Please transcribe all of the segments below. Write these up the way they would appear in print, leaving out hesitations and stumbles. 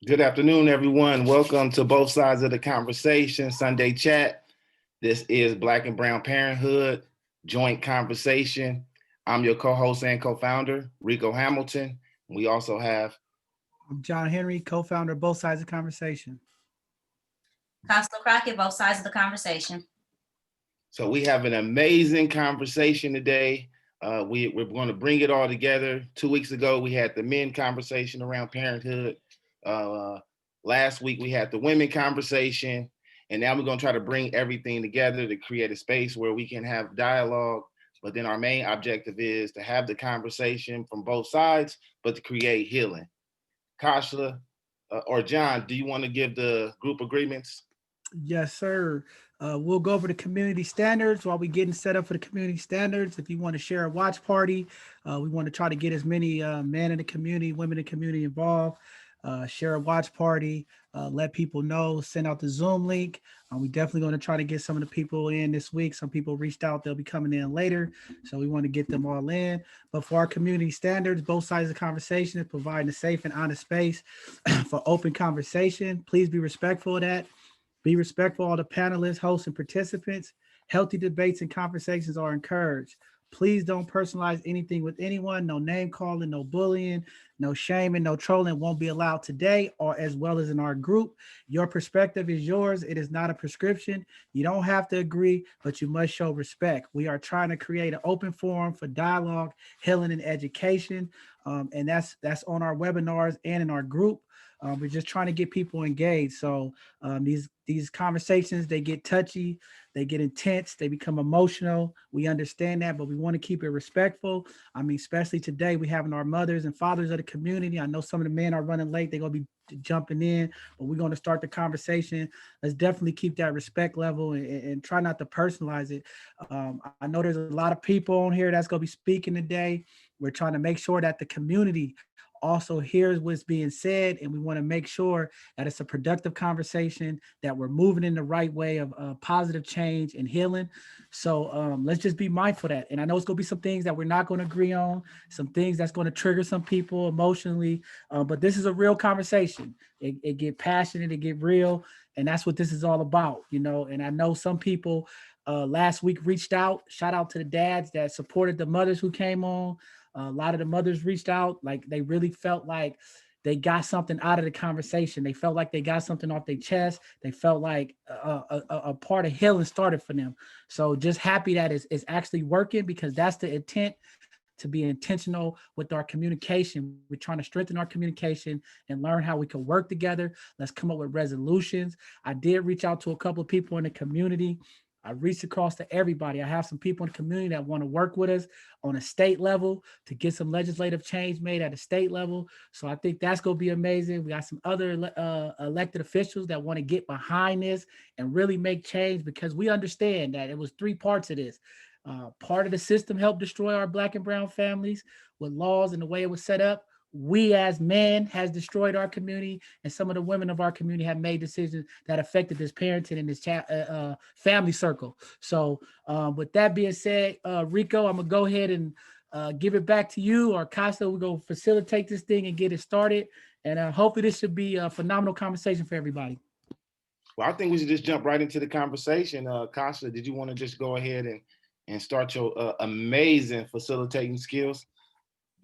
Good afternoon, everyone. Welcome to Both Sides of the Conversation Sunday Chat. This is Black and Brown Parenthood joint conversation. I'm your co-host and co-founder, Rico Hamilton. We also have I'm John Henry, co-founder of Both Sides of the Conversation. KaSelah Crockett, both sides of the conversation. So we have an amazing conversation today. We're going to bring it all together. 2 weeks ago, we had the men conversation around parenthood. Last week, we had the women conversation. And now we're going to try to bring everything together to create a space where we can have dialogue. But then our main objective is to have the conversation from both sides, but to create healing. KaSelah or John, do you want to give the group agreements? Yes, sir. We'll go over the community standards while we're getting set up for the community standards. If you want to share a watch party, we want to try to get as many men in the community, women in the community involved. Share a watch party, let people know, send out the Zoom link. We definitely going to try to get some of the people in this week. Some people reached out, they'll be coming in later. So we want to get them all in. But for our community standards, both sides of the conversation is providing a safe and honest space for open conversation. Please be respectful of that. Be respectful of all the panelists, hosts, and participants. Healthy debates and conversations are encouraged. Please don't personalize anything with anyone. No name calling, no bullying, no shaming, no trolling won't be allowed today or as well as in our group. Your perspective is yours. It is not a prescription. You don't have to agree, but you must show respect. We are trying to create an open forum for dialogue, healing, and education. And that's on our webinars and in our group. We're just trying to get people engaged. So these conversations, they get touchy, they get intense, they become emotional. We understand that, but we want to keep it respectful. I mean, especially today, we having our mothers and fathers of the community. I know some of the men are running late. They're going to be jumping in, but we're going to start the conversation. Let's definitely keep that respect level and try not to personalize it. I know there's a lot of people on here that's going to be speaking today. We're trying to make sure that the community also hears what's being said, and we want to make sure that it's a productive conversation, that we're moving in the right way of positive change and healing. So let's just be mindful of that. And I know it's going to be some things that we're not going to agree on, some things that's going to trigger some people emotionally, but this is a real conversation. It get passionate, it get real, and that's what this is all about, you know. And I know some people last week reached out. Shout out to the dads that supported the mothers who came on. A lot of the mothers reached out, like they really felt like they got something out of the conversation. They felt like they got something off their chest. They felt like a part of healing started for them. So just happy that it's actually working, because that's the intent, to be intentional with our communication. We're trying to strengthen our communication and learn how we can work together. Let's come up with resolutions. I did reach out to a couple of people in the community. I reached across to everybody. I have some people in the community that want to work with us on a state level to get some legislative change made at a state level. So I think that's going to be amazing. We got some other elected officials that want to get behind this and really make change, because we understand that it was three parts of this. Part of the system helped destroy our Black and brown families with laws and the way it was set up. We as men has destroyed our community, and some of the women of our community have made decisions that affected this parenting and this family circle. So with that being said, Rico, I'm gonna go ahead and give it back to you, or KaSelah. We're gonna facilitate this thing and get it started, and hopefully this should be a phenomenal conversation for everybody. Well, I think we should just jump right into the conversation. KaSelah, did you want to just go ahead and start your amazing facilitating skills?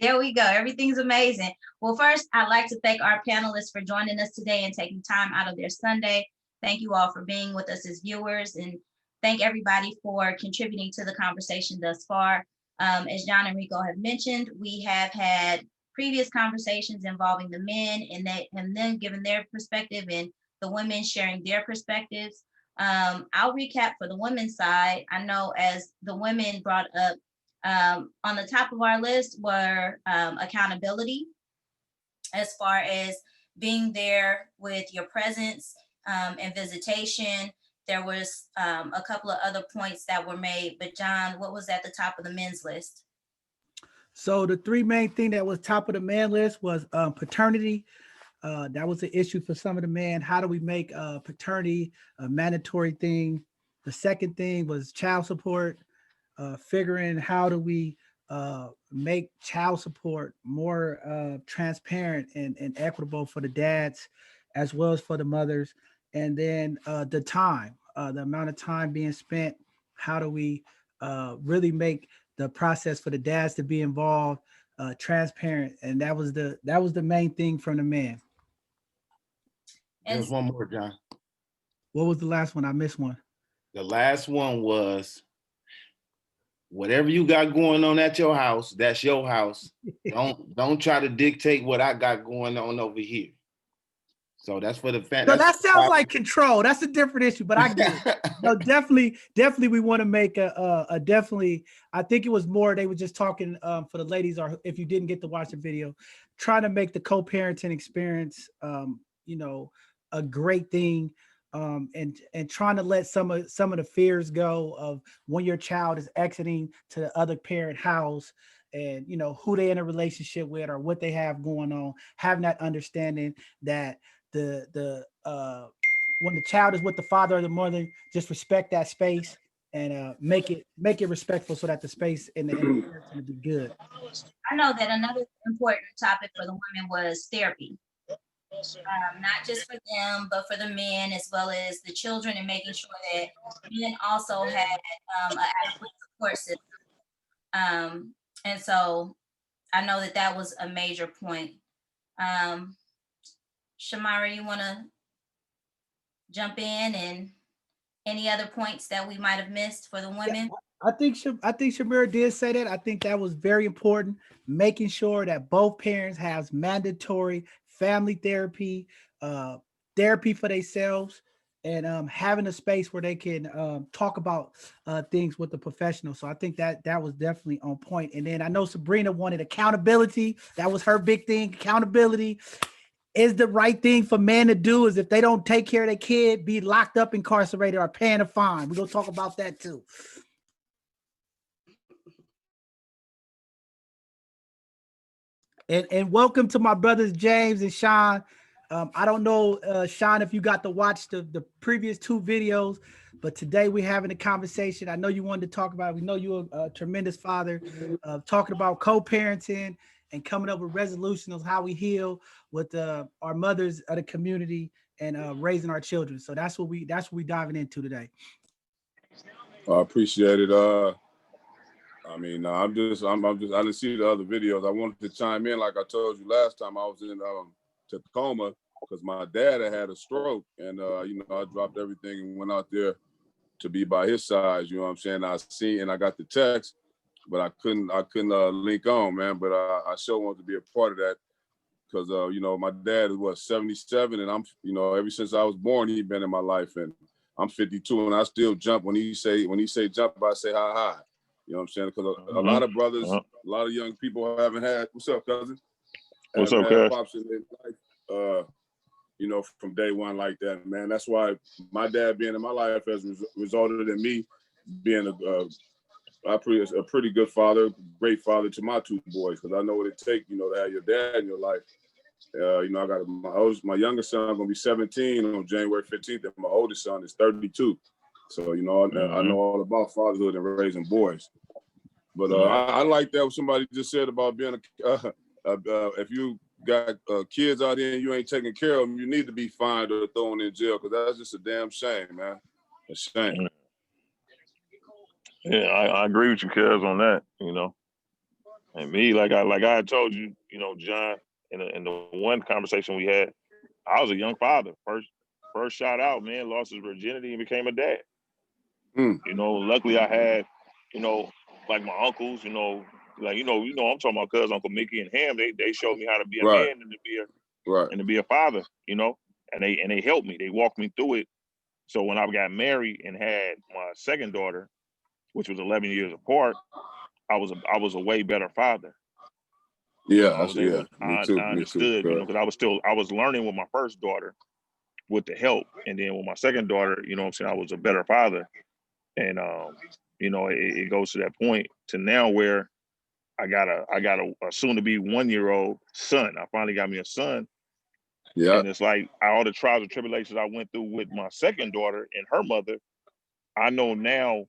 There we go. Everything's amazing. Well, first, I'd like to thank our panelists for joining us today and taking time out of their Sunday. Thank you all for being with us as viewers, and thank everybody for contributing to the conversation thus far. As John and Rico have mentioned, we have had previous conversations involving the men and then giving their perspective, and the women sharing their perspectives. I'll recap for the women's side. I know as the women brought up, on the top of our list were accountability, as far as being there with your presence and visitation. There was a couple of other points that were made, but John, what was at the top of the men's list? So the three main thing that was top of the man list was paternity. That was an issue for some of the men. How do we make paternity a mandatory thing? The second thing was child support. Figuring how do we make child support more transparent and equitable for the dads as well as for the mothers. And then the time, the amount of time being spent, how do we really make the process for the dads to be involved transparent? And that was the main thing from the man. There's one more, John. What was the last one? I missed one. The last one was, whatever you got going on at your house, that's your house. Don't try to dictate what I got going on over here. So that's for the family. So that sounds like control. That's a different issue, but I get it. No, definitely, we want to make a definitely. I think it was more. They were just talking for the ladies, or if you didn't get to watch the video, trying to make the co-parenting experience, a great thing. And trying to let some of the fears go of when your child is exiting to the other parent house, and who they in a relationship with or what they have going on, having that understanding that the when the child is with the father or the mother, just respect that space and make it respectful so that the space and the parenting will be good. I know that another important topic for the women was therapy. Not just for them, but for the men as well as the children, and making sure that men also had an adequate support system. And so I know that was a major point. Shamara, you want to jump in, and any other points that we might have missed for the women? I think Shamira did say that. I think that was very important, making sure that both parents have mandatory family therapy, therapy for themselves, and having a space where they can talk about things with the professional. So I think that was definitely on point. And then I know Sabrina wanted accountability. That was her big thing. Accountability is the right thing for men to do. Is if they don't take care of their kid, be locked up, incarcerated, or paying a fine. We're gonna talk about that too. And welcome to my brothers James and Sean. I don't know, Sean, if you got to watch the previous two videos, but today we're having a conversation. I know you wanted to talk about it. We know you're a tremendous father, talking about co-parenting and coming up with resolutions of how we heal with our mothers of the community and raising our children. So that's what we diving into today. I appreciate it. I mean, I didn't see the other videos. I wanted to chime in, like I told you last time. I was in Tacoma because my dad had a stroke, and I dropped everything and went out there to be by his side. You know what I'm saying? I got the text, but I couldn't link on, man. But I sure wanted to be a part of that because my dad is 77, and I'm ever since I was born, he's been in my life, and I'm 52, and I still jump when he say jump. I say hi hi. You know what I'm saying? Because a lot of brothers, a lot of young people haven't had. What's up, cousin? What's up, cuz? Pops in their life, from day one like that, man. That's why my dad being in my life has resulted in me being a pretty good father, great father to my two boys. Because I know what it takes, to have your dad in your life. I got my youngest son gonna be 17 on January 15th, and my oldest son is 32. So, I know all about fatherhood and raising boys. But I like that what somebody just said about being if you got kids out here and you ain't taking care of them, you need to be fined or thrown in jail, because that's just a damn shame, man. A shame. Yeah, I agree with you, cuz, on that, And me, like I told you, John, in the one conversation we had, I was a young father. First shot out, man, lost his virginity and became a dad. Luckily I had, like my uncles, I'm talking about cuz Uncle Mickey and Ham, they showed me how to be a man and to be a father, and they helped me. They walked me through it. So when I got married and had my second daughter, which was 11 years apart, I was a way better father. Yeah, I understood, because I was learning with my first daughter with the help, and then with my second daughter, I was a better father. And it goes to that point to now where I got a soon to be 1-year-old son. I finally got me a son. Yeah. And it's like all the trials and tribulations I went through with my second daughter and her mother, I know now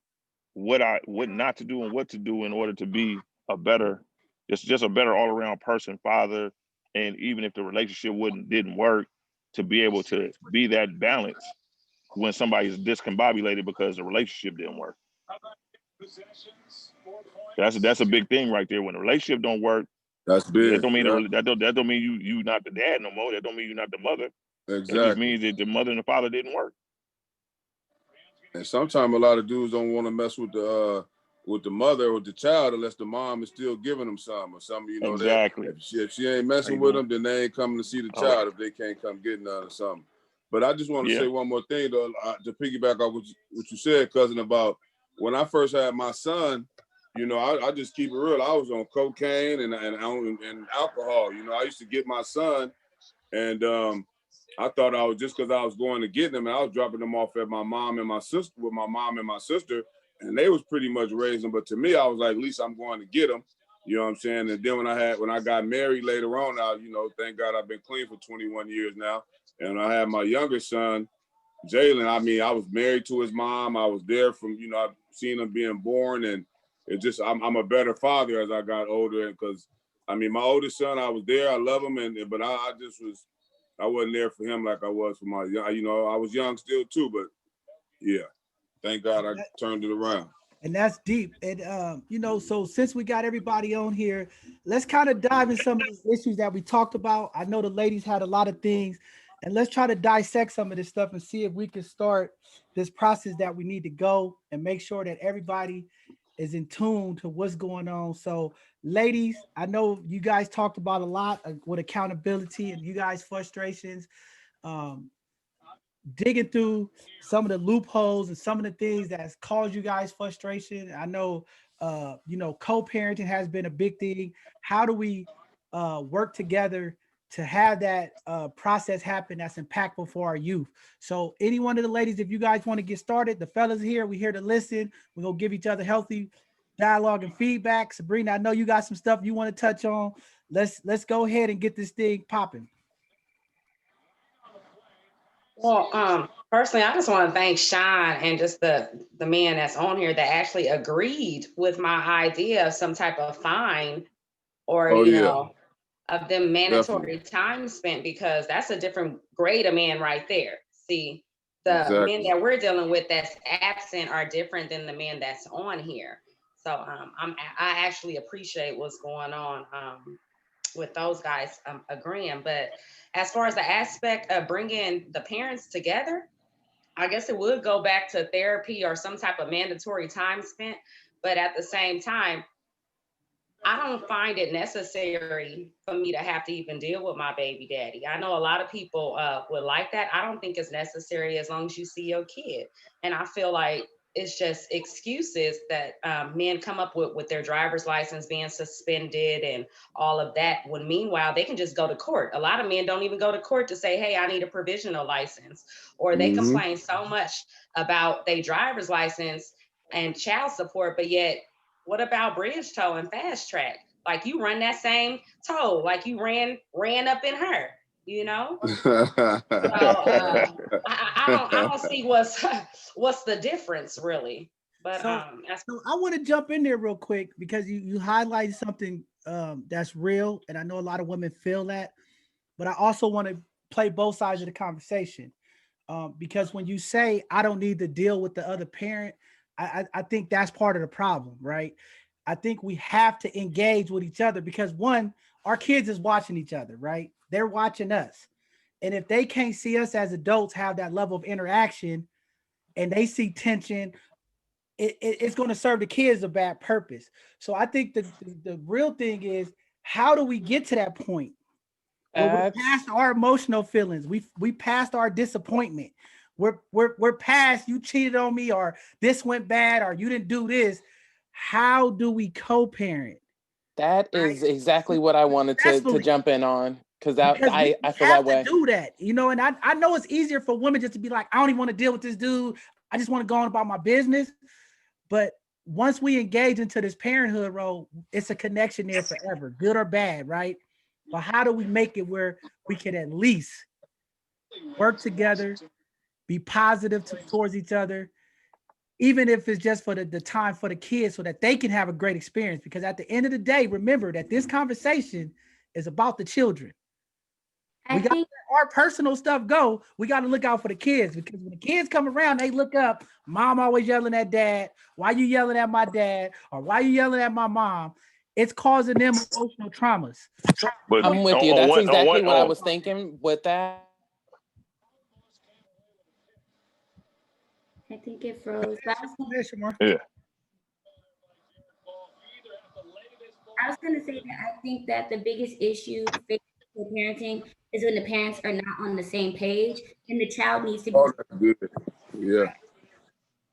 what not to do and what to do in order to be a better, just a better all around person, father, and even if the relationship didn't work, to be able to be that balance when somebody's discombobulated because the relationship didn't work. That's a big thing right there. When the relationship don't work, That's that big. don't mean Yeah. that don't mean you not the dad no more. That don't mean you're not the mother. Exactly. That just means that the mother and the father didn't work. And sometimes a lot of dudes don't want to mess with the mother or the child unless the mom is still giving them some or something. You know, Exactly. that if she ain't messing with them, then they ain't coming to see the child if they can't come get none or something. But I just want to say one more thing though, to piggyback off what you said, cousin, about when I first had my son. You know, I just keep it real. I was on cocaine and alcohol. You know, I used to get my son, and I thought I was just because I was going to get them, and I was dropping them off at my mom and my sister, and they was pretty much raising. But to me, I was like, at least I'm going to get them. You know what I'm saying? And then when I got married later on, thank God I've been clean for 21 years now, and I had my younger son, Jalen. I mean, I was married to his mom. I was there from, I've seen him being born, and it just, I'm a better father as I got older. Because, I mean, my oldest son, I was there. I love him, but I wasn't there for him like I was for my, I was young still too, but yeah, thank God I turned it around. And that's deep. And, so since we got everybody on here, let's kind of dive in some of these issues that we talked about. I know the ladies had a lot of things, and let's try to dissect some of this stuff and see if we can start this process that we need to go and make sure that everybody is in tune to what's going on. So ladies, I know you guys talked about a lot with accountability and you guys' frustrations, digging through some of the loopholes and some of the things that has caused you guys frustration. I know, co-parenting has been a big thing. How do we work together to have that process happen that's impactful for our youth? So any one of the ladies, if you guys want to get started, the fellas here, we're here to listen. We're going to give each other healthy dialogue and feedback. Sabrina, I know you got some stuff you want to touch on. Let's go ahead and get this thing popping. Well, personally, I just want to thank Sean and just the man that's on here that actually agreed with my idea of some type of fine or, of them mandatory time spent, because that's a different grade of man right there. See, the men that we're dealing with that's absent are different than the men that's on here. So I actually appreciate what's going on with those guys agreeing. But as far as the aspect of bringing the parents together, I guess it would go back to therapy or some type of mandatory time spent. But at the same time, I don't find it necessary for me to have to even deal with my baby daddy. I know a lot of people would like that. I don't think it's necessary as long as you see your kid. And I feel like it's just excuses that men come up with their driver's license being suspended and all of that, when meanwhile they can just go to court. A lot of men don't even go to court to say, hey, I need a provisional license, or they complain so much about their driver's license and child support, but yet what about bridge tow and fast track? Like you run that same tow, like you ran up in her, So I don't see what's the difference really. But so I want to jump in there real quick because you highlighted something that's real, and I know a lot of women feel that, but I also want to play both sides of the conversation because when you say I don't need to deal with the other parent, I think that's part of the problem, right? I think we have to engage with each other because one, our kids is watching each other, right? They're watching us. And if they can't see us as adults have that level of interaction and they see tension, it's going to serve the kids a bad purpose. So I think the real thing is, how do we get to that point where we're past our emotional feelings? We passed our disappointment. We're past you cheated on me, or this went bad, or you didn't do this. How do we co-parent? That is exactly what I wanted to jump in on, because I feel that way. Do that, and I know it's easier for women just to be like, I don't even want to deal with this dude. I just want to go on about my business. But once we engage into this parenthood role, it's a connection there forever, good or bad, right? But how do we make it where we can at least work together, be positive towards each other, even if it's just for the time for the kids so that they can have a great experience. Because at the end of the day, remember that this conversation is about the children. We got to let our personal stuff go. We got to look out for the kids, because when the kids come around, they look up, mom always yelling at dad. Why you yelling at my dad? Or why you yelling at my mom? It's causing them emotional traumas. But I'm with you. That's exactly what I was thinking with that. I think it froze. Yeah. I was going to say that I think that the biggest issue with parenting is when the parents are not on the same page, and the child needs to be. Oh, that's good. Yeah.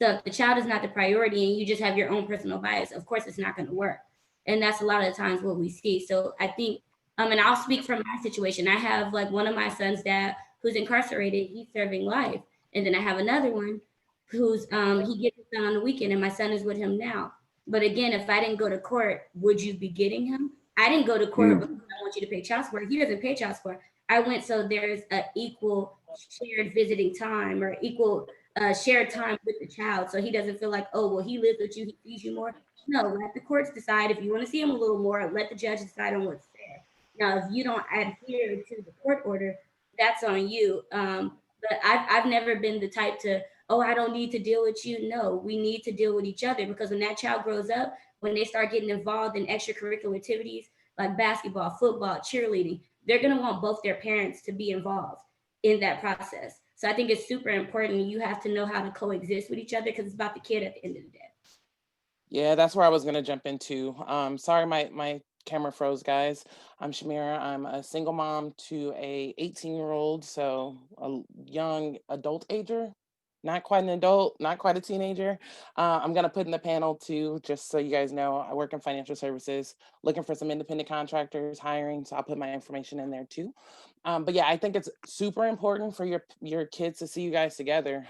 So if the child is not the priority and you just have your own personal bias, of course it's not going to work. And that's a lot of the times what we see. So I think, and I'll speak from my situation. I have like one of my son's dad who's incarcerated. He's serving life. And then I have another one who's, he gets his son on the weekend, and my son is with him now. But again, if I didn't go to court, would you be getting him? I didn't go to court because I want you to pay child support. He doesn't pay child support. I went so there's an equal shared visiting time, or equal shared time with the child, so he doesn't feel like, oh, well, he lives with you, he sees you more. No, let the courts decide. If you want to see him a little more, let the judge decide on what's fair. Now, if you don't adhere to the court order, that's on you. But I've never been the type to, oh, I don't need to deal with you. No, we need to deal with each other, because when that child grows up, when they start getting involved in extracurricular activities like basketball, football, cheerleading, they're going to want both their parents to be involved in that process. So I think it's super important. You have to know how to coexist with each other, because it's about the kid at the end of the day. Yeah, that's where I was going to jump into. Sorry, my camera froze, guys. I'm Shamira. I'm a single mom to a 18-year-old, so a young adult ager. Not quite an adult, not quite a teenager. I'm going to put in the panel too, just so you guys know, I work in financial services, looking for some independent contractors, hiring. So I'll put my information in there too. But yeah, I think it's super important for your kids to see you guys together.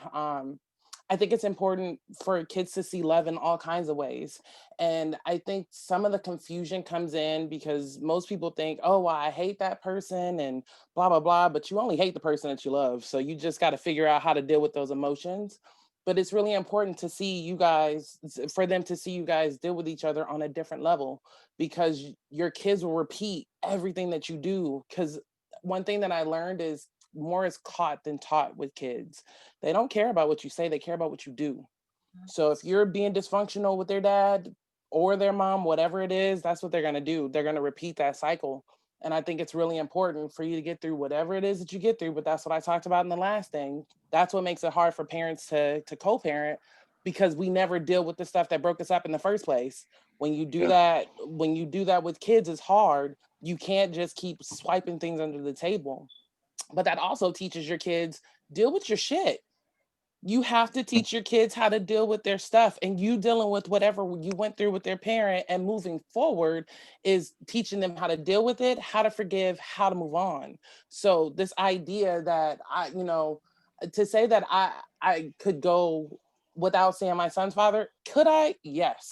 I think it's important for kids to see love in all kinds of ways. And I think some of the confusion comes in because most people think, oh, well, I hate that person and blah, blah, blah, but you only hate the person that you love. So you just got to figure out how to deal with those emotions. But it's really important to see you guys, for them to see you guys deal with each other on a different level, because your kids will repeat everything that you do. Because one thing that I learned is more is caught than taught with kids. They don't care about what you say, they care about what you do. So if you're being dysfunctional with their dad or their mom, whatever it is, that's what they're going to do. They're going to repeat that cycle. And I think it's really important for you to get through whatever it is that you get through. But that's what I talked about in the last thing. That's what makes it hard for parents to co-parent, because we never deal with the stuff that broke us up in the first place. When you do that with kids, it's hard. You can't just keep swiping things under the table. But that also teaches your kids, deal with your shit. You have to teach your kids how to deal with their stuff, and you dealing with whatever you went through with their parent and moving forward is teaching them how to deal with it, how to forgive, how to move on. So this idea that to say that I could go without seeing my son's father, could I? Yes.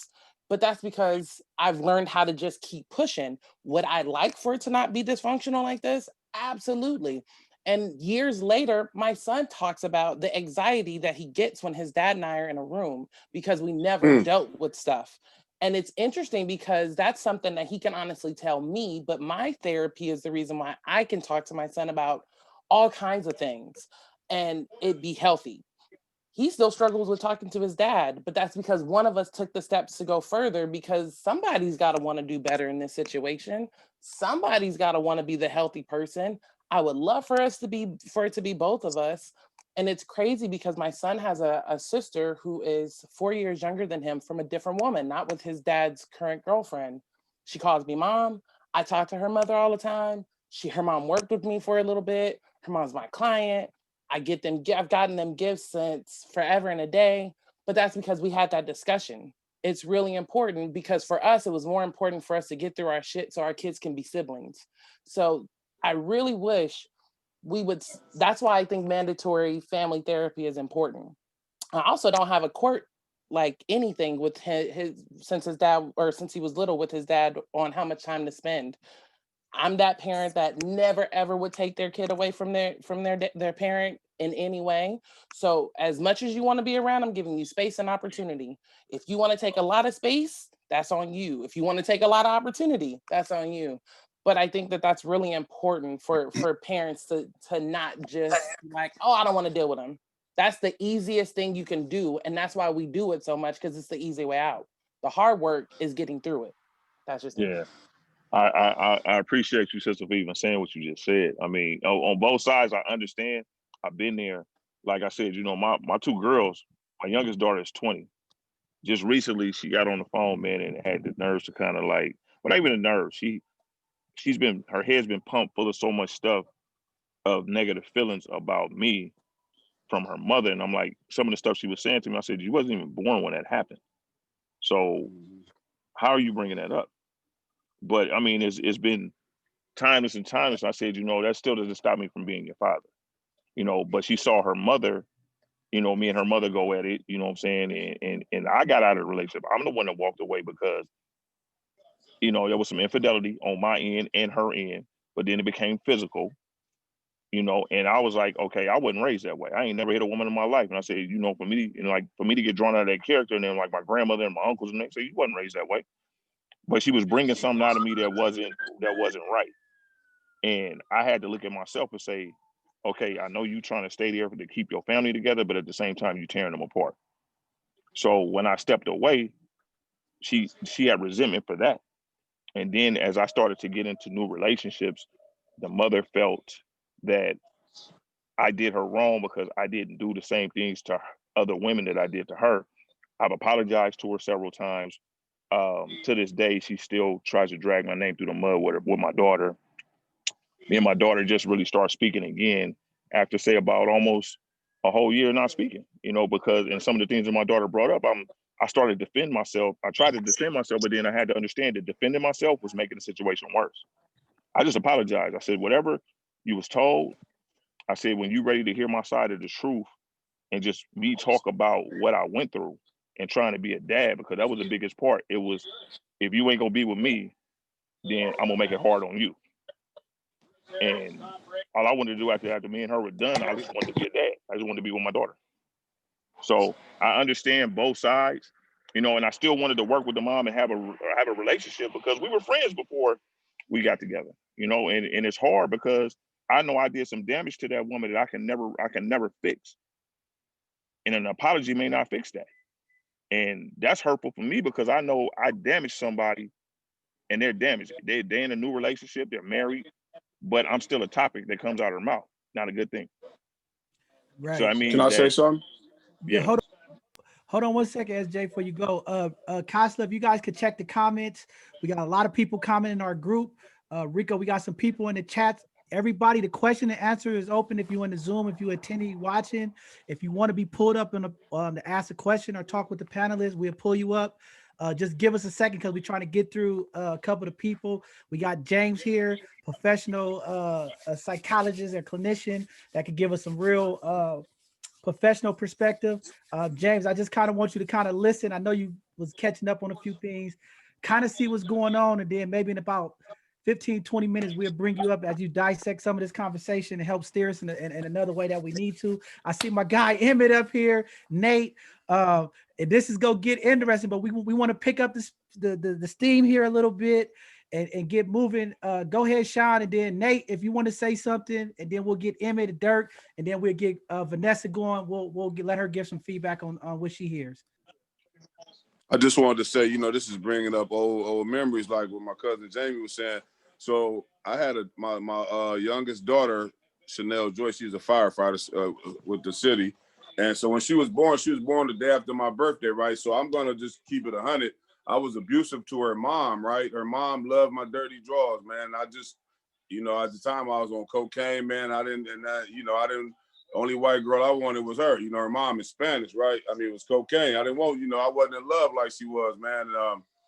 But that's because I've learned how to just keep pushing. Would I like for it to not be dysfunctional like this? Absolutely. And years later, my son talks about the anxiety that he gets when his dad and I are in a room, because we never dealt with stuff. And it's interesting because that's something that he can honestly tell me, but my therapy is the reason why I can talk to my son about all kinds of things and it be healthy. He still struggles with talking to his dad, but that's because one of us took the steps to go further, because somebody's got to want to do better in this situation. Somebody's got to want to be the healthy person. I would love for it to be both of us. And it's crazy because my son has a sister who is 4 years younger than him, from a different woman, not with his dad's current girlfriend. She calls me mom. I talk to her mother all the time. Her mom worked with me for a little bit. Her mom's my client. I've gotten them gifts since forever and a day, but that's because we had that discussion. It's really important because for us, it was more important for us to get through our shit so our kids can be siblings. So I really wish that's why I think mandatory family therapy is important. I also don't have a court like anything with his since he was little with his dad on how much time to spend. I'm that parent that never ever would take their kid away from their parent in any way. So as much as you want to be around, I'm giving you space and opportunity. If you want to take a lot of space, that's on you. If you want to take a lot of opportunity, that's on you. But I think that that's really important for parents to not just like, oh, I don't want to deal with them. That's the easiest thing you can do. And that's why we do it so much, because it's the easy way out. The hard work is getting through it. That's just Yeah. I appreciate you, sister, for even saying what you just said. I mean, on both sides, I understand. I've been there. Like I said, you know, my two girls, my youngest daughter is 20. Just recently, she got on the phone, man, and had the nerves to kind of like, well, not even the nerves. Her head's been pumped full of so much stuff of negative feelings about me from her mother. And I'm like, some of the stuff she was saying to me, I said, you wasn't even born when that happened. So how are you bringing that up? But I mean, it's been timeless and timeless. I said, you know, that still doesn't stop me from being your father, you know, but she saw her mother, you know, me and her mother go at it, you know what I'm saying? And I got out of the relationship. I'm the one that walked away because, you know, there was some infidelity on my end and her end, but then it became physical, you know, and I was like, okay, I wasn't raised that way. I ain't never hit a woman in my life. And I said, you know, for me to get drawn out of that character, and then like my grandmother and my uncles, and they say, you wasn't raised that way. But she was bringing something out of me that wasn't right. And I had to look at myself and say, okay, I know you trying to stay there to keep your family together, but at the same time, you tearing them apart. So when I stepped away, she had resentment for that. And then as I started to get into new relationships, the mother felt that I did her wrong because I didn't do the same things to other women that I did to her. I've apologized to her several times. To this day, she still tries to drag my name through the mud with my daughter. Me and my daughter just really start speaking again after, say, about almost a whole year not speaking, you know, because and some of the things that my daughter brought up, I started to defend myself. I tried to defend myself, but then I had to understand that defending myself was making the situation worse. I just apologized. I said, whatever you was told, I said, when you ready to hear my side of the truth and just me talk about what I went through and trying to be a dad, because that was the biggest part. It was, if you ain't gonna be with me, then I'm gonna make it hard on you. And all I wanted to do after me and her were done, I just wanted to be a dad. I just wanted to be with my daughter. So I understand both sides, you know, and I still wanted to work with the mom and have a relationship because we were friends before we got together, you know, and it's hard because I know I did some damage to that woman that I can never fix. And an apology may not fix that. And that's hurtful for me because I know I damaged somebody and they're damaged. They're in a new relationship, they're married, but I'm still a topic that comes out of her mouth. Not a good thing. Right. So I mean, can I say something? Yeah. Hold on 1 second, SJ, before you go. KaSelah, if you guys could check the comments. We got a lot of people commenting in our group. Rico, we got some people in the chat. Everybody, the question and answer is open if you're in the Zoom, if you're attending, watching. If you want to be pulled up to ask a question or talk with the panelists, we'll pull you up. Just give us a second because we're trying to get through a couple of people. We got James here, professional psychologist and clinician that could give us some real professional perspective. James, I just kind of want you to kind of listen. I know you was catching up on a few things, kind of see what's going on, and then maybe in about 15, 20 minutes, we'll bring you up as you dissect some of this conversation and help steer us in another way that we need to. I see my guy Emmett up here, Nate. And this is gonna get interesting, but we want to pick up the steam here a little bit and get moving. Go ahead, Sean, and then Nate, if you want to say something, and then we'll get Emmett and Dirk, and then we'll get Vanessa going. We'll let her give some feedback on what she hears. I just wanted to say, you know, this is bringing up old memories, like what my cousin Jamie was saying. So I had my youngest daughter, Chanel Joy. She's a firefighter with the city, and so when she was born the day after my birthday, right? So I'm gonna just keep it 100. I was abusive to her mom, right? Her mom loved my dirty drawers, man. I just, you know, at the time I was on cocaine, man. I didn't. Only white girl I wanted was her. You know, her mom is Spanish, right? I mean, it was cocaine. I didn't want, you know, I wasn't in love like she was, man.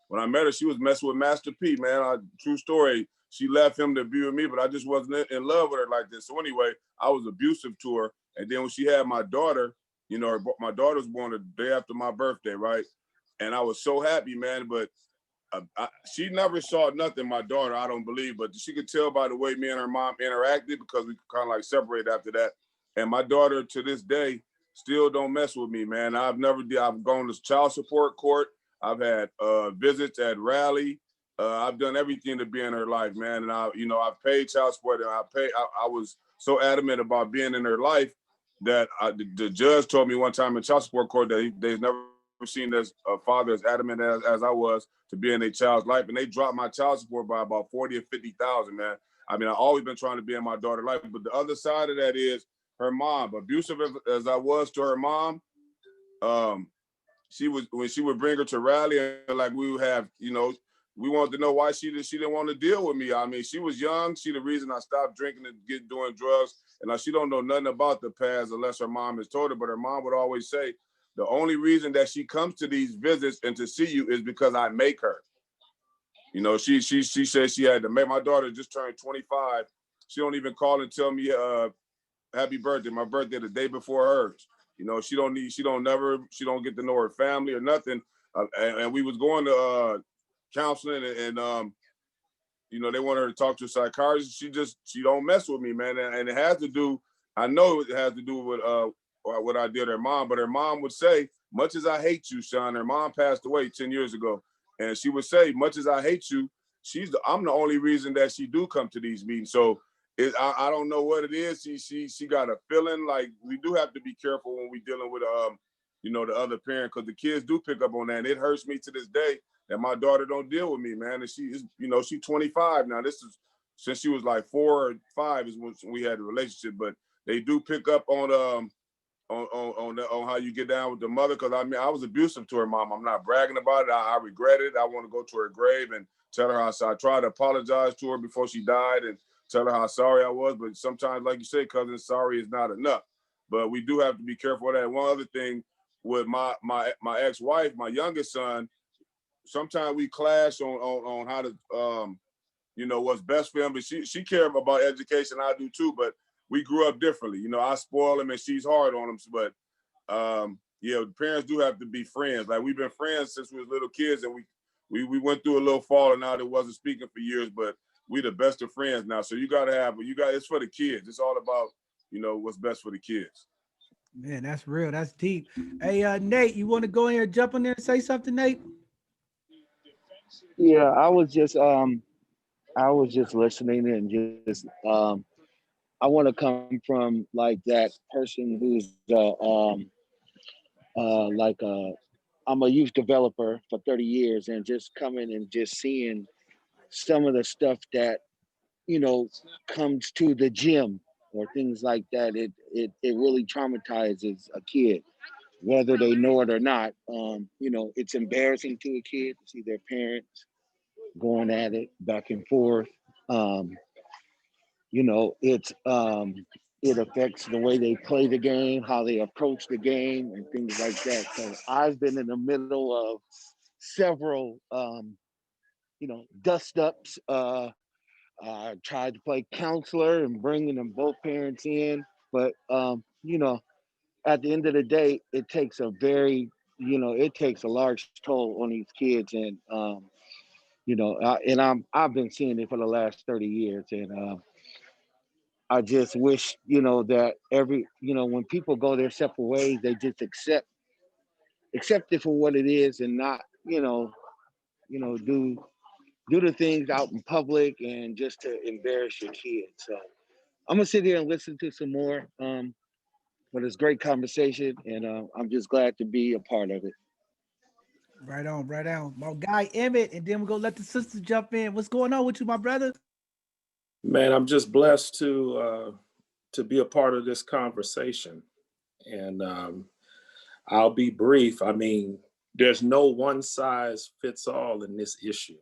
When I met her, she was messing with Master P, man. True story. She left him to be with me, but I just wasn't in love with her like this. So anyway, I was abusive to her. And then when she had my daughter, you know, my daughter was born the day after my birthday, right? And I was so happy, man. But she never saw nothing, my daughter, I don't believe. But she could tell by the way me and her mom interacted because we kind of like separated after that. And my daughter to this day still don't mess with me, man. I've gone to child support court. I've had visits at rally. I've done everything to be in her life, man. And I've paid child support, and I was so adamant about being in her life that the judge told me one time in child support court that they've never seen a father as adamant as I was to be in a child's life. And they dropped my child support by about 40 or 50,000, man. I mean, I've always been trying to be in my daughter's life, but the other side of that is her mom. Abusive as I was to her mom, when she would bring her to rally, and like we would have, we wanted to know why she didn't want to deal with me. I mean, she was young. She the reason I stopped drinking and doing drugs. And she don't know nothing about the past unless her mom has told her. But her mom would always say, the only reason that she comes to these visits and to see you is because I make her. She said she had to make. My daughter just turned 25. She don't even call and tell me happy birthday. My birthday the day before hers. She don't get to know her family or nothing. And we was going to counseling and they want her to talk to a psychiatrist. She don't mess with me, man. And it has to do, I know it has to do with what I did to her mom, but her mom would say, much as I hate you, Sean, her mom passed away 10 years ago. And she would say, much as I hate you, I'm the only reason that she do come to these meetings. So I don't know what it is. She got a feeling. Like, we do have to be careful when we're dealing with the other parent, because the kids do pick up on that. And it hurts me to this day that my daughter don't deal with me, man. And she's 25 now. This is since she was like 4 or 5 is when we had a relationship. But they do pick up on how you get down with the mother. Because I mean, I was abusive to her mom. I'm not bragging about it. I regret it. I want to go to her grave and tell her how. So I tried to apologize to her before she died and tell her how sorry I was. But sometimes, like you say, cousin, sorry is not enough. But we do have to be careful of that. One other thing with my ex-wife, my youngest son, sometimes we clash on how to what's best for him. But she cares about education. I do too. But we grew up differently. I spoil him and she's hard on him. But the parents do have to be friends. Like, we've been friends since we was little kids, and we went through a little falling out. It wasn't speaking for years, but we the best of friends now. So it's for the kids. It's all about what's best for the kids. Man, that's real. That's deep. Hey, Nate, you want to go in here, jump in there and say something, Nate? Yeah, I was just listening and just I want to come from like that person who's I'm a youth developer for 30 years, and just coming and just seeing some of the stuff that comes to the gym or things like that. It really traumatizes a kid, whether they know it or not. It's embarrassing to a kid to see their parents going at it back and forth. It affects the way they play the game, how they approach the game, and things like that. So I've been in the middle of several dust ups. I tried to play counselor and bringing them both parents in, but at the end of the day, it takes a large toll on these kids. And I've been seeing it for the last 30 years. And I just wish, that when people go their separate ways, they just accept it for what it is, and not, do the things out in public and just to embarrass your kids. So I'm gonna sit here and listen to some more. But it's great conversation, and I'm just glad to be a part of it. Right on, right on. My guy Emmett, and then we're gonna let the sisters jump in. What's going on with you, my brother? Man, I'm just blessed to be a part of this conversation. And I'll be brief. I mean, there's no one size fits all in this issue.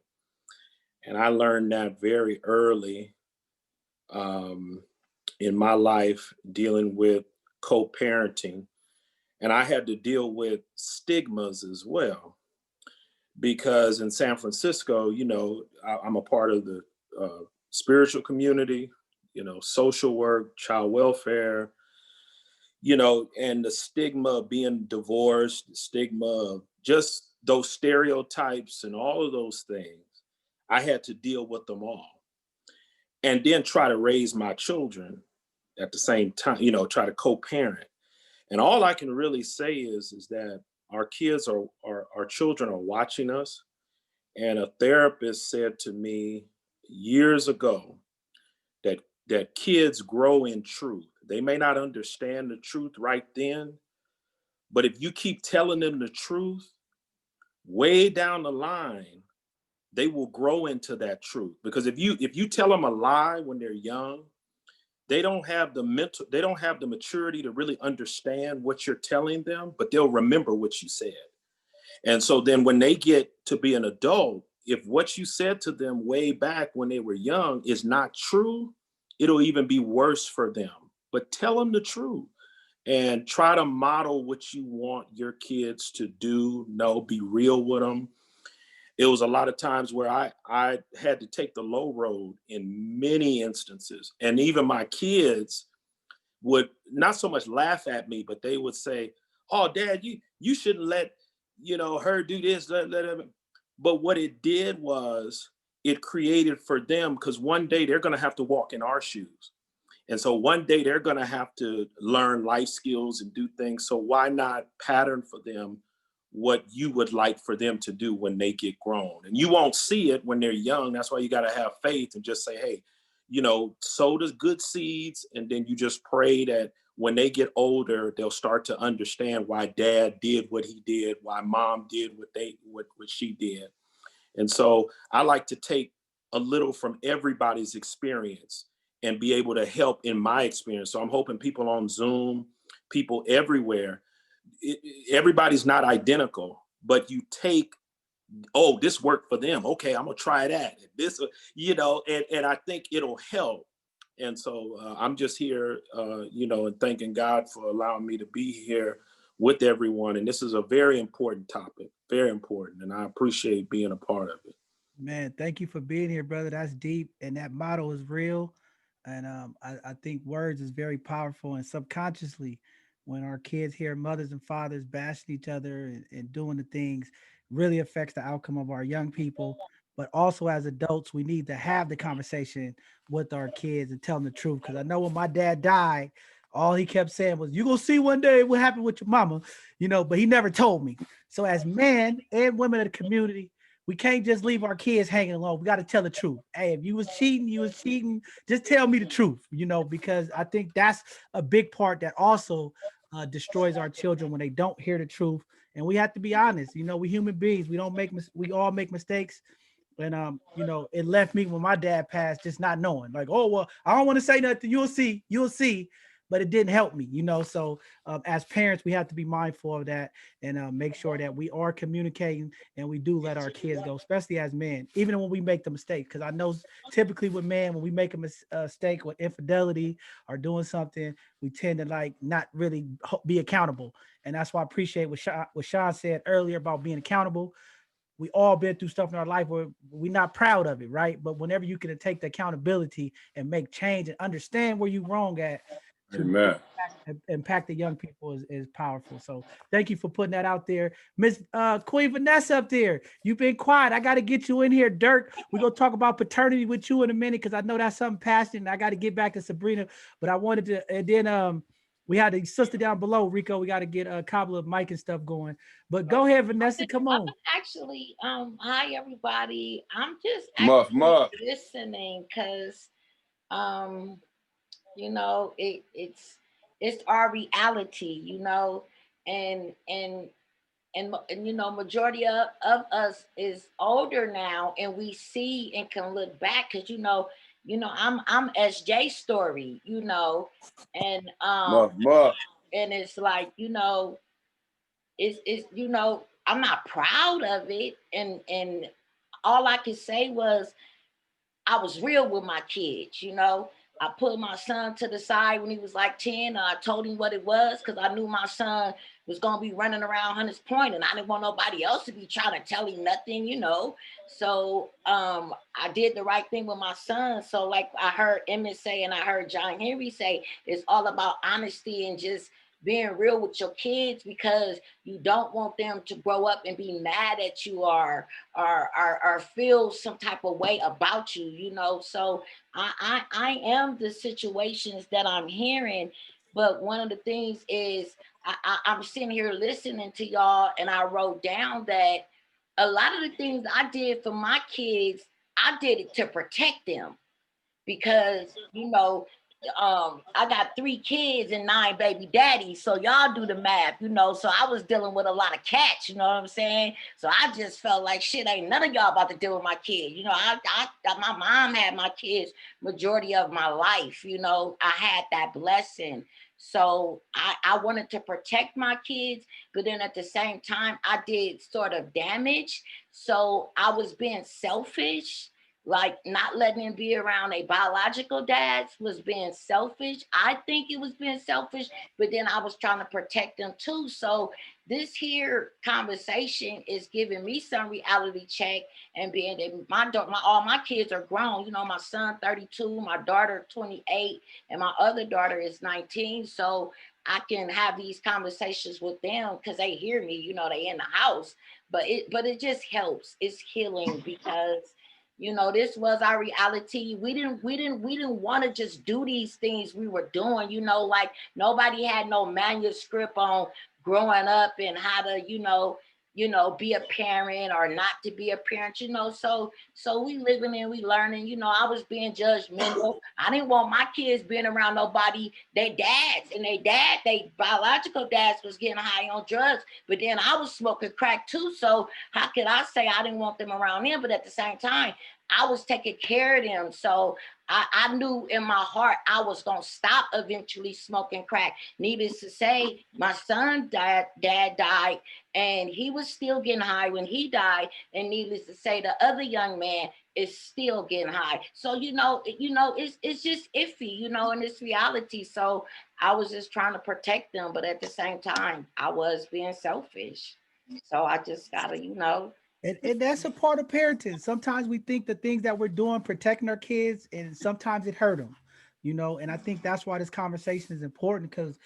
And I learned that very early in my life, dealing with co-parenting. And I had to deal with stigmas as well. Because in San Francisco, I'm a part of the spiritual community, social work, child welfare, and the stigma of being divorced, the stigma of just those stereotypes and all of those things. I had to deal with them all. And then try to raise my children at the same time, you know, try to co-parent. And all I can really say is that our kids our children are watching us. And a therapist said to me years ago that kids grow in truth. They may not understand the truth right then, but if you keep telling them the truth, way down the line, they will grow into that truth. Because if you tell them a lie when they're young, they don't have the maturity to really understand what you're telling them, but they'll remember what you said. And so then when they get to be an adult, if what you said to them way back when they were young is not true, it'll even be worse for them. But tell them the truth and try to model what you want your kids to do. No, be real with them. It was a lot of times where I had to take the low road in many instances. And even my kids would not so much laugh at me, but they would say, "Oh, Dad, you shouldn't let, you know, her do this." But what it did was it created for them, because one day they're going to have to walk in our shoes. And so one day they're going to have to learn life skills and do things. So why not pattern for them what you would like for them to do when they get grown? And you won't see it when they're young. That's why you got to have faith and just say, hey, you know, sow the good seeds. And then you just pray that when they get older, they'll start to understand why Dad did what he did, why Mom did what she did. And so I like to take a little from everybody's experience and be able to help in my experience. So I'm hoping people on Zoom, people everywhere, everybody's not identical, but you take, oh, this worked for them. Okay, I'm gonna try that. This, you know, and I think it'll help. And so I'm just here, you know, and thanking God for allowing me to be here with everyone. And this is a very important topic, very important. And I appreciate being a part of it. Man, thank you for being here, brother. That's deep. And that motto is real. And I think words is very powerful. And subconsciously, when our kids hear mothers and fathers bashing each other and doing the things, really affects the outcome of our young people. But also as adults, we need to have the conversation with our kids and tell them the truth. Because I know when my dad died, all he kept saying was, "You gonna see one day what happened with your mama," you know, but he never told me. So as men and women of the community, we can't just leave our kids hanging alone. We got to tell the truth. Hey, if you was cheating, you was cheating. Just tell me the truth, you know, because I think that's a big part that also destroys our children when they don't hear the truth. And we have to be honest. You know, we human beings. We all make mistakes. And you know, it left me when my dad passed, just not knowing, like, oh well, I don't want to say nothing. You'll see. But it didn't help me, you know. So as parents, we have to be mindful of that and make sure that we are communicating and we do let our kids go, especially as men, even when we make the mistake. Because I know typically with men, when we make a mistake with infidelity or doing something, we tend to like not really be accountable. And that's why I appreciate what Sean said earlier about being accountable. We all been through stuff in our life where we're not proud of it, right? But whenever you can take the accountability and make change and understand where you're wrong at, to Amen. impact the young people is powerful. So thank you for putting that out there. Miss Queen Vanessa up there, you've been quiet. I got to get you in here, Dirk. We're going to talk about paternity with you in a minute because I know that's something passionate. I got to get back to Sabrina, but I wanted to, and then we had a sister down below, Rico. We got to get a couple of mic and stuff going. But go ahead, Vanessa, come on. Actually, hi everybody. I'm just Muff. listening because you know, it's our reality, you know, and you know, majority of us is older now, and we see and can look back because you know I'm SJ story, you know, and Muff. and it's like, you know, it's you know, I'm not proud of it, and all I could say was I was real with my kids, you know. I put my son to the side when he was like 10, and I told him what it was because I knew my son was going to be running around Hunters Point, and I didn't want nobody else to be trying to tell him nothing, you know. So I did the right thing with my son. So like I heard Emmett say, and I heard John Henry say, it's all about honesty and just being real with your kids, because you don't want them to grow up and be mad at you or feel some type of way about you, you know. So I am the situations that I'm hearing, but one of the things is I'm sitting here listening to y'all, and I wrote down that a lot of the things I did for my kids, I did it to protect them, because you know, I got 3 kids and 9 baby daddies, so y'all do the math, you know. So I was dealing with a lot of cats, you know what I'm saying? So I just felt like shit, ain't none of y'all about to deal with my kids, you know. My mom had my kids majority of my life, you know. I had that blessing, so I wanted to protect my kids, but then at the same time I did sort of damage, so I was being selfish. Like not letting them be around a biological dads was being selfish. I think it was being selfish, but then I was trying to protect them too. So this here conversation is giving me some reality check, and being that all my kids are grown. You know, my son 32, my daughter 28, and my other daughter is 19. So I can have these conversations with them because they hear me. You know, they in the house, but it just helps. It's healing because, you know, this was our reality. We didn't want to just do these things we were doing, you know, like nobody had no manuscript on growing up and how to, you know, be a parent or not to be a parent, you know. So we living and we learning, you know. I was being judgmental. I didn't want my kids being around nobody, they dads, and they biological dads was getting high on drugs, but then I was smoking crack too. So how could I say I didn't want them around them? But at the same time, I was taking care of them. So I knew in my heart I was gonna stop eventually smoking crack. Needless to say, my son dad died, and he was still getting high when he died. And needless to say, the other young man is still getting high. So you know, it's just iffy, you know, in this reality. So I was just trying to protect them, but at the same time, I was being selfish. So I just gotta, you know. And that's a part of parenting. Sometimes we think the things that we're doing, protecting our kids, and sometimes it hurt them, you know. And I think that's why this conversation is important, because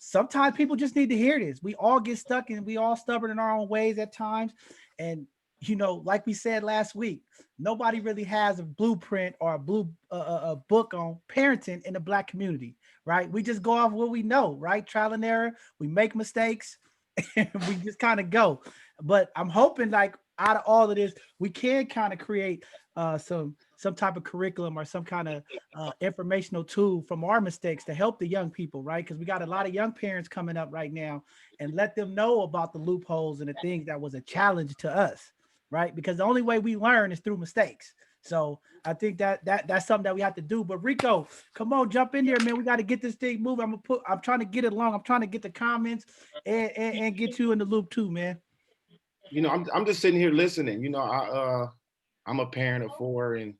sometimes people just need to hear this. We all get stuck and we all stubborn in our own ways at times. And, you know, like we said last week, nobody really has a blueprint or a book on parenting in the Black community, right? We just go off what we know, right? Trial and error. We make mistakes and we just kind of go. But I'm hoping, like, out of all of this, we can kind of create some type of curriculum or some kind of informational tool from our mistakes to help the young people, right? Because we got a lot of young parents coming up right now, and let them know about the loopholes and the things that was a challenge to us, right? Because the only way we learn is through mistakes. So I think that's something that we have to do. But Rico, come on, jump in there, man. We got to get this thing moving. I'm trying to get it along. I'm trying to get the comments and get you in the loop too, man. You know, I'm just sitting here listening. You know, I'm a parent of 4, and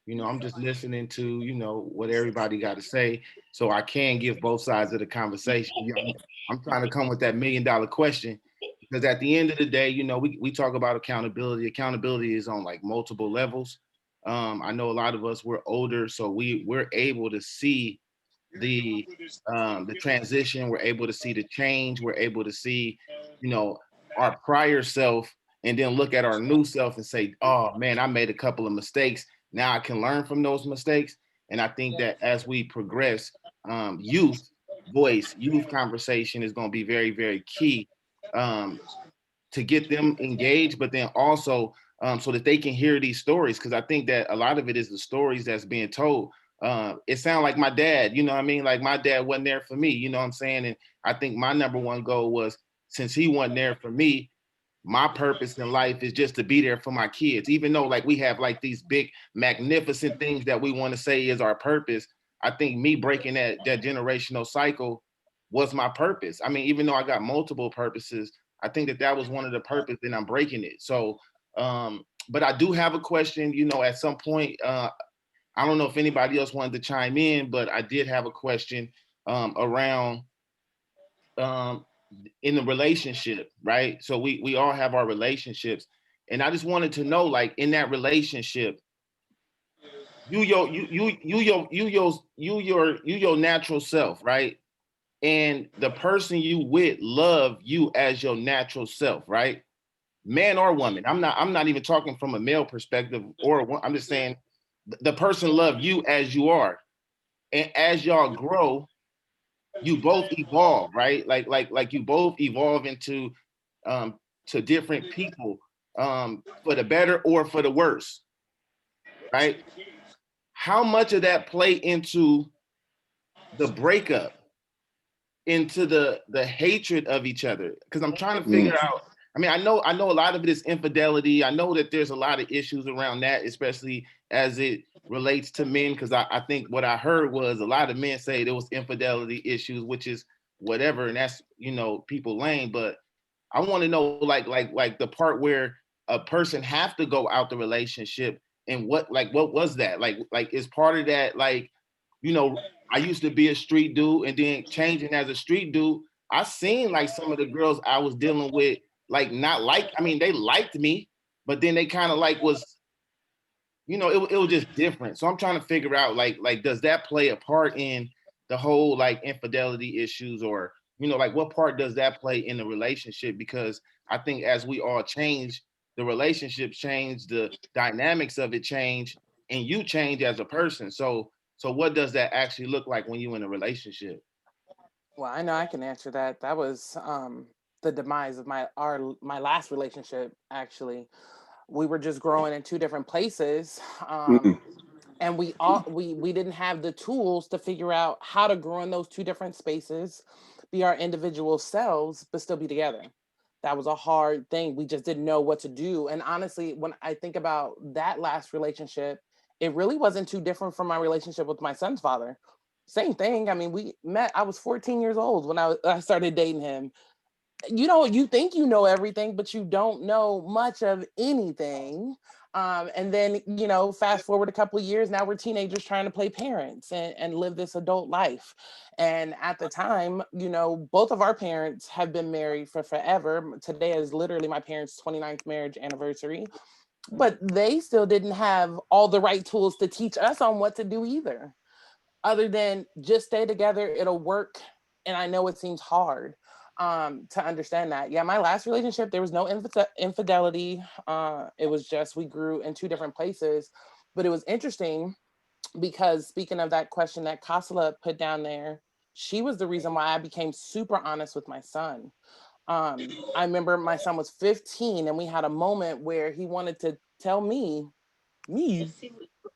you know, I'm just listening to, you know, what everybody got to say, so I can give both sides of the conversation. You know, I'm trying to come with that $1 million question, because at the end of the day, you know, we talk about accountability. Accountability is on like multiple levels. I know a lot of us, we're older, so we're able to see the transition. We're able to see the change. We're able to see, you know, our prior self, and then look at our new self and say, oh man, I made a couple of mistakes. Now I can learn from those mistakes. And I think that as we progress, youth voice, youth conversation is going to be very, very key to get them engaged, but then also so that they can hear these stories. Because I think that a lot of it is the stories that's being told. It sounds like my dad, you know what I mean? Like my dad wasn't there for me, you know what I'm saying? And I think my number one goal was, since he wasn't there for me, my purpose in life is just to be there for my kids. Even though like we have like these big, magnificent things that we want to say is our purpose, I think me breaking that generational cycle was my purpose. I mean, even though I got multiple purposes, I think that was one of the purpose, and I'm breaking it. So, but I do have a question, you know, at some point, I don't know if anybody else wanted to chime in, but I did have a question around in the relationship, right? So we all have our relationships, and I just wanted to know, like, in that relationship, your natural self, right? and the person you with love you as your natural self, right? Man or woman. I'm not even talking from a male perspective, I'm just saying the person love you as you are. And as y'all grow, you both evolve, right? Like you both evolve into to different people, for the better or for the worse, right? How much of that play into the breakup, into the hatred of each other? Because I'm trying to figure out. I mean, I know a lot of it is infidelity. I know that there's a lot of issues around that, especially as it relates to men. Because I think what I heard was a lot of men say there was infidelity issues, which is whatever, and that's, you know, people lame. But I want to know like the part where a person have to go out the relationship, and what was that like is part of that, like, you know, I used to be a street dude, and then changing as a street dude, I seen like some of the girls I was dealing with, like not like, I mean, they liked me, but then they kind of like was, you know, it was just different. So I'm trying to figure out like does that play a part in the whole like infidelity issues, or, you know, like what part does that play in the relationship? Because I think as we all change, the relationships change, the dynamics of it change, and you change as a person. So what does that actually look like when you're in a relationship? Well, I know I can answer that. That was the demise of my last relationship. Actually, we were just growing in two different places, and we didn't have the tools to figure out how to grow in those two different spaces, be our individual selves, but still be together. That was a hard thing. We just didn't know what to do. And honestly, when I think about that last relationship, it really wasn't too different from my relationship with my son's father. Same thing. I mean, we met, I was 14 years old when I started dating him. You know, you think you know everything, but you don't know much of anything. And then, you know, fast forward a couple of years, now we're teenagers trying to play parents and live this adult life. And at the time, you know, both of our parents have been married for forever. Today is literally my parents' 29th marriage anniversary, but they still didn't have all the right tools to teach us on what to do either, other than just stay together, it'll work. And I know it seems hard to understand that. Yeah, my last relationship, there was no infidelity. It was just we grew in two different places. But it was interesting because, speaking of that question that KaSelah put down there, she was the reason why I became super honest with my son. I remember my son was 15 and we had a moment where he wanted to tell me,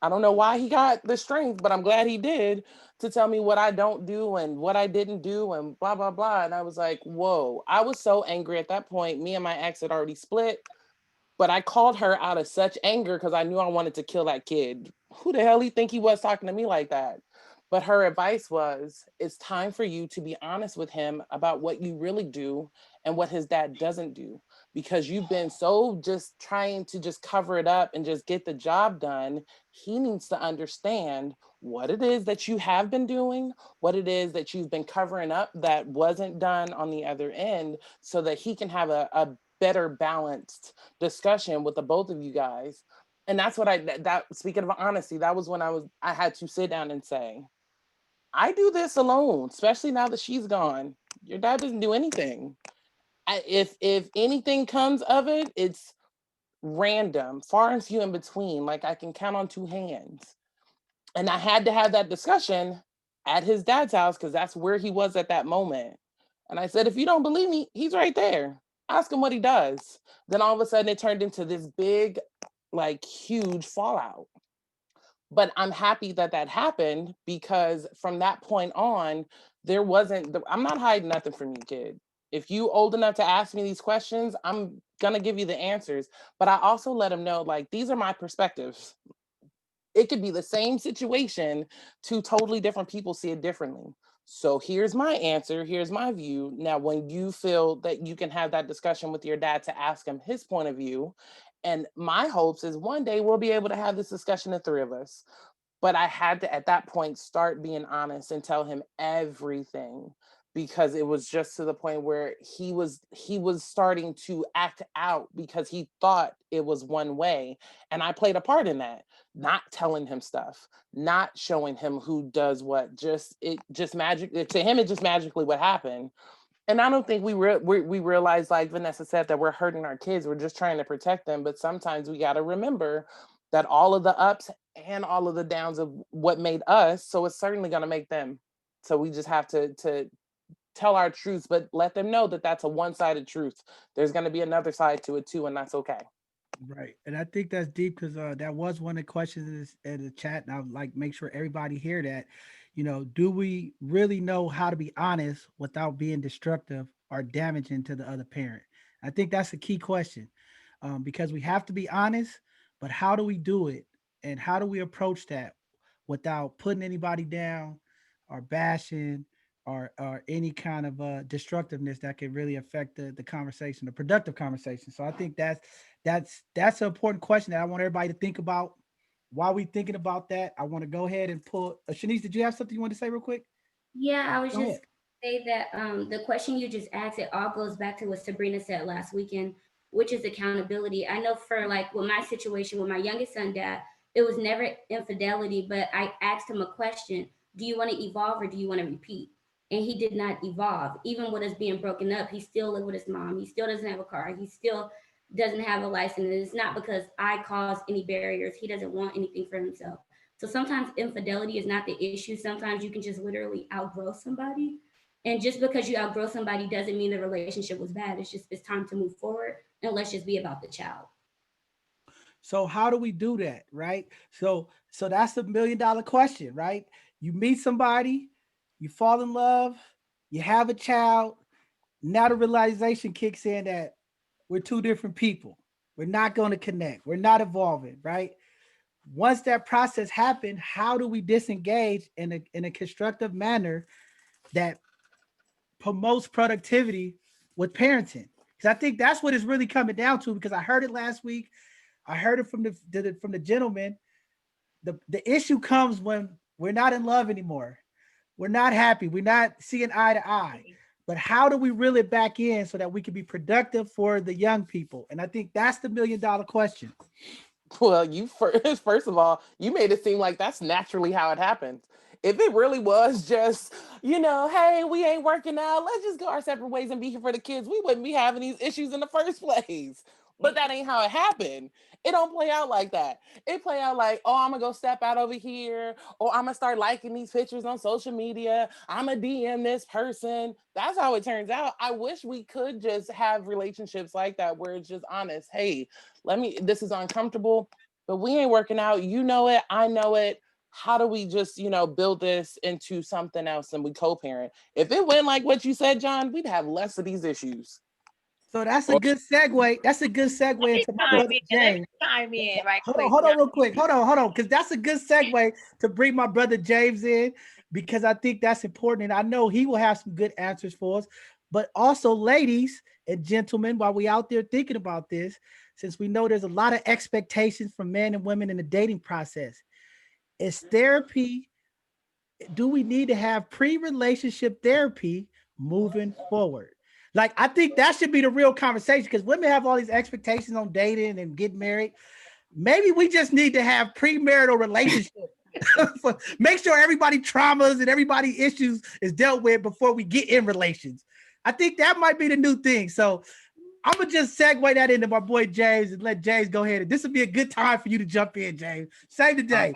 I don't know why he got the strength, but I'm glad he did, to tell me what I don't do and what I didn't do and blah, blah, blah. And I was like, whoa, I was so angry at that point. Me and my ex had already split, but I called her out of such anger because I knew I wanted to kill that kid. Who the hell he think he was talking to me like that? But her advice was, it's time for you to be honest with him about what you really do and what his dad doesn't do, because you've been so just trying to just cover it up and just get the job done. He needs to understand what it is that you have been doing, what it is that you've been covering up that wasn't done on the other end, so that he can have a better balanced discussion with the both of you guys. And that's what that speaking of honesty, that was when I had to sit down and say, I do this alone, especially now that she's gone. Your dad doesn't do anything. If anything comes of it, it's random, far and few in between. Like I can count on two hands. And I had to have that discussion at his dad's house because that's where he was at that moment. And I said, if you don't believe me, he's right there. Ask him what he does. Then all of a sudden it turned into this big, like huge fallout. But I'm happy that that happened, because from that point on, there wasn't, I'm not hiding nothing from you, kid. If you old enough to ask me these questions, I'm gonna give you the answers. But I also let him know, like, these are my perspectives. It could be the same situation, two totally different people see it differently. So here's my answer, here's my view. Now, when you feel that you can have that discussion with your dad to ask him his point of view, and my hopes is one day we'll be able to have this discussion, the three of us. But I had to, at that point, start being honest and tell him everything, because it was just to the point where he was starting to act out because he thought it was one way. And I played a part in that, not telling him stuff, not showing him who does what, to him, it just magically what happened. And I don't think we realize, like Vanessa said, that we're hurting our kids. We're just trying to protect them. But sometimes we got to remember that all of the ups and all of the downs of what made us, so it's certainly going to make them. So we just have to tell our truths, but let them know that that's a one-sided truth. There's going to be another side to it too, and that's okay. Right. And I think that's deep because that was one of the questions in the chat. And I would like make sure everybody hear that. You know, do we really know how to be honest without being destructive or damaging to the other parent? I think that's a key question, because we have to be honest, but how do we do it? And how do we approach that without putting anybody down or bashing or any kind of destructiveness that can really affect the conversation, the productive conversation. So I think that's an important question that I want everybody to think about. While we thinking about that, I want to go ahead and pull. Shanice, did you have something you want to say real quick? Yeah, I was Go just ahead. say that the question you just asked, it all goes back to what Sabrina said last weekend, which is accountability. I know for like with my situation with my youngest son, dad, it was never infidelity, but I asked him a question: do you want to evolve or do you want to repeat? And he did not evolve. Even with us being broken up, he still lived with his mom. He still doesn't have a car. He still doesn't have a license. And it's not because I caused any barriers. He doesn't want anything for himself. So sometimes infidelity is not the issue. Sometimes you can just literally outgrow somebody. And just because you outgrow somebody doesn't mean the relationship was bad. It's time to move forward, and let's just be about the child. So how do we do that, right? So that's the $1 million question, right? You meet somebody, you fall in love, you have a child. Now the realization kicks in that we're two different people. We're not going to connect. We're not evolving, right? Once that process happened, how do we disengage in a constructive manner that promotes productivity with parenting? Because I think that's what it's really coming down to, because I heard it last week. I heard it from the gentleman. The issue comes when we're not in love anymore. We're not happy. We're not seeing eye to eye. But how do we reel it back in so that we can be productive for the young people? And I think that's the $1 million question. Well, you first of all, you made it seem like that's naturally how it happens. If it really was just, hey, we ain't working out, let's just go our separate ways and be here for the kids, we wouldn't be having these issues in the first place. But that ain't how it happened. It don't play out like that. It play out like, oh, I'm gonna go step out over here, or I'm gonna start liking these pictures on social media, I'm gonna DM this person. That's how it turns out. I wish we could just have relationships like that where it's just honest. Hey, this is uncomfortable, but we ain't working out. You know it, I know it. How do we just, build this into something else and we co-parent? If it went like what you said, John, we'd have less of these issues. So that's a good segue. That's a good segue into my brother James. Chime in right Hold quick. on real quick. Hold on. Because that's a good segue to bring my brother James in, because I think that's important. And I know he will have some good answers for us. But also, ladies and gentlemen, while we out there thinking about this, since we know there's a lot of expectations from men and women in the dating process, is therapy, do we need to have pre-relationship therapy moving forward? Like, I think that should be the real conversation, because women have all these expectations on dating and getting married. Maybe we just need to have premarital relationship. Make sure everybody traumas and everybody issues is dealt with before we get in relations. I think that might be the new thing. So I'm going to just segue that into my boy James and let James go ahead. And this would be a good time for you to jump in, James. Save the day.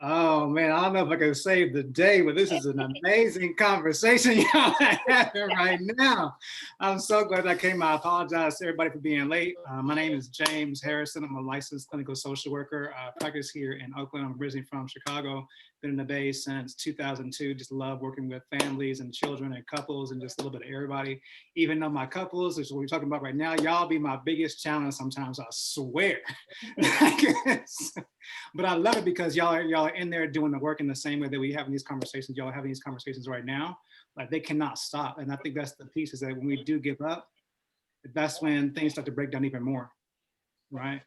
Oh man, I don't know if I can save the day, but this is an amazing conversation y'all are having right now. I'm so glad I came. I apologize to everybody for being late. My name is James Harrison. I'm a licensed clinical social worker. I practice here in Oakland. I'm originally from Chicago. Been in the Bay since 2002. Just love working with families and children and couples and just a little bit of everybody. Even though my couples, which is what we're talking about right now, y'all be my biggest challenge sometimes, I swear. But I love it because y'all are in there doing the work in the same way that we having these conversations. Y'all are having these conversations right now. Like, they cannot stop. And I think that's the piece, is that when we do give up, that's when things start to break down even more, right?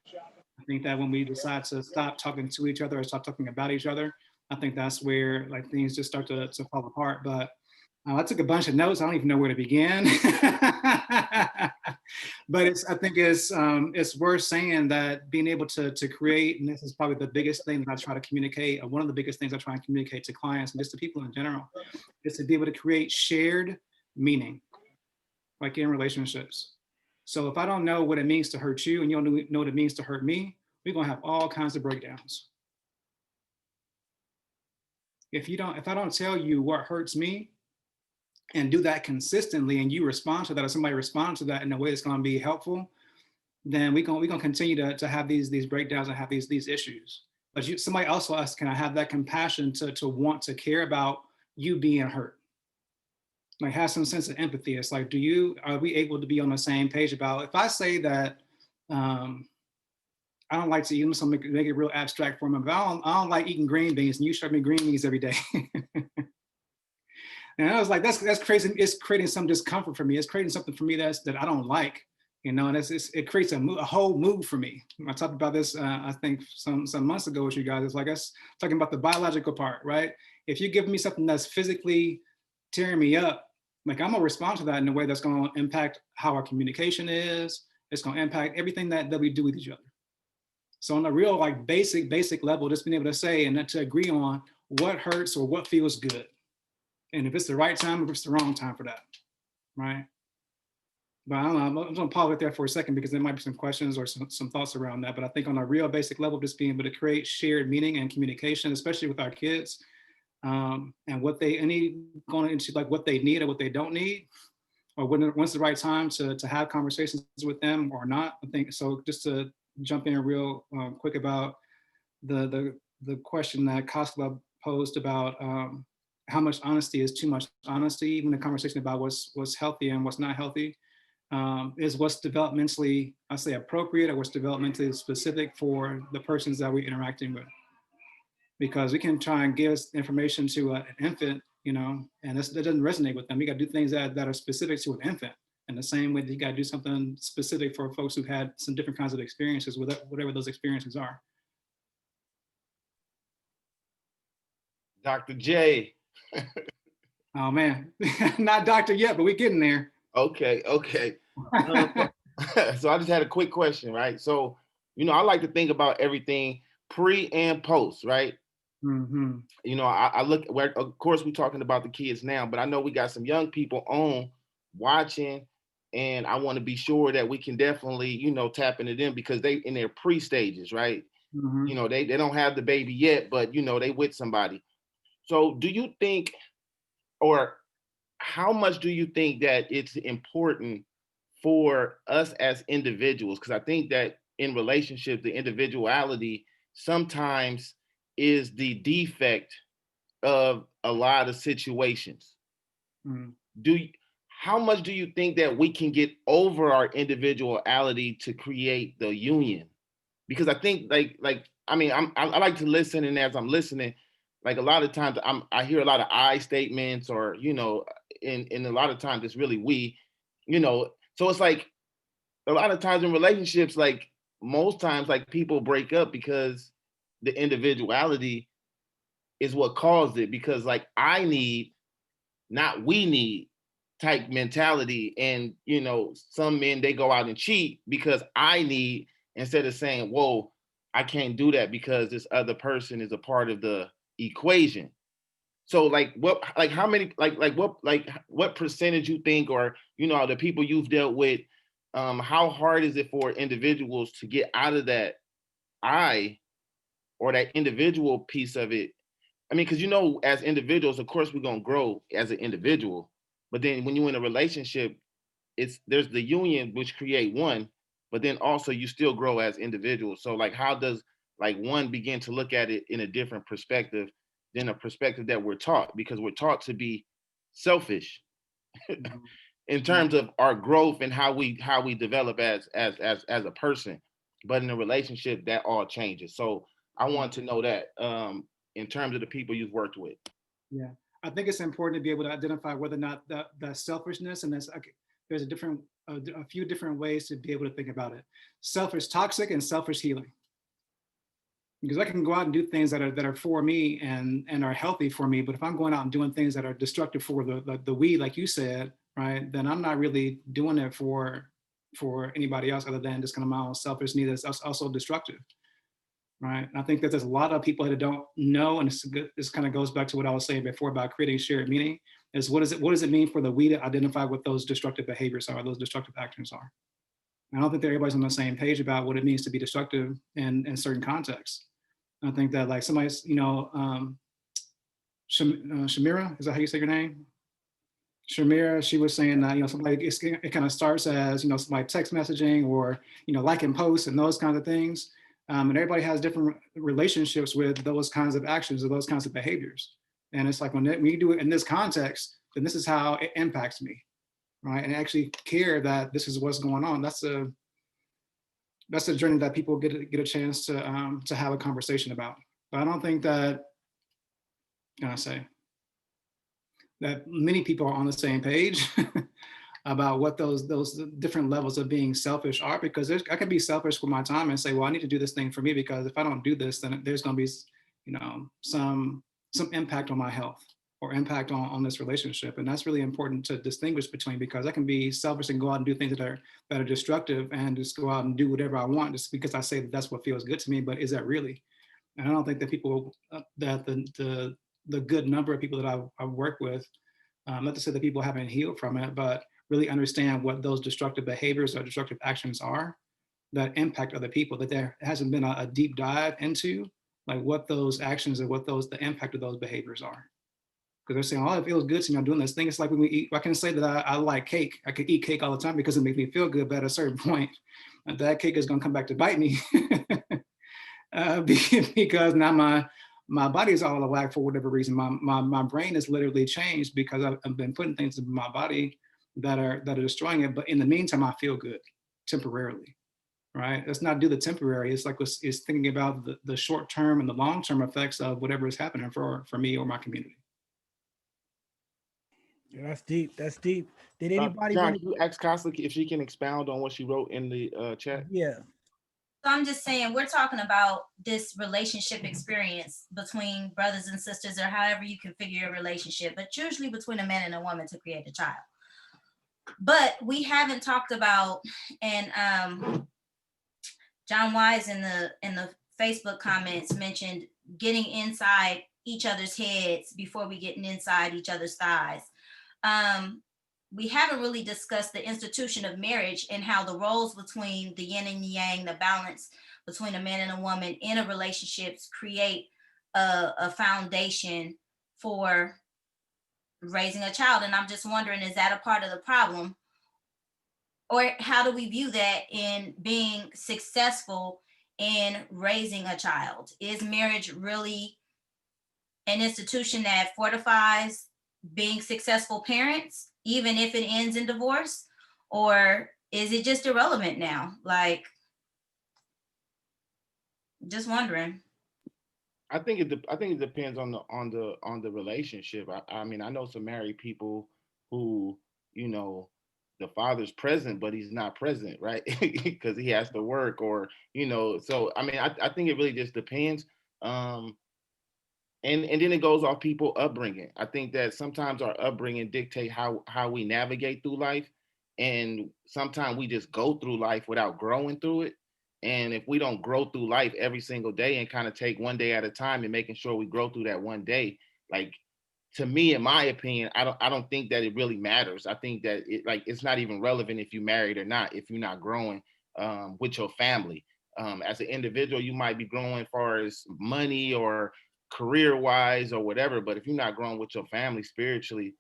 I think that when we decide to stop talking to each other or stop talking about each other, I think that's where like things just start to fall apart. But I took a bunch of notes. I don't even know where to begin. But I think it's worth saying that being able to create, and this is probably the biggest thing that I try to communicate, or one of the biggest things I try and communicate to clients and just to people in general, is to be able to create shared meaning, like in relationships. So if I don't know what it means to hurt you and you don't know what it means to hurt me, we're gonna have all kinds of breakdowns. If I don't tell you what hurts me and do that consistently, and you respond to that, or somebody responds to that in a way that's gonna be helpful, then we're gonna continue to have these breakdowns and have these issues. But somebody also asks, can I have that compassion to want to care about you being hurt? Like have some sense of empathy. It's like, are we able to be on the same page about, if I say that I don't like to eat them, so make it real abstract for me, but I don't like eating green beans, and you serve me green beans every day. And I was like, that's crazy. It's creating some discomfort for me. It's creating something for me that I don't like, and it creates a whole mood for me. I talked about this, I think some months ago with you guys. It's like us talking about the biological part, right? If you give me something that's physically tearing me up, like I'm gonna respond to that in a way that's gonna impact how our communication is. It's gonna impact everything that we do with each other. So on a real like basic level, just being able to say and to agree on what hurts or what feels good. And if it's the right time, if it's the wrong time for that, right? But I don't know, I'm gonna pause it there for a second because there might be some questions or some thoughts around that. But I think on a real basic level, just being able to create shared meaning and communication, especially with our kids, and what they going into like what they need or what they don't need, or when's the right time to have conversations with them or not. I think so. Just to jump in real quick about the question that KaSelah posed about how much honesty is too much honesty, even the conversation about what's healthy and what's not healthy, is what's developmentally, I say, appropriate, or what's developmentally specific for the persons that we're interacting with. Because we can try and give information to an infant, and that doesn't resonate with them. You got to do things that are specific to an infant. In the same way that you got to do something specific for folks who've had some different kinds of experiences, with whatever those experiences are. Dr. J. Oh man, not doctor yet, but we're getting there. Okay. So I just had a quick question, right? So, I like to think about everything pre and post, right? Mm-hmm. I look where, of course, we're talking about the kids now, but I know we got some young people on watching, and I want to be sure that we can definitely, tap into them because they in their pre stages, right? Mm-hmm. They don't have the baby yet, but they with somebody. So do you think, or how much do you think that it's important for us as individuals? Because I think that in relationships, the individuality sometimes is the defect of a lot of situations. How much do you think that we can get over our individuality to create the union? Because I think I like to listen, and as I'm listening, like a lot of times I hear a lot of I statements, or and a lot of times it's really we, so it's like a lot of times in relationships, like most times, like people break up because the individuality is what caused it, because like I need, not we need type mentality. And some men, they go out and cheat because I need, instead of saying, whoa, I can't do that because this other person is a part of the equation. So like how many what percentage you think, or the people you've dealt with, how hard is it for individuals to get out of that I, or that individual piece of it? I mean, because as individuals, of course, we're gonna grow as an individual, but then when you're in a relationship, there's the union which create one, but then also you still grow as individuals. So like, how does like one begin to look at it in a different perspective than a perspective that we're taught? Because we're taught to be selfish in terms of our growth and how we develop as a person, but in a relationship that all changes. So I want to know that in terms of the people you've worked with. Yeah, I think it's important to be able to identify whether or not that selfishness, and there's a few different ways to be able to think about it. Selfish toxic and selfish healing. Because I can go out and do things that are for me and are healthy for me. But if I'm going out and doing things that are destructive for the we, like you said, right, then I'm not really doing it for anybody else other than just kind of my own selfish need that's also destructive. Right. And I think that there's a lot of people that don't know, and this kind of goes back to what I was saying before about creating shared meaning, is what does it mean for the we to identify what those destructive behaviors are, those destructive actions are. And I don't think that everybody's on the same page about what it means to be destructive in certain contexts. I think that like somebody's, Shamira, is that how you say your name? Shamira, she was saying that, somebody, it kind of starts as, somebody text messaging or, liking posts and those kinds of things. And everybody has different relationships with those kinds of actions or those kinds of behaviors. And it's like when you do it in this context, then this is how it impacts me, right? And actually care that this is what's going on. That's a journey that people get a chance to have a conversation about. But I don't think that, can I say, that many people are on the same page about what those different levels of being selfish are, because I can be selfish with my time and say, well, I need to do this thing for me, because if I don't do this, then there's going to be, some impact on my health or impact on this relationship. And that's really important to distinguish between, because I can be selfish and go out and do things that are destructive and just go out and do whatever I want just because I say that that's what feels good to me. But is that really? And I don't think that people, that the good number of people that I've worked with, not to say that people haven't healed from it, but really understand what those destructive behaviors or destructive actions are that impact other people, that there hasn't been a deep dive into like what those actions and what the impact of those behaviors are. Because they're saying, oh, it feels good to me, I'm doing this thing. It's like when we eat, I can say that I like cake. I could eat cake all the time because it makes me feel good, but at a certain point, that cake is gonna come back to bite me because now my body is all out of whack for whatever reason. My brain is literally changed because I've been putting things in my body that are destroying it. But in the meantime, I feel good temporarily, right? Let's not do the temporary. It's like it's thinking about the short term and the long term effects of whatever is happening for me or my community. Yeah, that's deep. That's deep. Did anybody John, want you ask KaSelah if she can expound on what she wrote in the chat? Yeah. So I'm just saying, we're talking about this relationship experience between brothers and sisters, or however you configure your relationship, but usually between a man and a woman to create a child. But we haven't talked about, and John Wise in the Facebook comments mentioned getting inside each other's heads before we get inside each other's thighs. We haven't really discussed the institution of marriage and how the roles between the yin and yang, the balance between a man and a woman in a relationships create a foundation for raising a child. And I'm just wondering, is that a part of the problem? Or how do we view that in being successful in raising a child? Is marriage really an institution that fortifies being successful parents, even if it ends in divorce? Or is it just irrelevant now? Like, just wondering. I think it depends on the relationship. I mean, I know some married people who, the father's present, but he's not present, right? Because he has to work, or so I mean, I think it really just depends. And then it goes off people upbringing. I think that sometimes our upbringing dictate how we navigate through life, and sometimes we just go through life without growing through it. And if we don't grow through life every single day and kind of take one day at a time and making sure we grow through that one day, like, to me, in my opinion, I don't think that it really matters. I think that it's not even relevant if you're married or not, if you're not growing with your family. As an individual, you might be growing as far as money or career wise or whatever, but if you're not growing with your family spiritually,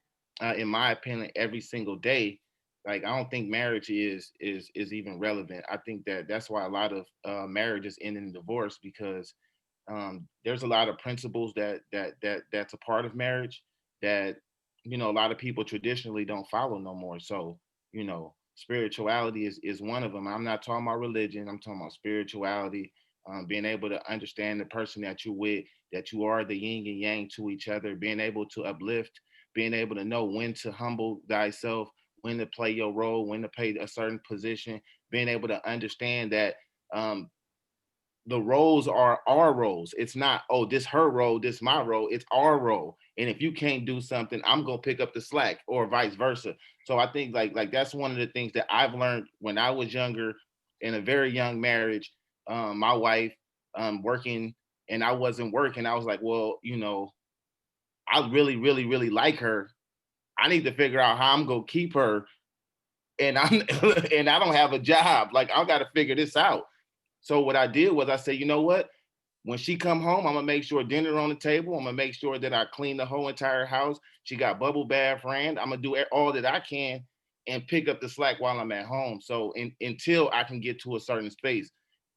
in my opinion, every single day, like, I don't think marriage is even relevant. I think that's why a lot of marriages end in divorce, because there's a lot of principles that's a part of marriage that a lot of people traditionally don't follow no more. So spirituality is one of them. I'm not talking about religion. I'm talking about spirituality. Being able to understand the person that you're with, that you are the yin and yang to each other, being able to uplift, being able to know when to humble thyself, when to play your role, when to play a certain position, being able to understand that the roles are our roles. It's not, oh, this her role, this my role. It's our role. And if you can't do something, I'm gonna pick up the slack, or vice versa. So I think like that's one of the things that I've learned when I was younger, in a very young marriage. My wife working, and I wasn't working. I was like, well, I really, really, really like her. I need to figure out how I'm gonna keep her, and I'm and I don't have a job. Like, I got to figure this out. So what I did was I said, you know what? When she come home, I'm gonna make sure dinner on the table. I'm gonna make sure that I clean the whole entire house. She got bubble bath ran. I'm gonna do all that I can and pick up the slack while I'm at home. So until I can get to a certain space,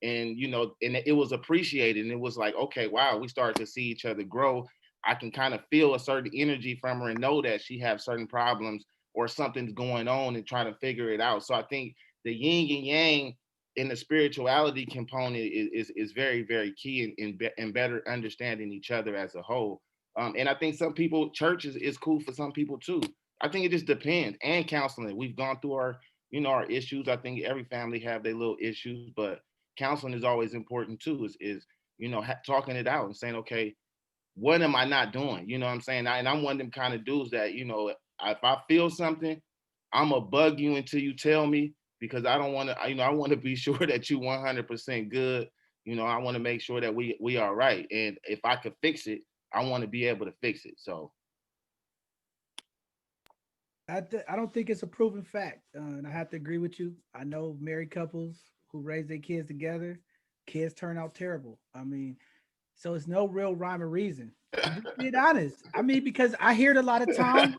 and and it was appreciated. And it was like, okay, wow, we started to see each other grow. I can kind of feel a certain energy from her and know that she has certain problems or something's going on, and try to figure it out. So I think the yin and yang in the spirituality component is very, very key in better understanding each other as a whole. And I think some people, church is cool for some people too. I think it just depends. And counseling, we've gone through our issues. I think every family have their little issues, but counseling is always important too. Is talking it out and saying, okay, what am I not doing? You know what I'm saying? And I'm one of them kind of dudes that, if I feel something, I'm gonna bug you until you tell me, because I don't want to, I want to be sure that you 100% good. I want to make sure that we are right. And if I could fix it, I want to be able to fix it. So I don't think it's a proven fact, and I have to agree with you. I know married couples who raise their kids together, kids turn out terrible. I mean, so it's no real rhyme or reason. I'm just being honest. I mean, because I hear it a lot of times.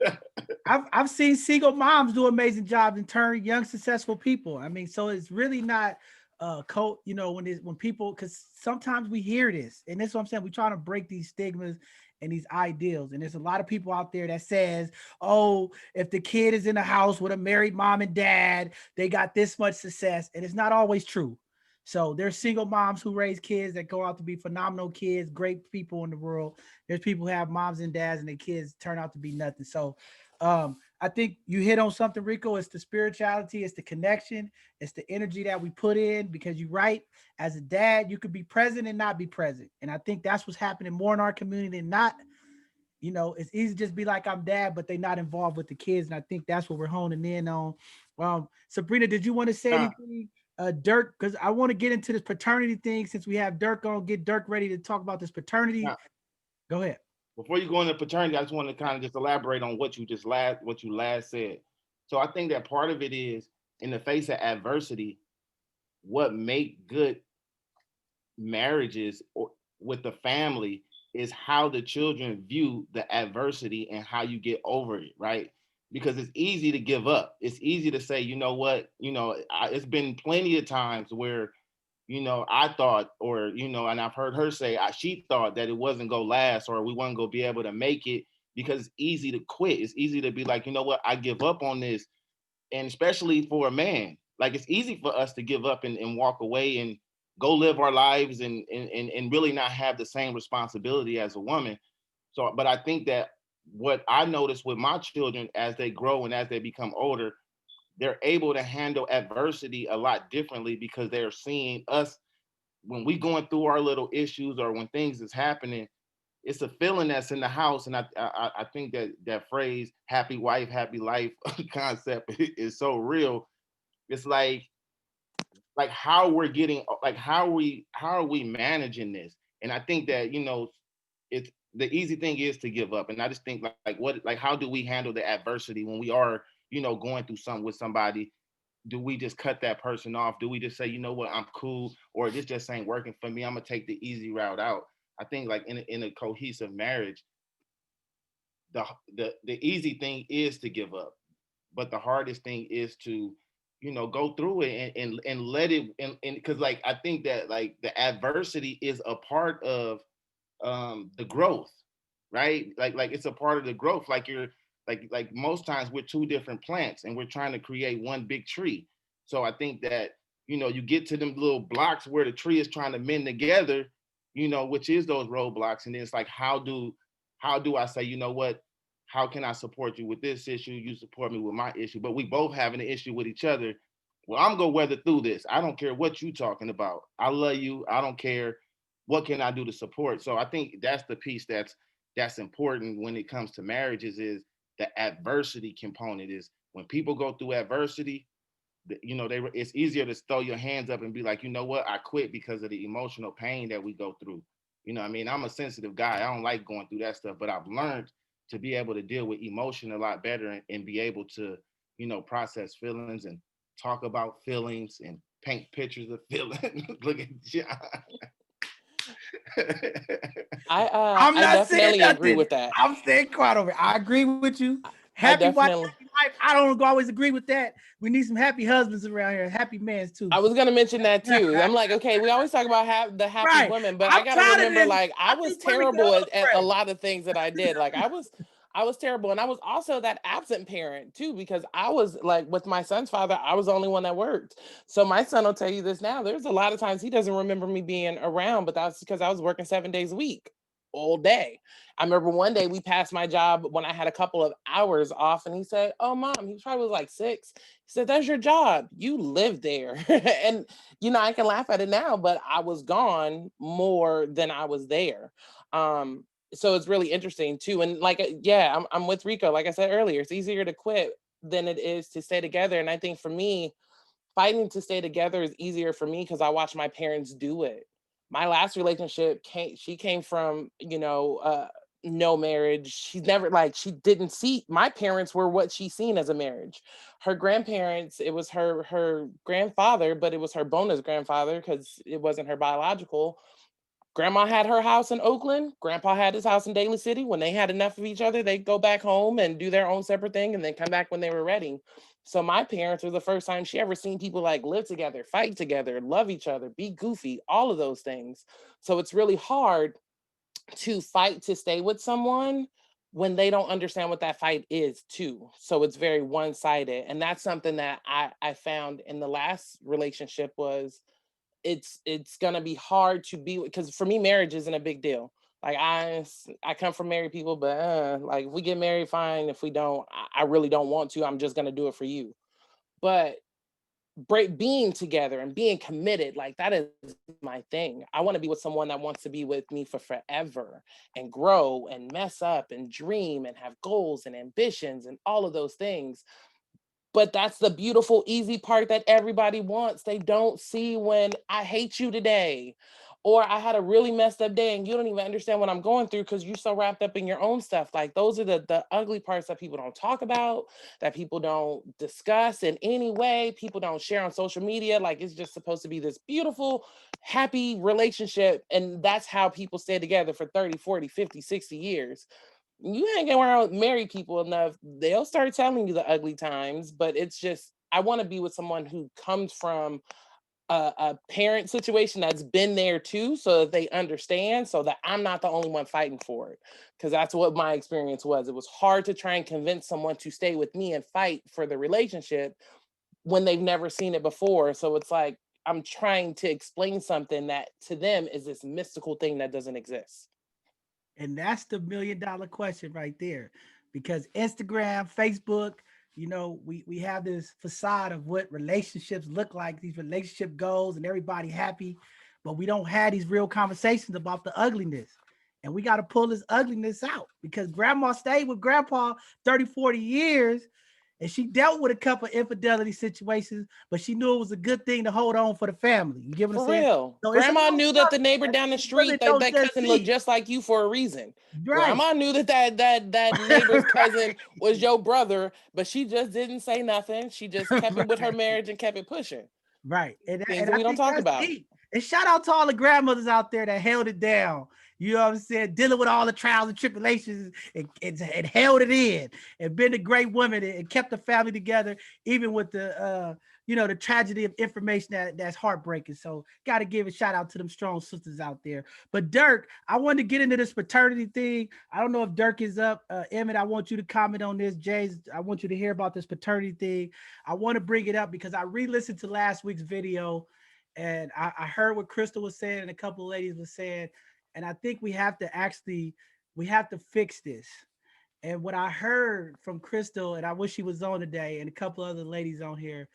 I've seen single moms do amazing jobs and turn young successful people. I mean, so it's really not when people, because sometimes we hear this, and that's what I'm saying. We're trying to break these stigmas and these ideals. And there's a lot of people out there that says, oh, if the kid is in a house with a married mom and dad, they got this much success. And it's not always true. So there's single moms who raise kids that go out to be phenomenal kids, great people in the world. There's people who have moms and dads and their kids turn out to be nothing. So I think you hit on something, Rico. It's the spirituality, it's the connection, it's the energy that we put in, because you're right. As a dad, you could be present and not be present. And I think that's what's happening more in our community than not. It's easy to just be like, I'm dad, but they're not involved with the kids. And I think that's what we're honing in on. Sabrina, did you want to say anything? Dirk, because I want to get into this paternity thing since we have Dirk on, get Dirk ready to talk about this paternity. Go ahead. Before you go into paternity, I just want to kind of just elaborate on what you last said. So I think that part of it is, in the face of adversity, what make good marriages with the family is how the children view the adversity and how you get over it, right? Because it's easy to give up. It's easy to say, you know what, it's been plenty of times where, I thought, or, and I've heard her say, she thought that it wasn't gonna last, or we weren't gonna be able to make it, because it's easy to quit. It's easy to be like, you know what, I give up on this. And especially for a man, like, it's easy for us to give up and walk away and go live our lives and really not have the same responsibility as a woman. So, but I think that what I noticed with my children as they grow and as they become older, they're able to handle adversity a lot differently, because they're seeing us when we going through our little issues, or when things is happening. It's a feeling that's in the house. And I think that phrase, happy wife, happy life concept is so real. It's like how we're getting, like, how are we managing this? And I think that, it's the easy thing is to give up. And I just think how do we handle the adversity when we are, going through something with somebody? Do we just cut that person off? Do we just say, you know what, I'm cool, or this just ain't working for me, I'm gonna take the easy route out? I think, like, in a cohesive marriage, the easy thing is to give up, but the hardest thing is to, go through it and let it, and because, like, I think that, like, the adversity is a part of the growth, right? Like it's a part of the growth. Like, you're like most times we're two different plants and we're trying to create one big tree. So I think that, you get to them little blocks where the tree is trying to mend together, which is those roadblocks. And then it's like, how do I say, you know what, how can I support you with this issue? You support me with my issue, but we both having an issue with each other. well, I'm gonna weather through this. I don't care what you talking about. I love you. I don't care. What can I do to support? So I think that's the piece that's important when it comes to marriages is the adversity component. Is when people go through adversity, you know, it's easier to throw your hands up and be like, you know what, I quit because of the emotional pain that we go through. You know what I mean? I'm a sensitive guy. I don't like going through that stuff, but I've learned to be able to deal with emotion a lot better and be able to, you know, process feelings and talk about feelings and paint pictures of feelings. Look at John. I'm I not saying definitely agree nothing. with that. I'm staying quiet over it. I agree with you. I Happy wife, definitely. happy life. I don't always agree with that. We need some happy husbands around here, happy men too. I was gonna mention that too. I'm like, okay, we always talk about the happy Right. women, but I I'm gotta tired of remember, this. like, I I was think women can terrible all at a pray. lot of things that I did. Like, I was terrible, and I was also that absent parent too, because I was like, with my son's father, I was the only one that worked. So my son will tell you this now. There's a lot of times he doesn't remember me being around, but that's because I was working 7 days a week, all day. I remember one day we passed my job when I had a couple of hours off, and he said, "Oh, mom," he probably was like 6. He said, "That's your job. You live there." And you know, I can laugh at it now, but I was gone more than I was there. So it's really interesting too. And like, yeah, I'm with Rico. Like I said earlier, it's easier to quit than it is to stay together. And I think for me, fighting to stay together is easier for me because I watched my parents do it. My last relationship she came from, you know, no marriage. She never, like, she didn't see, my parents were what she seen as a marriage. Her grandparents, it was her grandfather, but it was her bonus grandfather because it wasn't her biological. Grandma had her house in Oakland. Grandpa had his house in Daly City. When they had enough of each other, they'd go back home and do their own separate thing and then come back when they were ready. So my parents were the first time she ever seen people like live together, fight together, love each other, be goofy, all of those things. So it's really hard to fight to stay with someone when they don't understand what that fight is too. So it's very one-sided. And that's something that I found in the last relationship was it's gonna be hard to be, because for me marriage isn't a big deal. Like I come from married people, but like if we get married, fine. If we don't, I really don't want to. I'm just gonna do it for you. But being together and being committed, like that is my thing. I want to be with someone that wants to be with me for forever and grow and mess up and dream and have goals and ambitions and all of those things. But that's the beautiful, easy part that everybody wants. They don't see when I hate you today, or I had a really messed up day and you don't even understand what I'm going through because you're so wrapped up in your own stuff. Like those are the ugly parts that people don't talk about, that people don't discuss in any way. People don't share on social media. Like it's just supposed to be this beautiful, happy relationship. And that's how people stay together for 30, 40, 50, 60 years. You hang around married people enough, they'll start telling you the ugly times. But it's just, I want to be with someone who comes from a parent situation that's been there too, so that they understand, so that I'm not the only one fighting for it. Because that's what my experience was. It was hard to try and convince someone to stay with me and fight for the relationship when they've never seen it before. So it's like I'm trying to explain something that to them is this mystical thing that doesn't exist. And that's the $1 million question right there. Because Instagram, Facebook, you know, we have this facade of what relationships look like, these relationship goals and everybody happy, but we don't have these real conversations about the ugliness. And we got to pull this ugliness out because grandma stayed with grandpa 30, 40 years. And she dealt with a couple of infidelity situations, but she knew it was a good thing to hold on for the family. You get what I'm For saying? real. So it's a Grandma little knew that stuff the neighbor that down the women street, don't that just cousin looked see. just like you for a reason. Right. Grandma knew that neighbor's cousin was your brother, but she just didn't say nothing. She just kept it with her Right. marriage and kept it pushing. Right. Things And that I we don't think talk that's about. deep. And shout out to all the grandmothers out there that held it down. You know what I'm saying? Dealing with all the trials and tribulations and held it in and been a great woman and kept the family together, even with the you know, the tragedy of information that's heartbreaking. So got to give a shout out to them strong sisters out there. But Dirk, I wanted to get into this paternity thing. I don't know if Dirk is up. Emmett, I want you to comment on this. Jays, I want you to hear about this paternity thing. I want to bring it up because I re-listened to last week's video and I heard what Crystal was saying and a couple of ladies were saying. And I think we have to fix this. And what I heard from Crystal, and I wish she was on today, and a couple other ladies on here,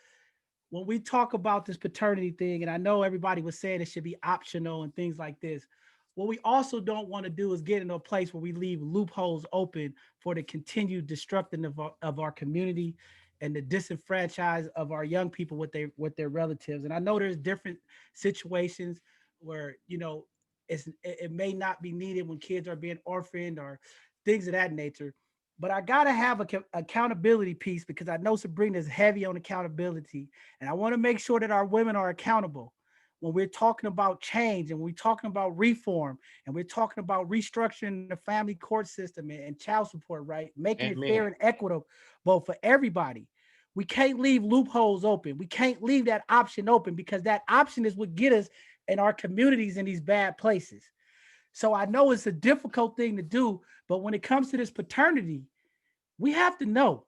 when we talk about this paternity thing, and I know everybody was saying it should be optional and things like this, what we also don't want to do is get into a place where we leave loopholes open for the continued destruction of our community and the disenfranchise of our young people with their relatives. And I know there's different situations where, you know, it may not be needed when kids are being orphaned or things of that nature. But I gotta have a accountability piece because I know Sabrina is heavy on accountability, and I want to make sure that our women are accountable when we're talking about change and we're talking about reform and we're talking about restructuring the family court system and child support, right? Making it fair and equitable for everybody. We can't leave loopholes open. We can't leave that option open because that option is what get us in our communities in these bad places. So I know it's a difficult thing to do, but when it comes to this paternity, we have to know.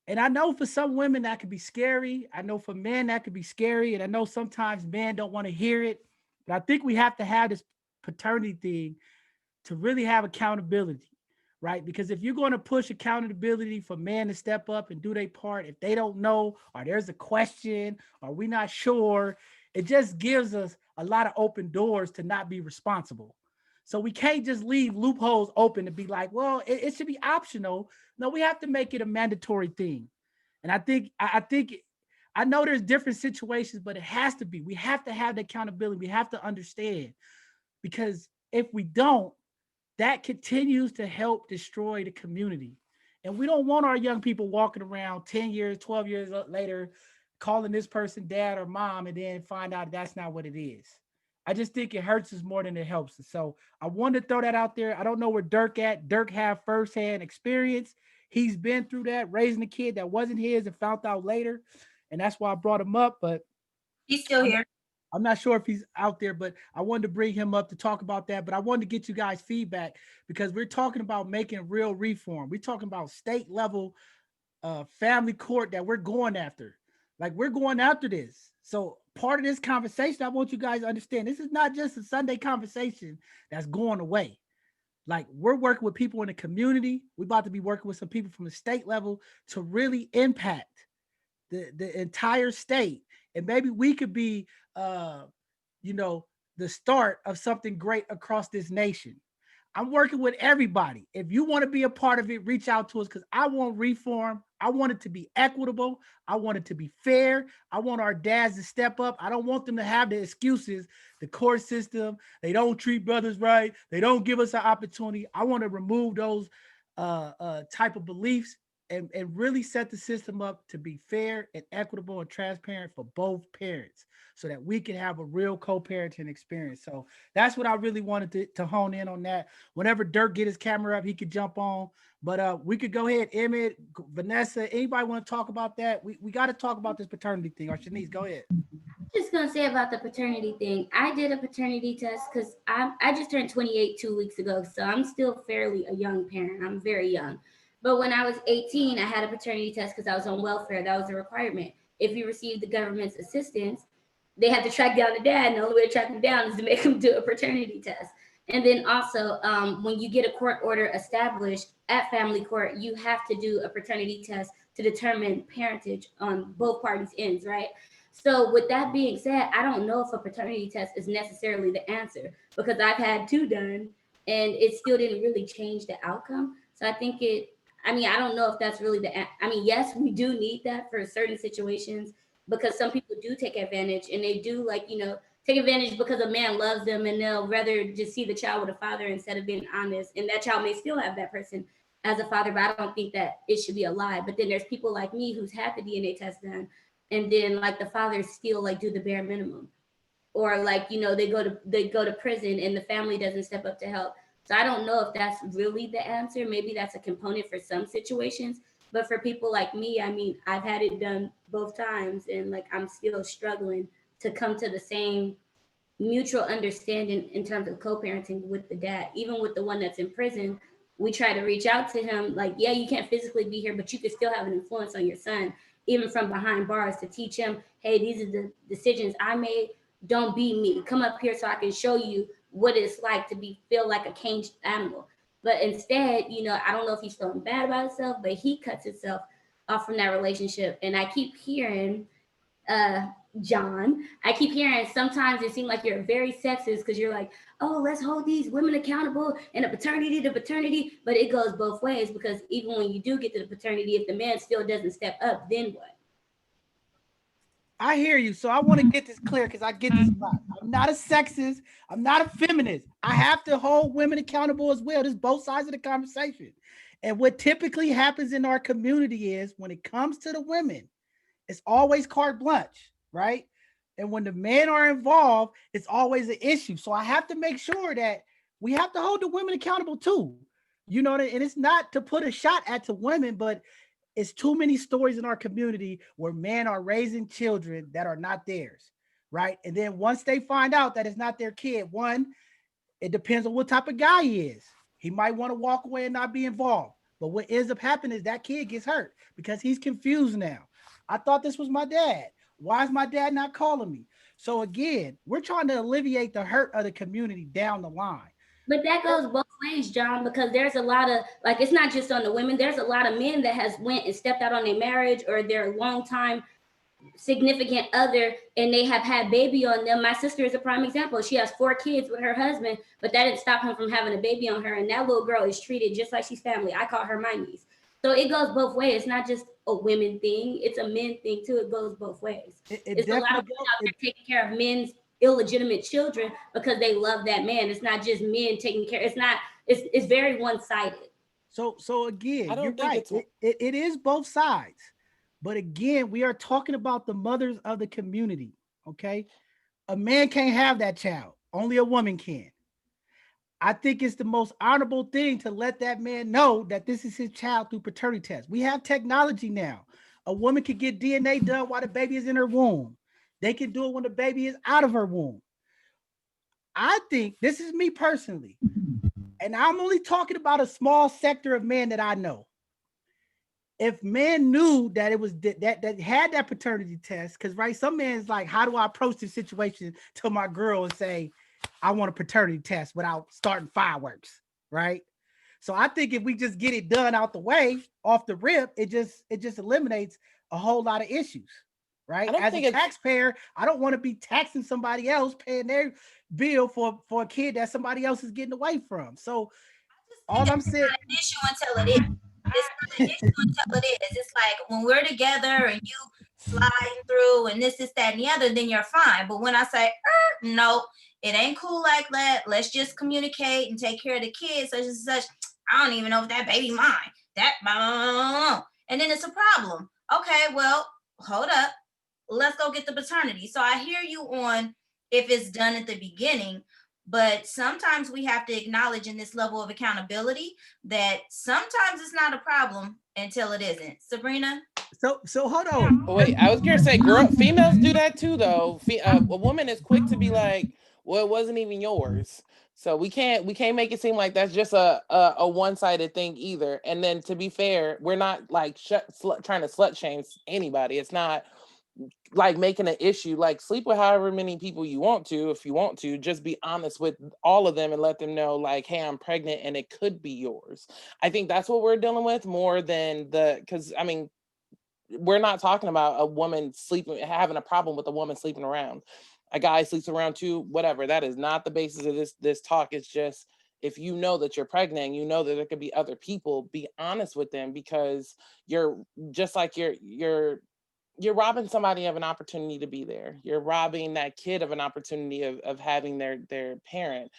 And I know for some women that could be scary. I know for men that could be scary. And I know sometimes men don't want to hear it. But I think we have to have this paternity thing to really have accountability, right? Because if you're going to push accountability for men to step up and do their part, if they don't know, or there's a question, or we're not sure, it just gives us a lot of open doors to not be responsible. So we can't just leave loopholes open to be like, well, it should be optional. No, we have to make it a mandatory thing. And I know there's different situations, but it has to be. We have to have the accountability. We have to understand because if we don't, that continues to help destroy the community. And we don't want our young people walking around 10 years, 12 years later, calling this person dad or mom, and then find out that's not what it is. I just think it hurts us more than it helps us. So I wanted to throw that out there. I don't know where Dirk at. Dirk had firsthand experience. He's been through that, raising a kid that wasn't his and found out later. And that's why I brought him up. But he's still here. I'm not sure if he's out there, but I wanted to bring him up to talk about that. But I wanted to get you guys feedback because we're talking about making real reform. We're talking about state level family court that we're going after. Like we're going after this. So part of this conversation, I want you guys to understand, this is not just a Sunday conversation that's going away. Like we're working with people in the community. We're about to be working with some people from the state level to really impact the entire state. And maybe we could be, you know, the start of something great across this nation. I'm working with everybody. If you want to be a part of it, reach out to us because I want reform. I want it to be equitable. I want it to be fair. I want our dads to step up. I don't want them to have the excuses, the court system. They don't treat brothers right. They don't give us an opportunity. I want to remove those type of beliefs and really set the system up to be fair and equitable and transparent for both parents so that we can have a real co-parenting experience. So that's what I really wanted to hone in on that. Whenever Dirk get his camera up, he could jump on. But we could go ahead, Emmett, Vanessa, anybody want to talk about that? We got to talk about this paternity thing. Or Shanice, go ahead. Just gonna say about the paternity thing. I did a paternity test because I just turned 28 2 weeks ago, so I'm still fairly a young parent. I'm very young. But when I was 18, I had a paternity test because I was on welfare. That was a requirement. If you received the government's assistance, they had to track down the dad, and the only way to track him down is to make him do a paternity test. And then also, when you get a court order established at family court, you have to do a paternity test to determine parentage on both parties' ends, right? So with that being said, I don't know if a paternity test is necessarily the answer because I've had 2 done and it still didn't really change the outcome. So I think I don't know if that's really yes, we do need that for certain situations because some people do take advantage and they do take advantage because a man loves them and they'll rather just see the child with a father instead of being honest. And that child may still have that person as a father, but I don't think that it should be a lie. But then there's people like me who's had the DNA test done and then like the fathers still do the bare minimum. Or they go to prison and the family doesn't step up to help. So I don't know if that's really the answer. Maybe that's a component for some situations. But for people like me, I've had it done both times and I'm still struggling to come to the same mutual understanding in terms of co-parenting with the dad. Even with the one that's in prison, we try to reach out to him yeah, you can't physically be here, but you can still have an influence on your son, even from behind bars, to teach him, hey, these are the decisions I made. Don't be me. Come up here so I can show you what it's like to feel like a caged animal. But instead, I don't know if he's feeling bad about himself, but he cuts himself off from that relationship. And I keep hearing John, I keep hearing sometimes it seems like you're very sexist because you're like, oh, let's hold these women accountable and the paternity, but it goes both ways, because even when you do get to the paternity, if the man still doesn't step up, then what? I hear you. So I want to get this clear because I get this a lot. I'm not a sexist. I'm not a feminist. I have to hold women accountable as well. There's both sides of the conversation. And what typically happens in our community is when it comes to the women, it's always carte blanche, right? And when the men are involved, it's always an issue. So I have to make sure that we have to hold the women accountable too. You know, and it's not to put a shot at the women, but it's too many stories in our community where men are raising children that are not theirs, right? And then once they find out that it's not their kid, one, it depends on what type of guy he is. He might want to walk away and not be involved. But what ends up happening is that kid gets hurt because he's confused now. I thought this was my dad. Why is my dad not calling me? So again, we're trying to alleviate the hurt of the community down the line. But that goes both ways, John, because there's a lot of, like, it's not just on the women. There's a lot of men that has went and stepped out on their marriage or their long time significant other, and they have had baby on them. My sister is a prime example. She has 4 kids with her husband, but that didn't stop him from having a baby on her. And that little girl is treated just like she's family. I call her my niece. So it goes both ways. It's not just a women thing. It's a men thing too. It goes both ways. It's a lot of women out there taking care of men's illegitimate children because they love that man. It's not just men taking care. It's very one-sided. So again, you're right. It is both sides. But again, we are talking about the mothers of the community, okay? A man can't have that child. Only a woman can. I think it's the most honorable thing to let that man know that this is his child through paternity tests. We have technology now. A woman can get DNA done while the baby is in her womb. They can do it when the baby is out of her womb. I think, this is me personally, and I'm only talking about a small sector of men that I know. If men knew that it was that had that paternity test, because right, some men's like, how do I approach this situation to my girl and say, I want a paternity test without starting fireworks, right? So I think if we just get it done out the way, off the rip, it just eliminates a whole lot of issues, right? As a taxpayer, I don't want to be taxing somebody else, paying their bill for a kid that somebody else is getting away from. So all I'm saying, it's not an issue until it is. It's not an issue until it is. It's like when we're together and you sliding through and this, that, and the other, then you're fine. But when I say, no, it ain't cool like that. Let's just communicate and take care of the kids, such and such. I don't even know if that baby mine. And then it's a problem. Okay, well, hold up. Let's go get the paternity. So I hear you on if it's done at the beginning, but sometimes we have to acknowledge in this level of accountability that sometimes it's not a problem until it isn't. Sabrina? So hold on. Wait, I was gonna say, females do that too, though. A woman is quick to be like, well, it wasn't even yours. So we can't make it seem like that's just a one-sided thing either. And then to be fair, we're not like trying to slut shame anybody. It's not like making an issue. Like, sleep with however many people you want to. If you want to, just be honest with all of them and let them know, like, hey, I'm pregnant and it could be yours. I think that's what we're dealing with more than because I mean, we're not talking about a woman having a problem with a woman sleeping around. A guy sleeps around too, whatever. That is not the basis of this talk. It's just, if you know that you're pregnant, you know that there could be other people, be honest with them, because you're just like you're robbing somebody of an opportunity to be there. You're robbing that kid of an opportunity of having their parent.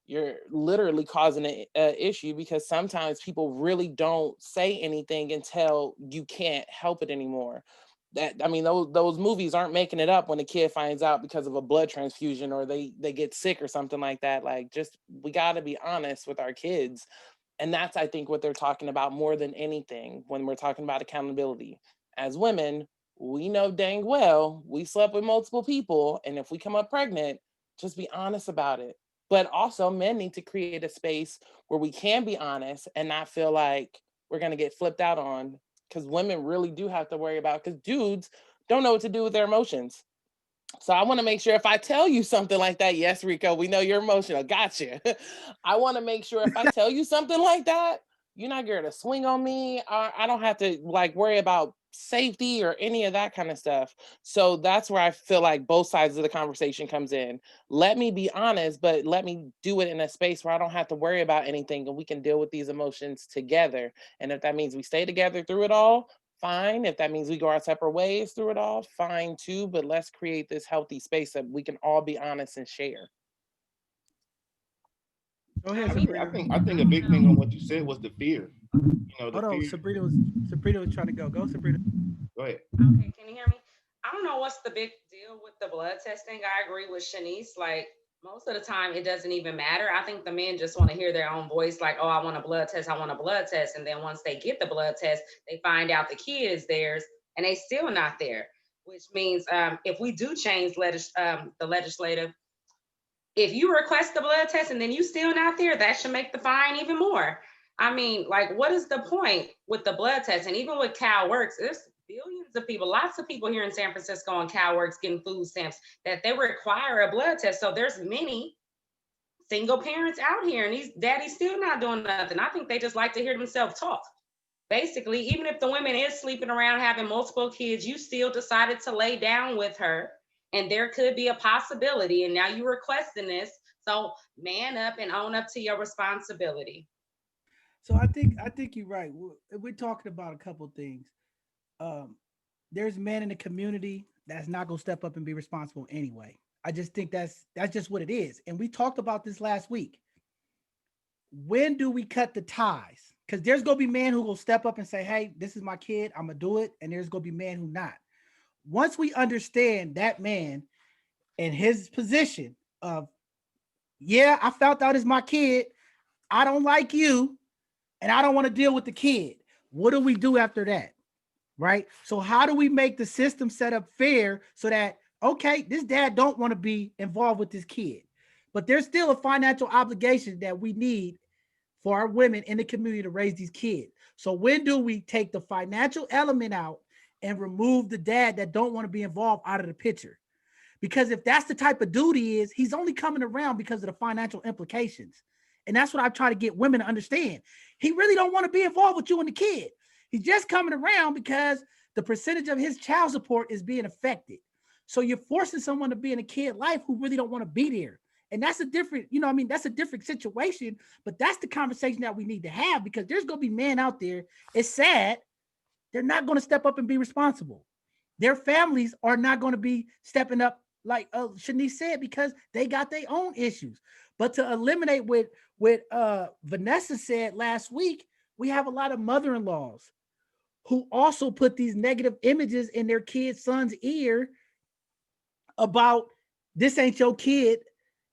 You're literally causing an issue, because sometimes people really don't say anything until you can't help it anymore. Those movies aren't making it up when a kid finds out because of a blood transfusion or they get sick or something like that. Like, just, we got to be honest with our kids. And that's, I think, what they're talking about more than anything when we're talking about accountability. As women, we know dang well we slept with multiple people, and if we come up pregnant, just be honest about it. But also, men need to create a space where we can be honest and not feel like we're going to get flipped out on, because women really do have to worry about, because dudes don't know what to do with their emotions. So I want to make sure if I tell you something like that, yes, Rico, we know you're emotional. Gotcha. I want to make sure if I tell you something like that, you're not going to swing on me. I don't have to like worry about safety or any of that kind of stuff. So that's where I feel like both sides of the conversation comes in. Let me be honest, but let me do it in a space where I don't have to worry about anything and we can deal with these emotions together. And if that means we stay together through it all, fine. If that means we go our separate ways through it all, fine too. But let's create this healthy space that we can all be honest and share. Go ahead, I Sabrina. think a big thing on what you said was the fear. You know, the Hold on, fear. Sabrina was trying to go. Go, Sabrina. Go ahead. Okay, can you hear me? I don't know what's the big deal with the blood testing. I agree with Shanice. Like, most of the time, it doesn't even matter. I think the men just want to hear their own voice, like, oh, I want a blood test, I want a blood test. And then once they get the blood test, they find out the kid is theirs and they still not there, which means if we do change the legislative, if you request the blood test and then you still not there, that should make the fine even more. I mean, like, what is the point with the blood test? And even with CalWorks, there's billions of people, lots of people here in San Francisco on CalWorks getting food stamps that they require a blood test. So there's many single parents out here and these daddies still not doing nothing. I think they just like to hear themselves talk. Basically, even if the woman is sleeping around having multiple kids, you still decided to lay down with her and there could be a possibility. And now you're requesting this. So man up and own up to your responsibility. So I think you're right. We're talking about a couple of things. There's men in the community that's not gonna step up and be responsible anyway. I just think that's just what it is. And we talked about this last week. When do we cut the ties? Because there's gonna be men who will step up and say, hey, this is my kid, I'm gonna do it. And there's gonna be men who not. Once we understand that man and his position of, yeah, I found out it's my kid, I don't like you, and I don't want to deal with the kid. What do we do after that? Right? So how do we make the system set up fair so that, okay, this dad don't want to be involved with this kid, but there's still a financial obligation that we need for our women in the community to raise these kids. So when do we take the financial element out and remove the dad that don't want to be involved out of the picture? Because if that's the type of dude he is, he's only coming around because of the financial implications. And that's what I try to get women to understand. He really don't want to be involved with you and the kid. He's just coming around because the percentage of his child support is being affected. So you're forcing someone to be in a kid life who really don't want to be there. And that's a different, that's a different situation, but that's the conversation that we need to have, because there's going to be men out there. It's sad. They're not going to step up and be responsible. Their families are not going to be stepping up, like Shanice said, because they got their own issues. But to eliminate what Vanessa said last week, we have a lot of mother-in-laws who also put these negative images in their kid's son's ear about this ain't your kid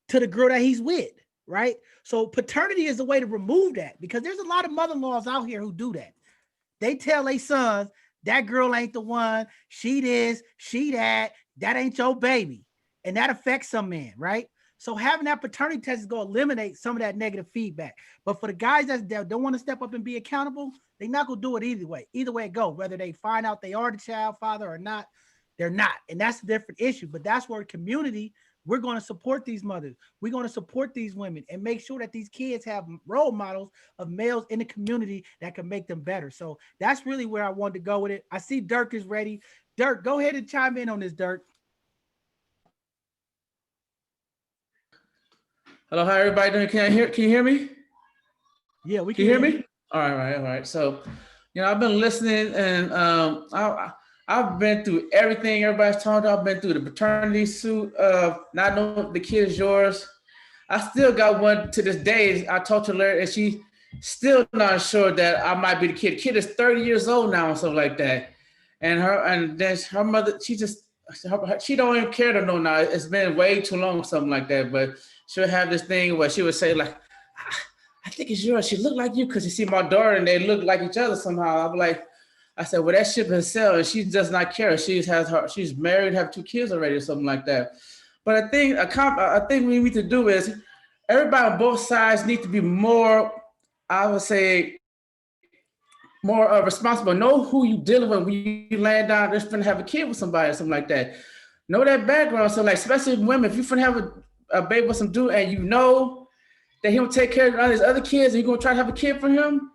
to the girl that he's with, right? So paternity is a way to remove that, because there's a lot of mother-in-laws out here who do that. They tell their sons, that girl ain't the one, she this, she that ain't your baby. And that affects some men, right? So having that paternity test is going to eliminate some of that negative feedback. But for the guys that don't want to step up and be accountable, they're not going to do it either way. Either way it go, whether they find out they are the child father or not, they're not. And that's a different issue. But that's where community, we're going to support these mothers. We're going to support these women and make sure that these kids have role models of males in the community that can make them better. So that's really where I wanted to go with it. I see Dirk is ready. Dirk, go ahead and chime in on this, Dirk. Hello, how everybody doing? Can you hear me? Yeah, we can you hear me? All right. So, I've been listening, and I've been through everything everybody's talking about. I've been through the paternity suit of not knowing the kid is yours. I still got one to this day. I talked to Larry, and she still not sure that I might be the kid. The kid is 30 years old now and stuff like that. And then her mother, she don't even care to know now. It's been way too long or something like that. But she'll have this thing where she would say, like, I think it's yours. She looked like you because you see my daughter and they look like each other somehow. I said, well, that ship has sailed, and she does not care. She's married, have 2 kids already or something like that. But I think we need to do is everybody on both sides need to be more, I would say, more responsible. Know who you dealing with when you land down just finna have a kid with somebody or something like that. Know that background. So like, especially women, if you finna have a baby with some dude and you know that he will take care of his other kids and you're gonna try to have a kid for him,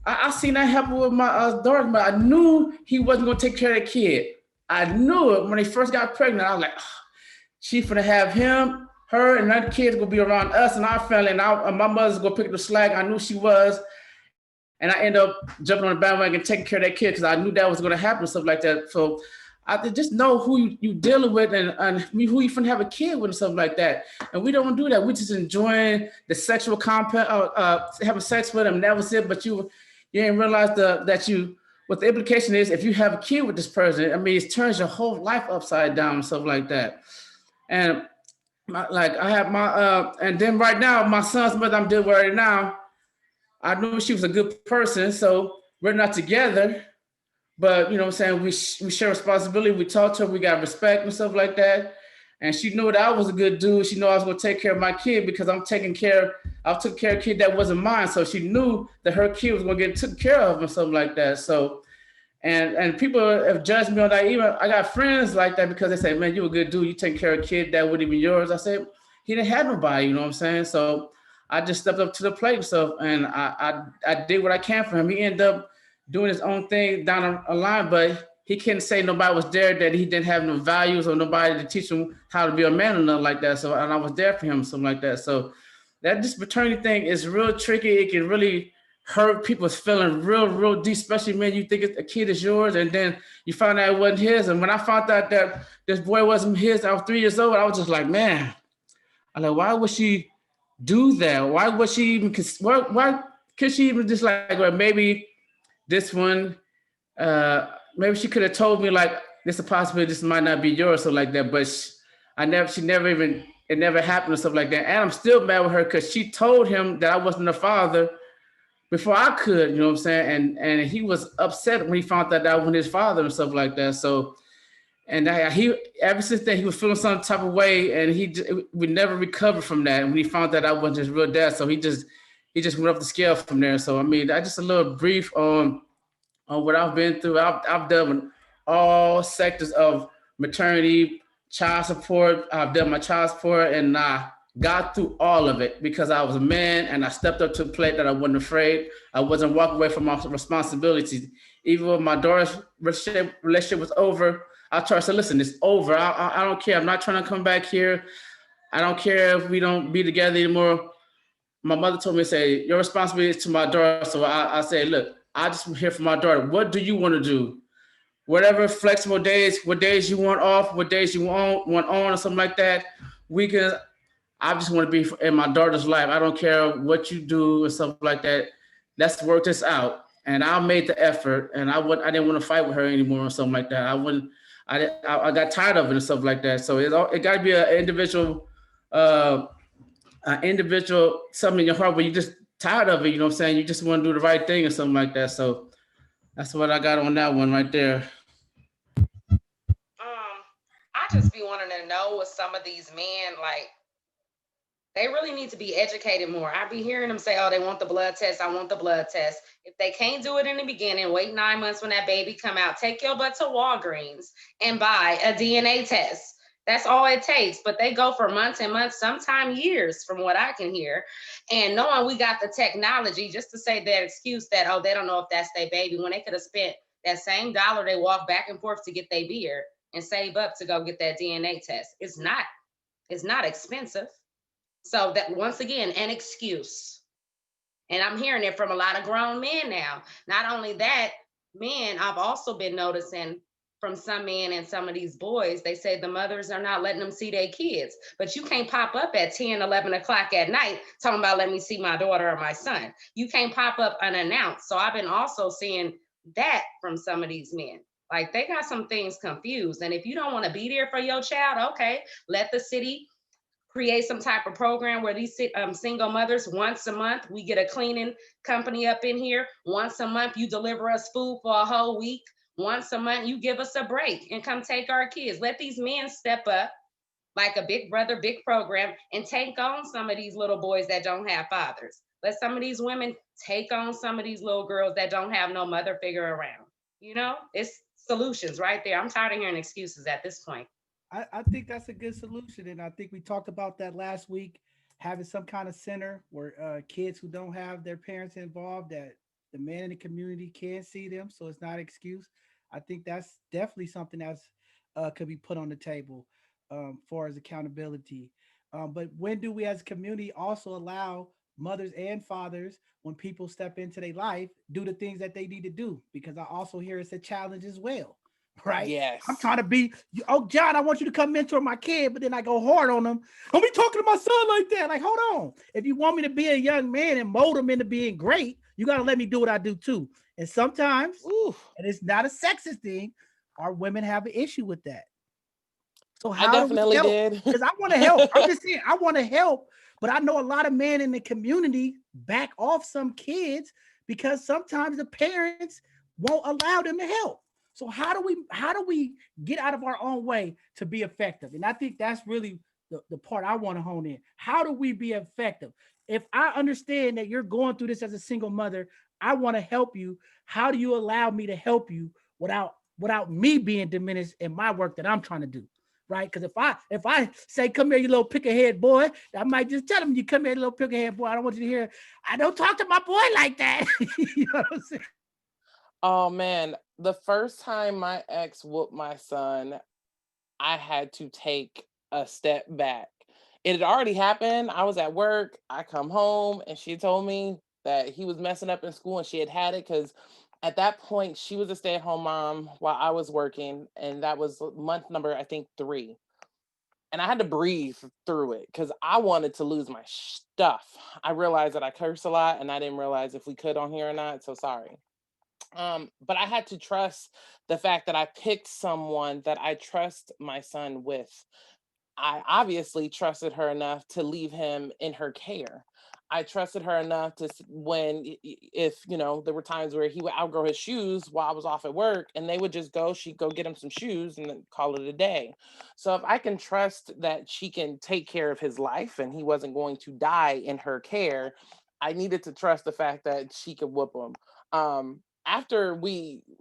I seen that happen with my daughter, but I knew he wasn't gonna take care of the kid. I knew it when they first got pregnant. I was like, oh, she's gonna have him, her, and other kids gonna be around us and our family, and my mother's gonna pick up the slack. I knew she was, and I ended up jumping on the bandwagon and taking care of that kid because I knew that was gonna happen, stuff like that. So I just know who you dealing with and who you finna have a kid with and stuff like that. And we don't do that. We just enjoying the sexual having sex with them. That was it. But you didn't realize what the implication is if you have a kid with this person. I mean, it turns your whole life upside down and stuff like that. And I have and then right now, my son's mother I'm dealing with right now, I knew she was a good person. So we're not together, but you know what I'm saying? We share responsibility. We talk to her, we got respect and stuff like that. And she knew that I was a good dude. She knew I was gonna take care of my kid because I took care of a kid that wasn't mine. So she knew that her kid was gonna get taken care of and something like that. So, and people have judged me on that. Even I got friends like that because they say, man, you a good dude. You take care of a kid that wasn't even yours. I said, he didn't have nobody, you know what I'm saying? So I just stepped up to the plate and stuff, and I did what I can for him. He ended up doing his own thing down a line, but he couldn't say nobody was there, that he didn't have no values or nobody to teach him how to be a man or nothing like that. So, and I was there for him, something like that. So that this paternity thing is real tricky. It can really hurt people's feelings real deep, especially when you think a kid is yours and then you find out it wasn't his. And when I found out that this boy wasn't his, I was 3 years old, I was just like, man, why would she do that? Why would she even, why could she even just well, maybe this one, maybe she could have told me like, there's a possibility this might not be yours or like that, but it never happened or stuff like that. And I'm still mad with her because she told him that I wasn't the father before I could, you know what I'm saying? And he was upset when he found out that I wasn't his father and stuff like that. So, and he ever since then he was feeling some type of way, and we never recovered from that. And when he found that I wasn't his real dad, so he just went up the scale from there. So I mean, that's just a little brief on what I've been through. I've done all sectors of maternity, child support. I've done my child support, and I got through all of it because I was a man and I stepped up to the plate that I wasn't afraid. I wasn't walking away from my responsibilities. Even when my daughter's relationship was over, I told her, I said, listen, it's over. I don't care. I'm not trying to come back here. I don't care if we don't be together anymore. My mother told me, say, your responsibility is to my daughter. So I said, look, I just hear from my daughter. What do you want to do? Whatever flexible days, what days you want off, what days you want on or something like that. I just want to be in my daughter's life. I don't care what you do or something like that. Let's work this out. And I made the effort, and I didn't want to fight with her anymore or something like that. I got tired of it and stuff like that. So it got to be an individual something in your heart where you just tired of it. You know what I'm saying? You just want to do the right thing or something like that. So that's what I got on that one right there. I just be wanting to know with some of these men, like, they really need to be educated more. I be hearing them say, oh, they want the blood test. I want the blood test. If they can't do it in the beginning, wait 9 months when that baby come out, take your butt to Walgreens and buy a DNA test. That's all it takes. But they go for months and months, sometimes years from what I can hear. And knowing we got the technology just to say that excuse that, oh, they don't know if that's their baby, when they could have spent that same dollar they walk back and forth to get their beer and save up to go get that DNA test. It's not expensive. So that, once again, an excuse. And I'm hearing it from a lot of grown men now. Not only that, men, I've also been noticing from some men and some of these boys, they say the mothers are not letting them see their kids. But you can't pop up at 10, 11 o'clock at night talking about, let me see my daughter or my son. You can't pop up unannounced. So I've been also seeing that from some of these men. Like, they got some things confused. And if you don't want to be there for your child, okay, let the city create some type of program where these single mothers, once a month, we get a cleaning company up in here. Once a month, you deliver us food for a whole week. Once a month, you give us a break and come take our kids. Let these men step up like a big brother, big program, and take on some of these little boys that don't have fathers. Let some of these women take on some of these little girls that don't have no mother figure around. You know, it's solutions right there. I'm tired of hearing excuses at this point. I think that's a good solution. And I think we talked about that last week, having some kind of center where kids who don't have their parents involved, that The man in the community can see them, so it's not an excuse. I think that's definitely something that's could be put on the table for as accountability. But when do we as a community also allow mothers and fathers, when people step into their life, do the things that they need to do? Because I also hear it's a challenge as well, right? I'm Yes. trying to be, oh, John, I want you to come mentor my kid, but then I go hard on them. Don't be talking to my son like that. Like, hold on. If you want me to be a young man and mold him into being great, you got to let me do what I do too. And sometimes, and it's not a sexist thing, our women have an issue with that. So I how do we definitely help? did. Because I want to help. I'm just saying, I want to help, but I know a lot of men in the community back off some kids because sometimes the parents won't allow them to help. So how do we get out of our own way to be effective? And I think that's really the part I want to hone in. How do we be effective? If I understand that you're going through this as a single mother, I want to help you. How do you allow me to help you without me being diminished in my work that I'm trying to do? Right? Because if I say, come here, you little pickerhead boy, I might just tell him, you come here, little pickerhead boy. I don't want you to hear, I don't talk to my boy like that. You know what I'm saying? Oh man, the first time my ex whooped my son, I had to take a step back. It had already happened. I was at work. I come home and she told me that he was messing up in school and she had it because at that point she was a stay-at-home mom while I was working, and that was month number, I think, 3. And I had to breathe through it because I wanted to lose my stuff. I realized that I curse a lot and I didn't realize if we could on here or not. So sorry. But I had to trust the fact that I picked someone that I trust my son with. I obviously trusted her enough to leave him in her care. I trusted her enough to if there were times where he would outgrow his shoes while I was off at work, and they would just she'd go get him some shoes and then call it a day. So if I can trust that she can take care of his life and he wasn't going to die in her care, I needed to trust the fact that she could whoop him. After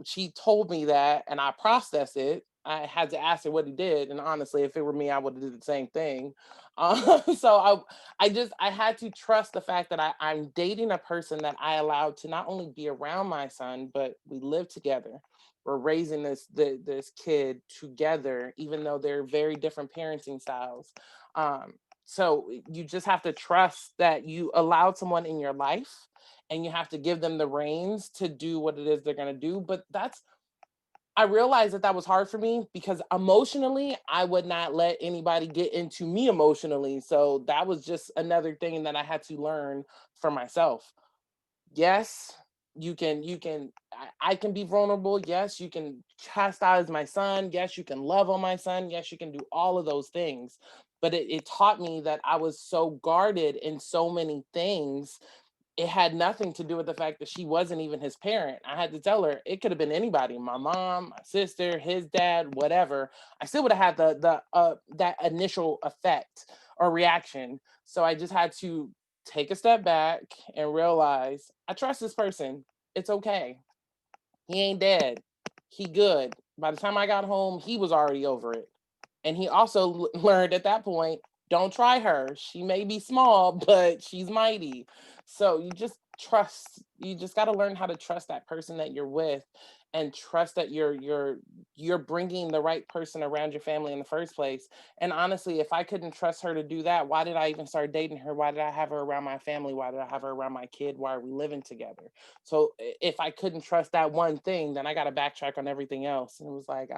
she told me that and I processed it, I had to ask her what he did, and honestly, if it were me, I would have did the same thing. So I had to trust the fact that I'm dating a person that I allowed to not only be around my son, but we live together. We're raising this kid together, even though they're very different parenting styles. So you just have to trust that you allowed someone in your life, and you have to give them the reins to do what it is they're going to do. But I realized that was hard for me because emotionally, I would not let anybody get into me emotionally. So that was just another thing that I had to learn for myself. Yes, I can be vulnerable. Yes, you can chastise my son. Yes, you can love on my son. Yes, you can do all of those things. But it taught me that I was so guarded in so many things. It had nothing to do with the fact that she wasn't even his parent. I had to tell her it could have been anybody, my mom, my sister, his dad, whatever. I still would have had that initial effect or reaction. So I just had to take a step back and realize I trust this person. It's okay. He ain't dead. He good. By the time I got home, he was already over it. And he also learned at that point, don't try her. She may be small, but she's mighty. So you just got to learn how to trust that person that you're with, and trust that you're bringing the right person around your family in the first place. And honestly, if I couldn't trust her to do that, why did I even start dating her? Why did I have her around my family? Why did I have her around my kid? Why are we living together? So if I couldn't trust that one thing, then I got to backtrack on everything else. And it was like,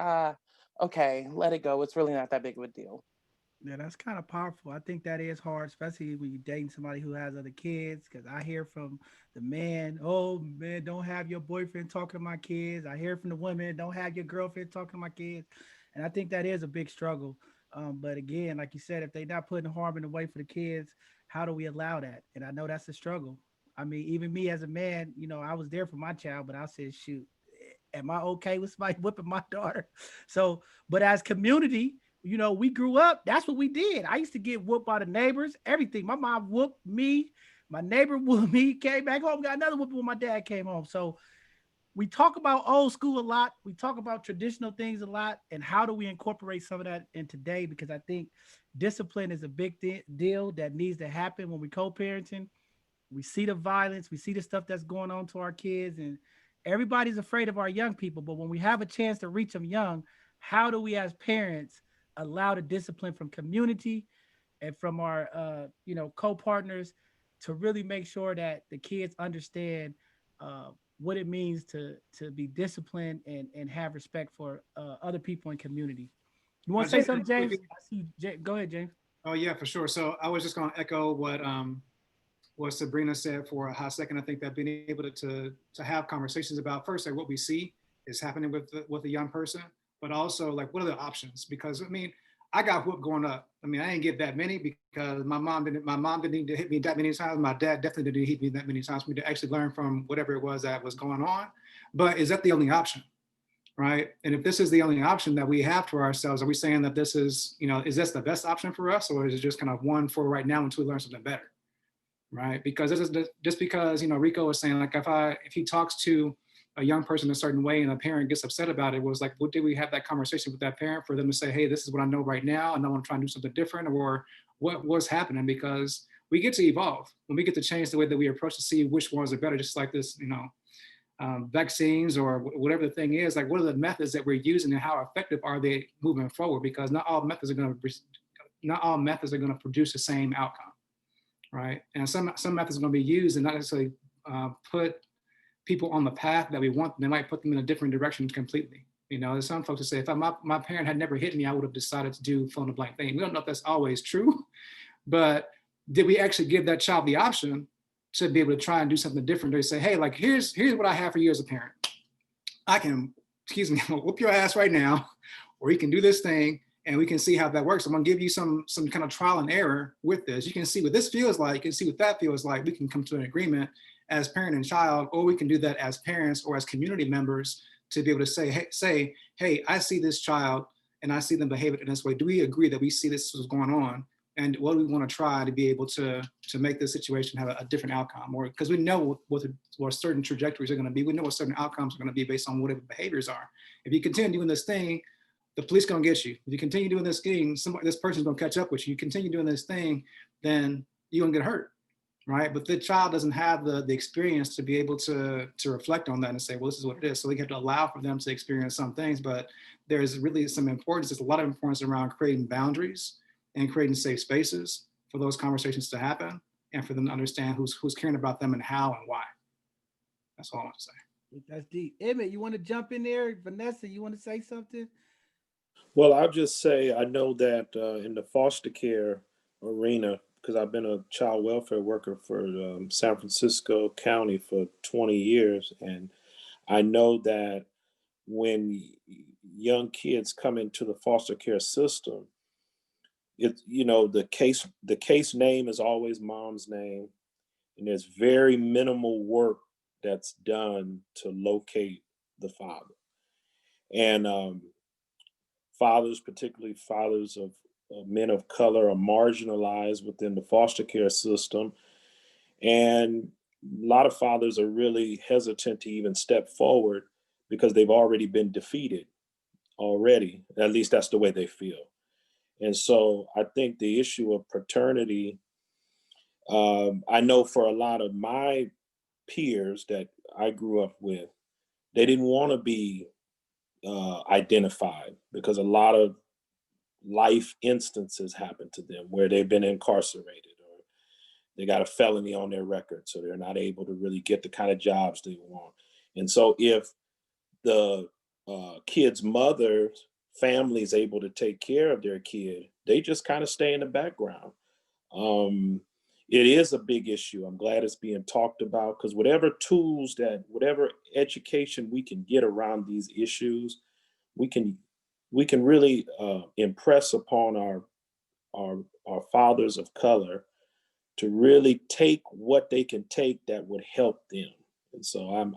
okay, let it go. It's really not that big of a deal. Yeah, that's kind of powerful. I think that is hard, especially when you're dating somebody who has other kids. Because I hear from the man, oh man, don't have your boyfriend talking to my kids. I hear from the women, don't have your girlfriend talking to my kids. And I think that is a big struggle. But again, like you said, if they're not putting harm in the way for the kids, how do we allow that? And I know that's a struggle. I mean, even me as a man, I was there for my child, but I said, shoot, am I okay with somebody whipping my daughter? So, but as community, we grew up. That's what we did. I used to get whooped by the neighbors, everything. My mom whooped me. My neighbor whooped me, came back home, got another whooping when my dad came home. So we talk about old school a lot. We talk about traditional things a lot. And how do we incorporate some of that in today? Because I think discipline is a big deal that needs to happen when we co-parenting. We see the violence, we see the stuff that's going on to our kids, and everybody's afraid of our young people. But when we have a chance to reach them young, how do we as parents allow the discipline from community and from our co-partners to really make sure that the kids understand what it means to be disciplined and have respect for other people in community. You want to say something, James? I see you. Go ahead, James. Oh yeah, for sure. So I was just going to echo what Sabrina said for a hot second. I think that being able to have conversations about first, like what we see is happening with a young person, but also like what are the options? Because I mean, I got whooped growing up. I mean, I didn't get that many because my mom didn't need to hit me that many times. My dad definitely didn't hit me that many times for me to actually learn from whatever it was that was going on. But is that the only option? Right? And if this is the only option that we have for ourselves, are we saying that this is, is this the best option for us, or is it just kind of one for right now until we learn something better? Right? Because this is just because, Rico was saying, like, if he talks to a young person a certain way and a parent gets upset about it, was like, what did we have that conversation with that parent for them to say, hey, this is what I know right now, and I want to try and do something different, or what was happening? Because we get to evolve when we get to change the way that we approach to see which ones are better, just like this, vaccines or whatever the thing is, like what are the methods that we're using and how effective are they moving forward? Because not all methods are going to produce the same outcome, right? And some methods are going to be used and not necessarily put people on the path that we want. They might put them in a different direction completely. There's some folks that say, if my parent had never hit me, I would have decided to do fill in the blank thing. We don't know if that's always true, but did we actually give that child the option to be able to try and do something different? They say, hey, like, here's what I have for you as a parent. I can, I'm gonna whoop your ass right now, or you can do this thing and we can see how that works. I'm gonna give you some kind of trial and error with this. You can see what this feels like and see what that feels like. We can come to an agreement as parent and child, or we can do that as parents or as community members to be able to say, hey, I see this child and I see them behaving in this way. Do we agree that we see this is going on? And what do we want to try to be able to make this situation have a different outcome? Or because we know what certain trajectories are going to be, we know what certain outcomes are going to be based on whatever behaviors are. If you continue doing this thing, the police going to get you. If you continue doing this thing, this person's going to catch up with you. You continue doing this thing, then you're going to get hurt, right? But the child doesn't have the experience to be able to reflect on that and say, well, this is what it is. So we have to allow for them to experience some things, but there's really some importance. There's a lot of importance around creating boundaries and creating safe spaces for those conversations to happen and for them to understand who's caring about them and how and why. That's all I want to say. That's deep. Emmett, you want to jump in there? Vanessa, you want to say something? Well, I'll just say, I know that in the foster care arena, because I've been a child welfare worker for San Francisco County for 20 years. And I know that when young kids come into the foster care system, the case name is always mom's name, and there's very minimal work that's done to locate the father. And fathers, particularly fathers of men of color, are marginalized within the foster care system. And a lot of fathers are really hesitant to even step forward because they've already been defeated already. At least that's the way they feel. And so I think the issue of paternity, I know for a lot of my peers that I grew up with, they didn't want to be identified because a lot of life instances happen to them where they've been incarcerated or they got a felony on their record, so they're not able to really get the kind of jobs they want. And so if the kid's mother's family is able to take care of their kid, they just kind of stay in the background. It is a big issue. I'm glad it's being talked about, because whatever education we can get around these issues, we can really impress upon our fathers of color to really take what they can take that would help them. And so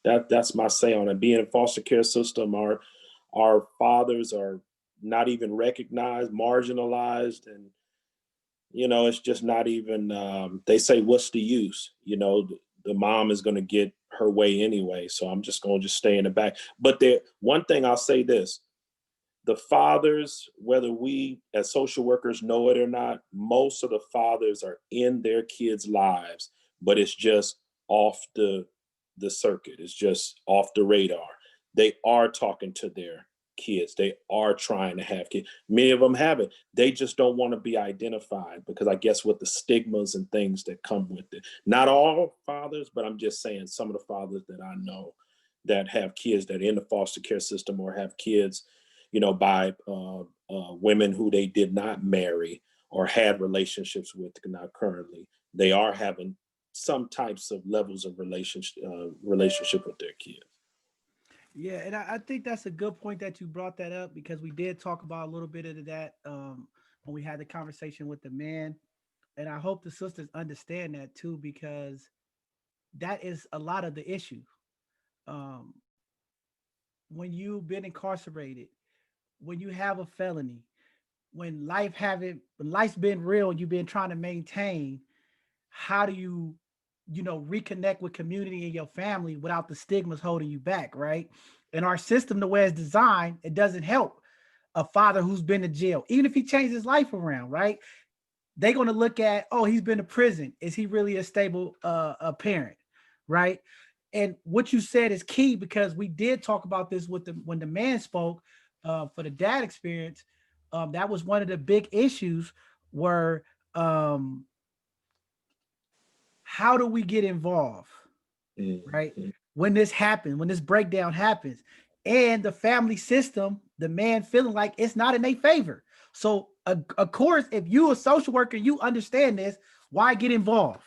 that's my say on it. Being in foster care system, our fathers are not even recognized, marginalized, and it's just not even, they say, what's the use? The mom is going to get her way anyway, so I'm just going to stay in the back. But one thing I'll say this, the fathers, whether we as social workers know it or not, most of the fathers are in their kids' lives, but it's just off the circuit. It's just off the radar. They are talking to their kids. They are trying to have kids. Many of them have it. They just don't want to be identified because I guess with the stigmas and things that come with it. Not all fathers, but I'm just saying some of the fathers that I know that have kids that are in the foster care system or have kids, by women who they did not marry or had relationships with not currently. They are having some types of levels of relationship with their kids. Yeah, and I think that's a good point that you brought that up because we did talk about a little bit of that when we had the conversation with the man. And I hope the sisters understand that too, because that is a lot of the issue. Um, when you've been incarcerated, when you have a felony, when life's been real and you've been trying to maintain, how do you, reconnect with community and your family without the stigmas holding you back, right? And our system, the way it's designed, it doesn't help a father who's been to jail, even if he changed his life around, right? They're going to look at, oh, he's been to prison. Is he really a stable a parent, right? And what you said is key because we did talk about this when the man spoke for the dad experience. That was one of the big issues were how do we get involved, right? When this happens, when this breakdown happens, and the family system, the man feeling like it's not in their favor. So, of course, if you a social worker, you understand this. Why get involved?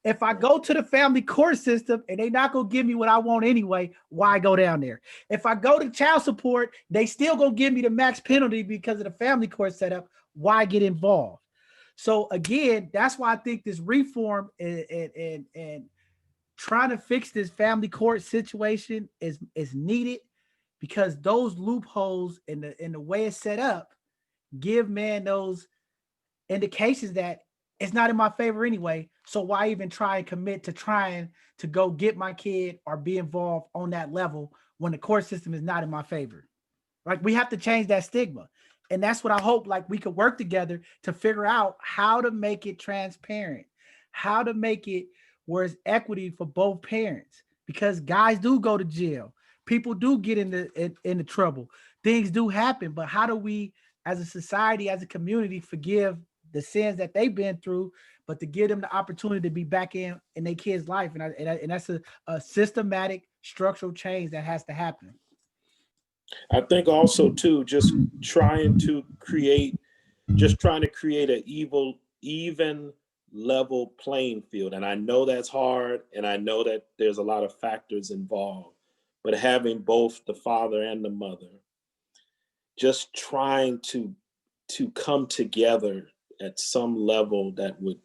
If I go to the family court system and they not gonna give me what I want anyway, why go down there? If I go to child support, they still gonna give me the max penalty because of the family court setup. Why get involved? So again, that's why I think this reform and trying to fix this family court situation is needed because those loopholes in the way it's set up give man those indications that it's not in my favor anyway. So why even try and commit to trying to go get my kid or be involved on that level when the court system is not in my favor? Like we have to change that stigma. And that's what I hope like we could work together to figure out how to make it transparent, how to make it where it's equity for both parents, because guys do go to jail. People do get into trouble. Things do happen, but how do we as a society, as a community, forgive the sins that they've been through, but to give them the opportunity to be back in their kid's life. And that's a systematic structural change that has to happen. I think also too, just trying to create an even level playing field. And I know that's hard, and I know that there's a lot of factors involved, but having both the father and the mother, just trying to come together at some level that would,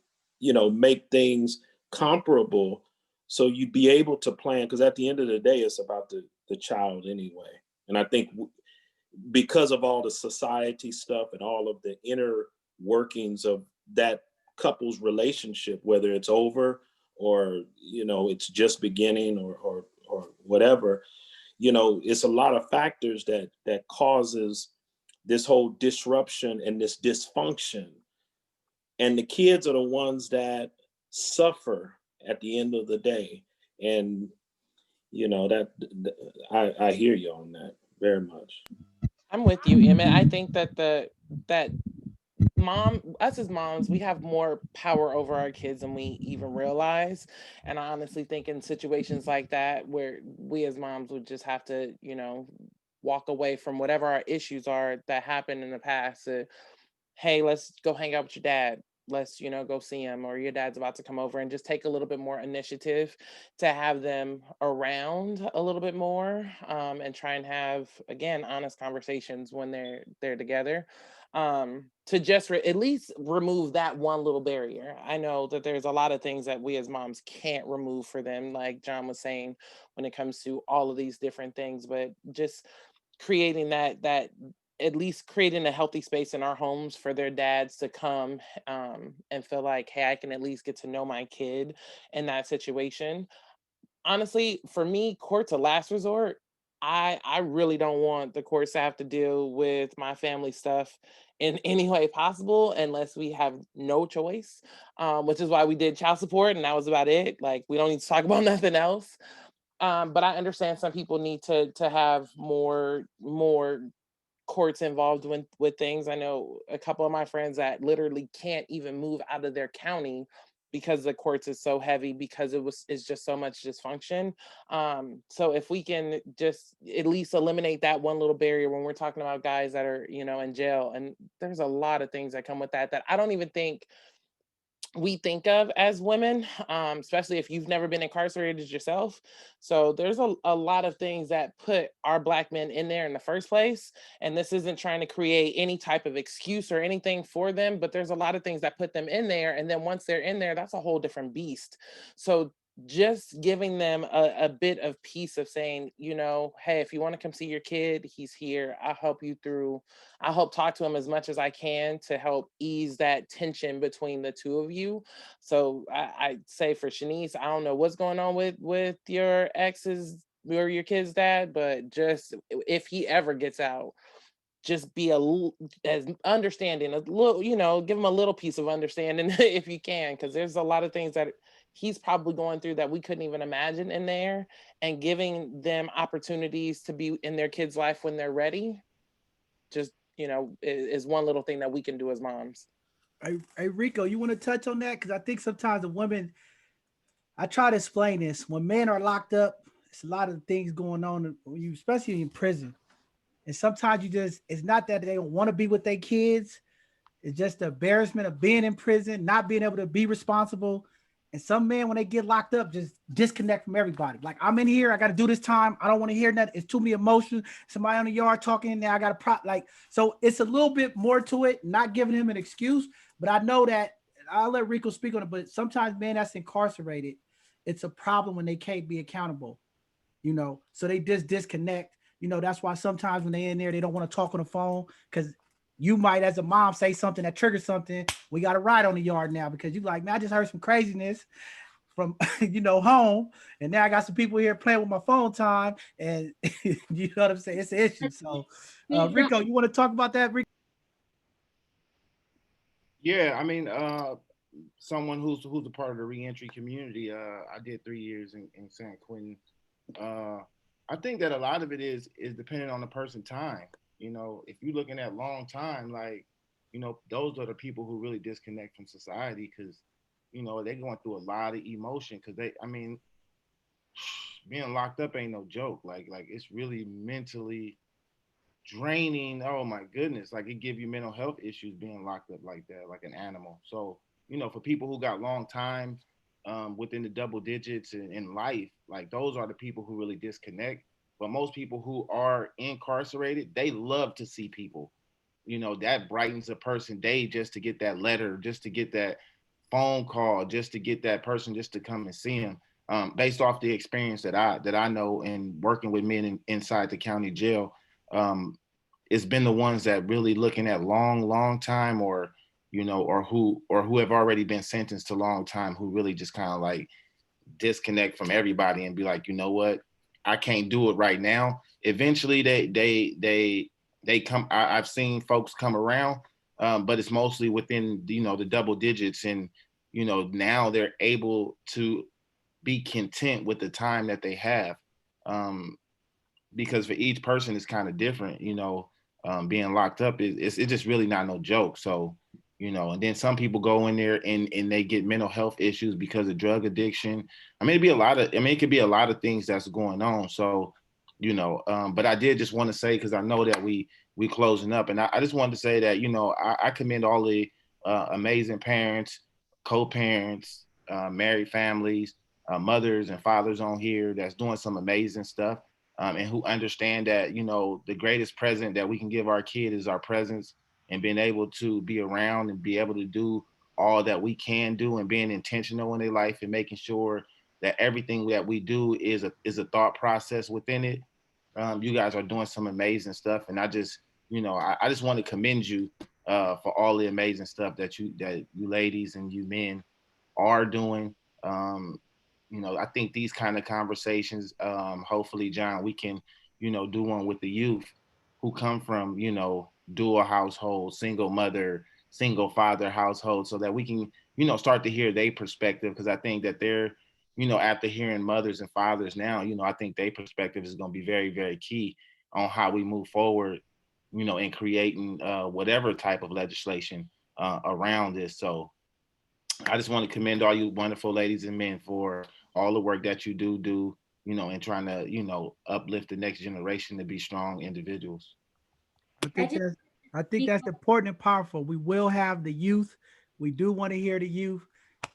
make things comparable so you'd be able to plan, because at the end of the day, it's about the child anyway. And I think because of all the society stuff and all of the inner workings of that couple's relationship, whether it's over or, it's just beginning or whatever, it's a lot of factors that causes this whole disruption and this dysfunction. And the kids are the ones that suffer at the end of the day. And, I hear you on that very much. I'm with you, Emmett. I think that that us as moms, we have more power over our kids than we even realize. And I honestly think in situations like that, where we as moms would just have to, walk away from whatever our issues are that happened in the past. Hey, let's go hang out with your dad. Let's, go see him, or your dad's about to come over, and just take a little bit more initiative to have them around a little bit more, and try and have, again, honest conversations when they're together, to just at least remove that one little barrier. I know that there's a lot of things that we as moms can't remove for them, like John was saying, when it comes to all of these different things, but just creating that at least creating a healthy space in our homes for their dads to come, and feel like, hey, I can at least get to know my kid in that situation. Honestly, for me, court's a last resort. I really don't want the courts to have to deal with my family stuff in any way possible unless we have no choice, which is why we did child support and that was about it. Like, we don't need to talk about nothing else. But I understand some people need to have more courts involved with things. I know a couple of my friends that literally can't even move out of their county because the courts is so heavy because it's just so much dysfunction. So if we can just at least eliminate that one little barrier when we're talking about guys that are, in jail, and there's a lot of things that come with that I don't even think we think of as women, especially if you've never been incarcerated yourself. So there's a lot of things that put our Black men in there in the first place. And this isn't trying to create any type of excuse or anything for them, but there's a lot of things that put them in there. And then once they're in there, that's a whole different beast. So just giving them a bit of peace of saying, hey, if you want to come see your kid, he's here. I'll help talk to him as much as I can to help ease that tension between the two of you. So I say for Shanice, I don't know what's going on with your ex's or your kid's dad, but just if he ever gets out, just be as understanding, a little, give him a little piece of understanding if you can, because there's a lot of things that he's probably going through that we couldn't even imagine in there, and giving them opportunities to be in their kid's life when they're ready, just, is one little thing that we can do as moms. Hey, Rico, you want to touch on that? Because I think sometimes the women, I try to explain this. When men are locked up, it's a lot of things going on, especially in prison. And sometimes it's not that they don't want to be with their kids. It's just the embarrassment of being in prison, not being able to be responsible. And some men, when they get locked up, just disconnect from everybody. Like, I'm in here, I got to do this time. I don't want to hear nothing. It's too many emotions. Somebody on the yard talking in there, I got to so it's a little bit more to it, not giving him an excuse. But I know that, I'll let Rico speak on it, but sometimes men that's incarcerated, it's a problem when they can't be accountable, so they just disconnect. That's why sometimes when they're in there, they don't want to talk on the phone, because you might, as a mom, say something that triggers something. We got to ride on the yard now because you like, man, I just heard some craziness from, home. And now I got some people here playing with my phone time. And you know what I'm saying? It's an issue. So, Rico, you want to talk about that, Rico? Yeah, I mean, someone who's a part of the reentry community. I did 3 years in San Quentin. I think that a lot of it is dependent on the person's time. If you're looking at long time, like, those are the people who really disconnect from society, because, they're going through a lot of emotion, because being locked up ain't no joke. Like it's really mentally draining. Oh my goodness. Like, it give you mental health issues being locked up like that, like an animal. So, for people who got long time within the double digits in life, like, those are the people who really disconnect. But most people who are incarcerated, they love to see people. That brightens a person's day, just to get that letter, just to get that phone call, just to get that person just to come and see them. Based off the experience that I know in working with men inside the county jail, it's been the ones that really looking at long time, or who have already been sentenced to long time, who really just kind of like disconnect from everybody and be like, you know what, I can't do it right now. Eventually they come. I've seen folks come around, but it's mostly within the double digits, and now they're able to be content with the time that they have, because for each person it's kind of different. Being locked up it's just really not no joke. So and then some people go in there and they get mental health issues because of drug addiction. It could be a lot of things that's going on. So but I did just want to say, because I know that we closing up, and I just wanted to say that I commend all the amazing parents, co-parents, married families, mothers and fathers on here that's doing some amazing stuff, and who understand that the greatest present that we can give our kid is our presence, and being able to be around and be able to do all that we can do, and being intentional in their life, and making sure that everything that we do is a thought process within it. You guys are doing some amazing stuff, and I just want to commend you for all the amazing stuff that you ladies and you men are doing. I think these kind of conversations, hopefully, John, we can do one with the youth who come from, dual household, single mother, single father household, so that we can, start to hear their perspective. Because I think that they're, after hearing mothers and fathers now, I think their perspective is going to be very, very key on how we move forward, in creating whatever type of legislation around this. So I just want to commend all you wonderful ladies and men for all the work that you do, and trying to, uplift the next generation to be strong individuals. I think that's important and powerful. We will have the youth. We do want to hear the youth.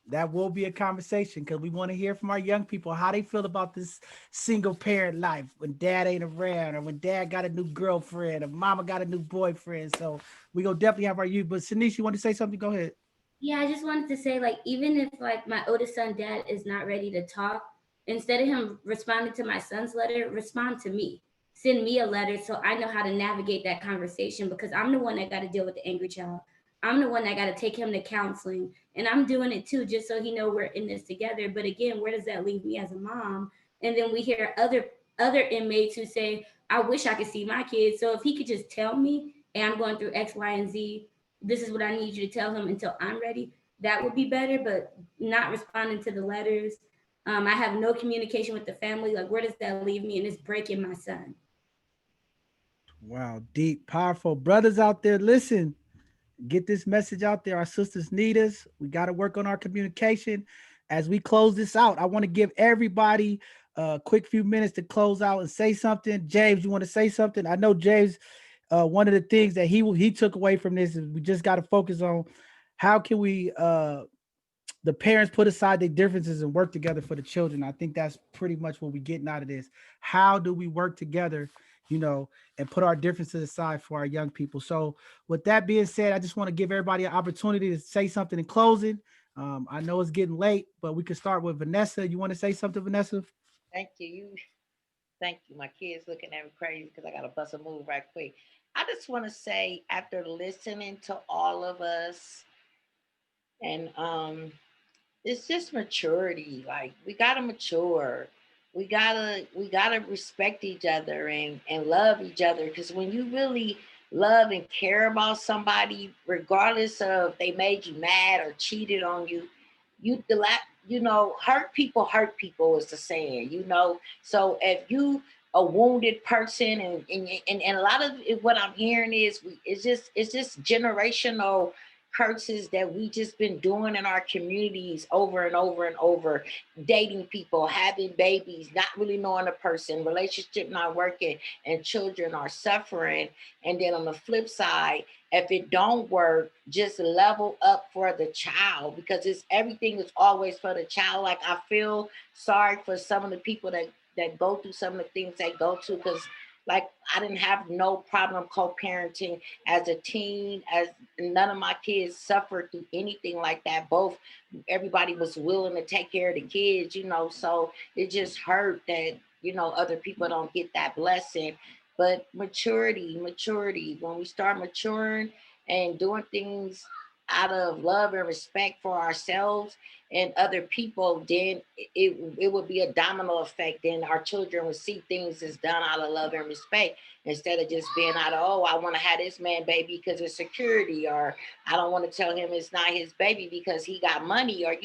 That will be a conversation because we want to hear from our young people how they feel about this single parent life when dad ain't around, or when dad got a new girlfriend, or mama got a new boyfriend. So we gonna definitely have our youth. But Shanice, you want to say something? Go ahead. Yeah, I just wanted to say, like, even if like my oldest son dad is not ready to talk, instead of him responding to my son's letter, respond to me. Send me a letter so I know how to navigate that conversation, because I'm the one that got to deal with the angry child. I'm the one that got to take him to counseling, and I'm doing it too, just so he know we're in this together. But again, where does that leave me as a mom? And then we hear other inmates who say, I wish I could see my kids. So if he could just tell me, and I'm going through X, Y, and Z, this is what I need you to tell him until I'm ready, that would be better. But not responding to the letters. I have no communication with the family. Like, where does that leave me? And it's breaking my son. Wow, deep, powerful brothers out there. Listen, get this message out there. Our sisters need us. We got to work on our communication. As we close this out, I want to give everybody a quick few minutes to close out and say something. James, you want to say something? I know James, one of the things that he took away from this is we just got to focus on how can we the parents put aside their differences and work together for the children. I think that's pretty much what we're getting out of this. How do we work together, and put our differences aside for our young people? So with that being said, I just want to give everybody an opportunity to say something in closing. I know it's getting late, but we could start with Vanessa. You want to say something, Vanessa? Thank you. Thank you. My kids looking at me crazy because I got to bust a move right quick. I just want to say, after listening to all of us, and it's just maturity. Like, we gotta mature. We gotta respect each other and love each other. Because when you really love and care about somebody, regardless of they made you mad or cheated on you, hurt people is the saying. So if you a wounded person, and a lot of what I'm hearing is it's just generational curses that we just been doing in our communities over and over and over. Dating people, having babies, not really knowing a person, relationship not working, and children are suffering. And then on the flip side, if it don't work, just level up for the child, because everything is always for the child. Like, I feel sorry for some of the people that go through some of the things they go to, because like, I didn't have no problem co-parenting as a teen, as none of my kids suffered through anything like that. Everybody was willing to take care of the kids. So it just hurt that, other people don't get that blessing. But maturity, when we start maturing and doing things out of love and respect for ourselves and other people, then it would be a domino effect. Then our children would see things as done out of love and respect, instead of just being out of, oh, I want to have this man baby because it's security, or I don't want to tell him it's not his baby because he got money, or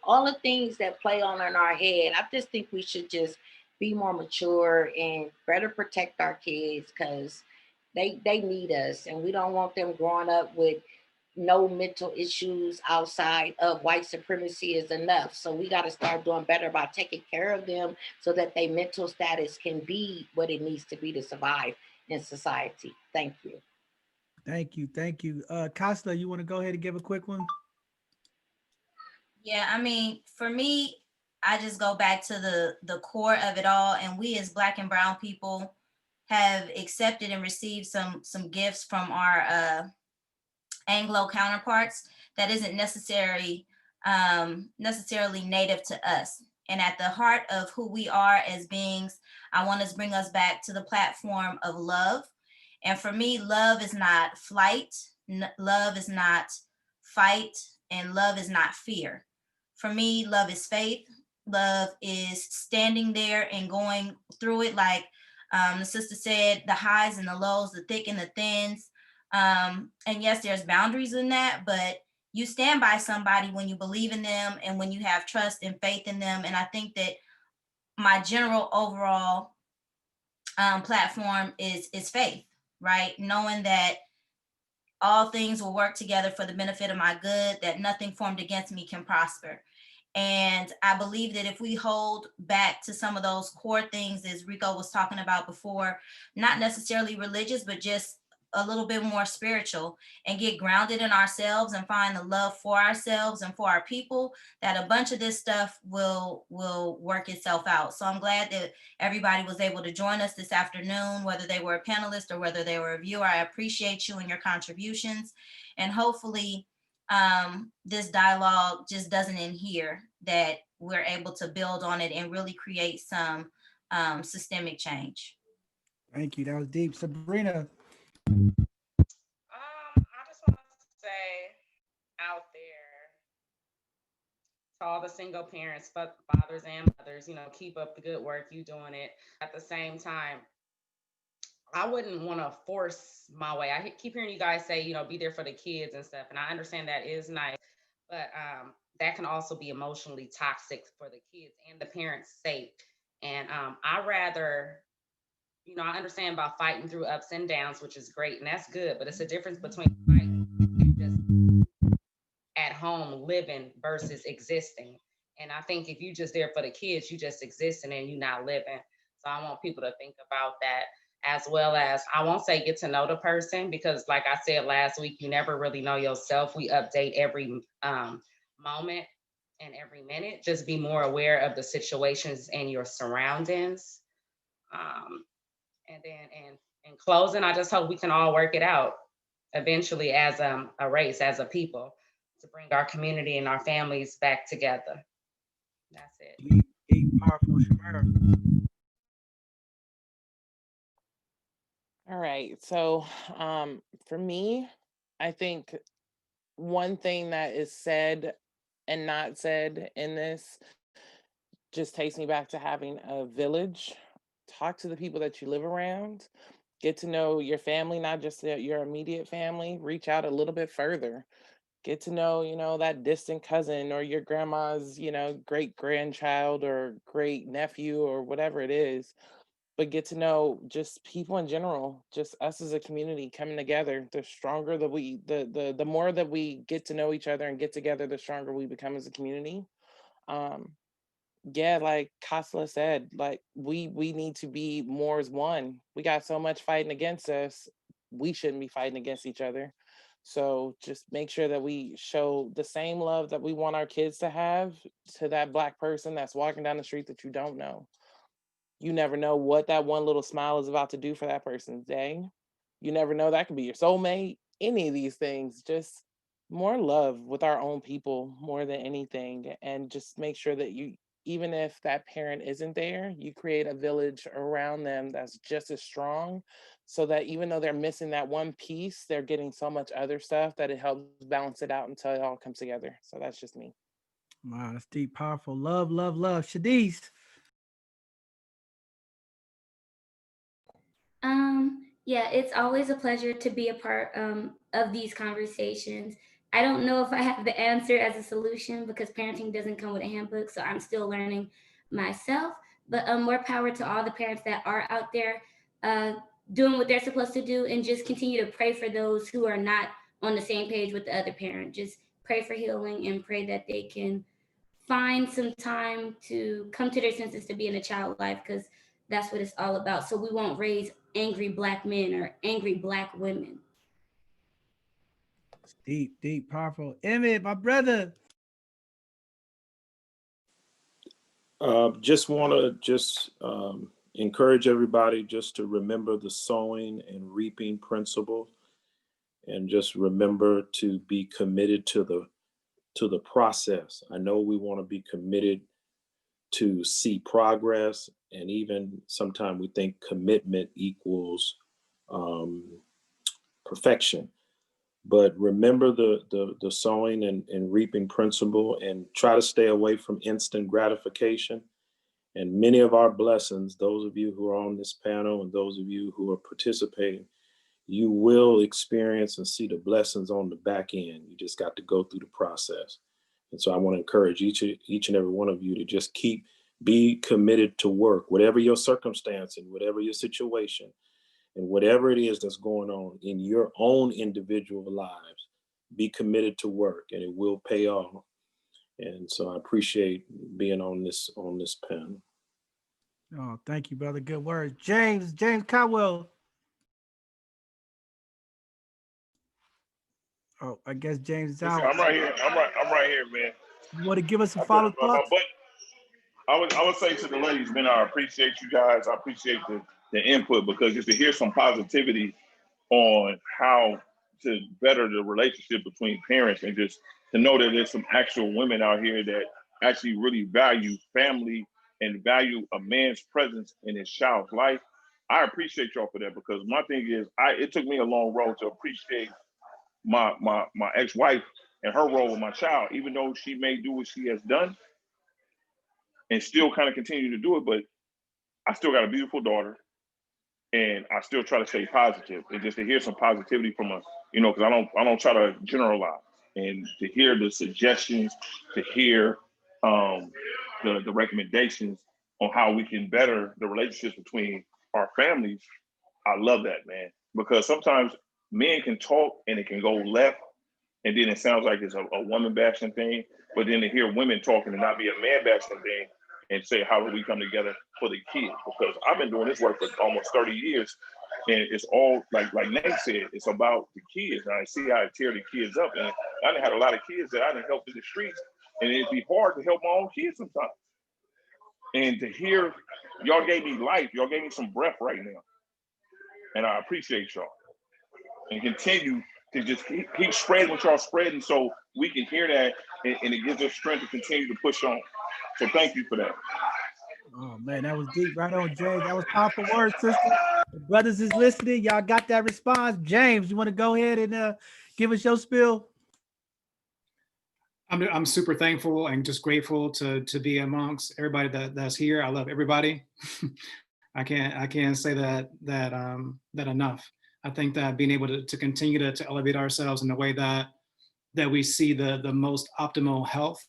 all the things that play on in our head. I just think we should just be more mature and better protect our kids, because they need us, and we don't want them growing up with no mental issues outside of white supremacy is enough. So we got to start doing better about taking care of them, so that their mental status can be what it needs to be to survive in society. Thank you. Thank you. KaSelah, you want to go ahead and give a quick one? Yeah, I mean, for me, I just go back to the core of it all. And we as Black and Brown people have accepted and received some gifts from our Anglo counterparts that isn't necessarily native to us. And at the heart of who we are as beings, I want to bring us back to the platform of love. And for me, love is not flight, love is not fight, and love is not fear. For me, love is faith. Love is standing there and going through it like The sister said the highs and the lows, the thick and the thins. And yes, there's boundaries in that, but you stand by somebody when you believe in them and when you have trust and faith in them. And I think that my general overall platform is faith, right? Knowing that all things will work together for the benefit of my good, that nothing formed against me can prosper. And I believe that if we hold back to some of those core things, as Rico was talking about before, not necessarily religious, but just a little bit more spiritual, and get grounded in ourselves and find the love for ourselves and for our people, that a bunch of this stuff will work itself out. So I'm glad that everybody was able to join us this afternoon, whether they were a panelist or whether they were a viewer. I appreciate you and your contributions. And hopefully this dialogue just doesn't end here, that we're able to build on it and really create some systemic change. Thank you. That was deep. Sabrina. I just want to say out there to all the single parents, fathers and mothers, keep up the good work. You doing it. At the same time, I wouldn't want to force my way. I keep hearing you guys say, be there for the kids and stuff. And I understand that is nice, but that can also be emotionally toxic for the kids and the parents' sake. And I rather, I understand about fighting through ups and downs, which is great. And that's good. But it's a difference between fighting and just at home living versus existing. And I think if you just there for the kids, you just existing and you're not living. So I want people to think about that, as well as, I won't say get to know the person, because like I said last week, you never really know yourself. We update every moment and every minute. Just be more aware of the situations and your surroundings. And then in closing, I just hope we can all work it out eventually as a race, as a people, to bring our community and our families back together. That's it. Powerful. All right. So for me, I think one thing that is said and not said in this just takes me back to having a village. Talk to the people that you live around. Get to know your family, not just your immediate family. Reach out a little bit further. Get to know, that distant cousin or your grandma's, great grandchild or great nephew or whatever it is. But get to know just people in general, just us as a community coming together. The stronger that the more that we get to know each other and get together, the stronger we become as a community. Yeah, like KaSelah said, like we need to be more as one. We got so much fighting against us. We shouldn't be fighting against each other. So just make sure that we show the same love that we want our kids to have to that Black person that's walking down the street that you don't know. You never know what that one little smile is about to do for that person's day. You never know, that could be your soulmate. Any of these things, just more love with our own people more than anything. And just make sure that you, even if that parent isn't there, you create a village around them that's just as strong, so that even though they're missing that one piece, they're getting so much other stuff that it helps balance it out until it all comes together. So that's just me. Wow, that's deep, powerful. Love. Shadice. Yeah, it's always a pleasure to be a part of these conversations. I don't know if I have the answer as a solution, because parenting doesn't come with a handbook, so I'm still learning myself. But more power to all the parents that are out there doing what they're supposed to do, and just continue to pray for those who are not on the same page with the other parent. Just pray for healing and pray that they can find some time to come to their senses to be in a child life, because that's what it's all about. So we won't raise angry Black men or angry Black women. It's deep, powerful. Emmett, my brother. Just want to encourage everybody just to remember the sowing and reaping principle, and just remember to be committed to the process. I know we want to be committed to see progress, and even sometimes we think commitment equals perfection. But remember the sowing and reaping principle, and try to stay away from instant gratification, And many of our blessings, those of you who are on this panel and those of you who are participating, you will experience and see the blessings on the back end. You just got to go through the process. And so I want to encourage each and every one of you to just be committed to work, whatever your circumstance and whatever your situation and whatever it is that's going on in your own individual lives, be committed to work and it will pay off. And so I appreciate being on this panel. Oh, thank you, brother. Good words. James Caldwell. Oh, I guess James is out. I'm right here. I'm right here, man. You want to give us some follow thoughts? I would say to the ladies, man, I appreciate you guys. I appreciate the input, because just to hear some positivity on how to better the relationship between parents, and just to know that there's some actual women out here that actually really value family and value a man's presence in his child's life. I appreciate y'all for that, because my thing is, it took me a long road to appreciate my ex-wife and her role with my child, even though she may do what she has done and still kind of continue to do it, but I still got a beautiful daughter, and I still try to stay positive, and just to hear some positivity from us, because I don't try to generalize, and to hear the suggestions, to hear the recommendations on how we can better the relationships between our families. I love that, man, because sometimes men can talk and it can go left, and then it sounds like it's a woman bashing thing, but then to hear women talking and not be a man bashing thing, and say, how do we come together for the kids? Because I've been doing this work for almost 30 years, and it's all, like Nate said, it's about the kids. And I see how I tear the kids up, and I done had a lot of kids that I didn't help in the streets, and it'd be hard to help my own kids sometimes. And to hear, y'all gave me life, y'all gave me some breath right now, and I appreciate y'all. And continue to just keep spreading what y'all spreading, so we can hear that, and it gives us strength to continue to push on. So thank you for that. Oh man, that was deep. Right on, James. That was powerful words, sister. The brothers is listening. Y'all got that response. James, you want to go ahead and give us your spiel? I'm super thankful and just grateful to be amongst everybody that's here. I love everybody. I can't say that enough. I think that being able to continue to elevate ourselves in the way that we see the most optimal health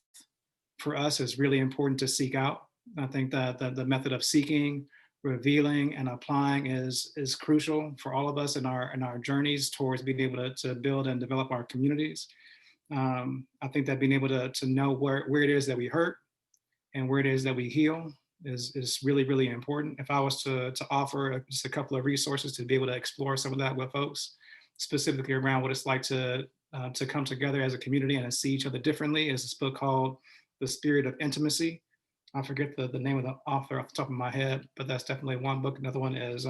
for us is really important to seek out. I think that the method of seeking, revealing, and applying is crucial for all of us in our journeys towards being able to build and develop our communities. I think that being able to know where it is that we hurt and where it is that we heal is really, really important. If I was to offer just a couple of resources to be able to explore some of that with folks, specifically around what it's like to come together as a community and to see each other differently, is this book called The Spirit of Intimacy. I forget the name of the author off the top of my head, but that's definitely one book. Another one is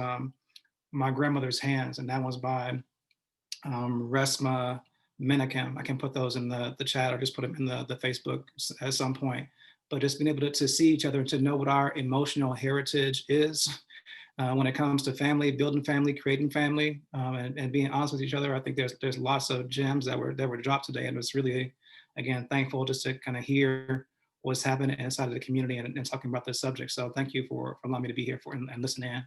My Grandmother's Hands, and that one's by Resma Menakem. I can put those in the chat or just put them in the Facebook at some point. But just being able to see each other and to know what our emotional heritage is when it comes to family, building family, creating family, and being honest with each other. I think there's lots of gems that were dropped today, and it's really, again, thankful just to kind of hear what's happening inside of the community and talking about this subject. So thank you for allowing me to be here and listen in.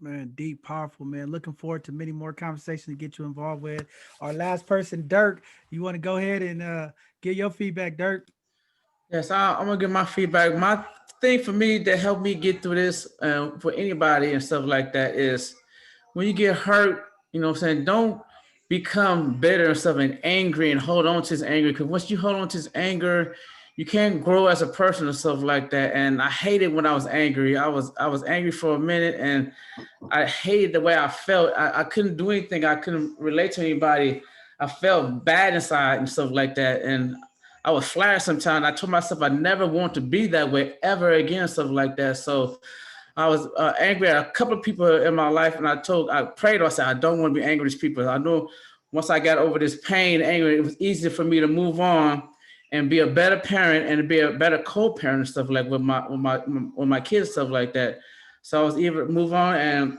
Man, deep, powerful, man. Looking forward to many more conversations to get you involved with. Our last person, Dirk, you want to go ahead and give your feedback, Dirk? Yes, I'm gonna give my feedback. My thing for me that helped me get through this for anybody and stuff like that is when you get hurt, you know what I'm saying, don't become bitter and stuff and angry and hold on to this anger, because once you hold on to this anger, you can't grow as a person and stuff like that. And I hated when I was angry. I was angry for a minute, and I hated the way I felt. I couldn't do anything. I couldn't relate to anybody. I felt bad inside and stuff like that. And I was flash sometimes. I told myself I never want to be that way ever again, stuff like that. So I was angry at a couple of people in my life, and I prayed. I said, I don't want to be angry with these people. I know once I got over this pain, anger, it was easier for me to move on and be a better parent and to be a better co-parent and stuff like with my kids, stuff like that. So I was able to move on, and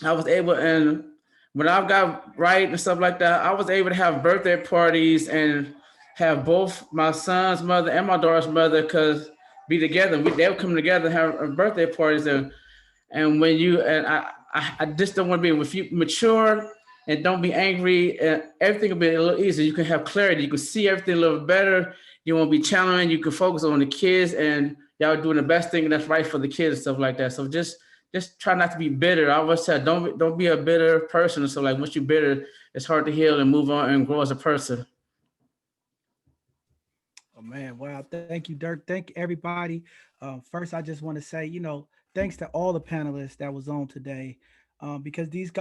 I was able, and when I got right and stuff like that, I was able to have birthday parties and have both my son's mother and my daughter's mother, because be together. They would come together, have birthday parties, and when you and I just don't want to be, if you mature and don't be angry, everything will be a little easier. You can have clarity. You can see everything a little better. You won't be challenging. You can focus on the kids, and y'all doing the best thing that's right for the kids and stuff like that. So just try not to be bitter. I always say, don't be a bitter person. So like once you're bitter, it's hard to heal and move on and grow as a person. Oh man, wow. Thank you, Dirk. Thank everybody. First, I just want to say, thanks to all the panelists that was on today, because these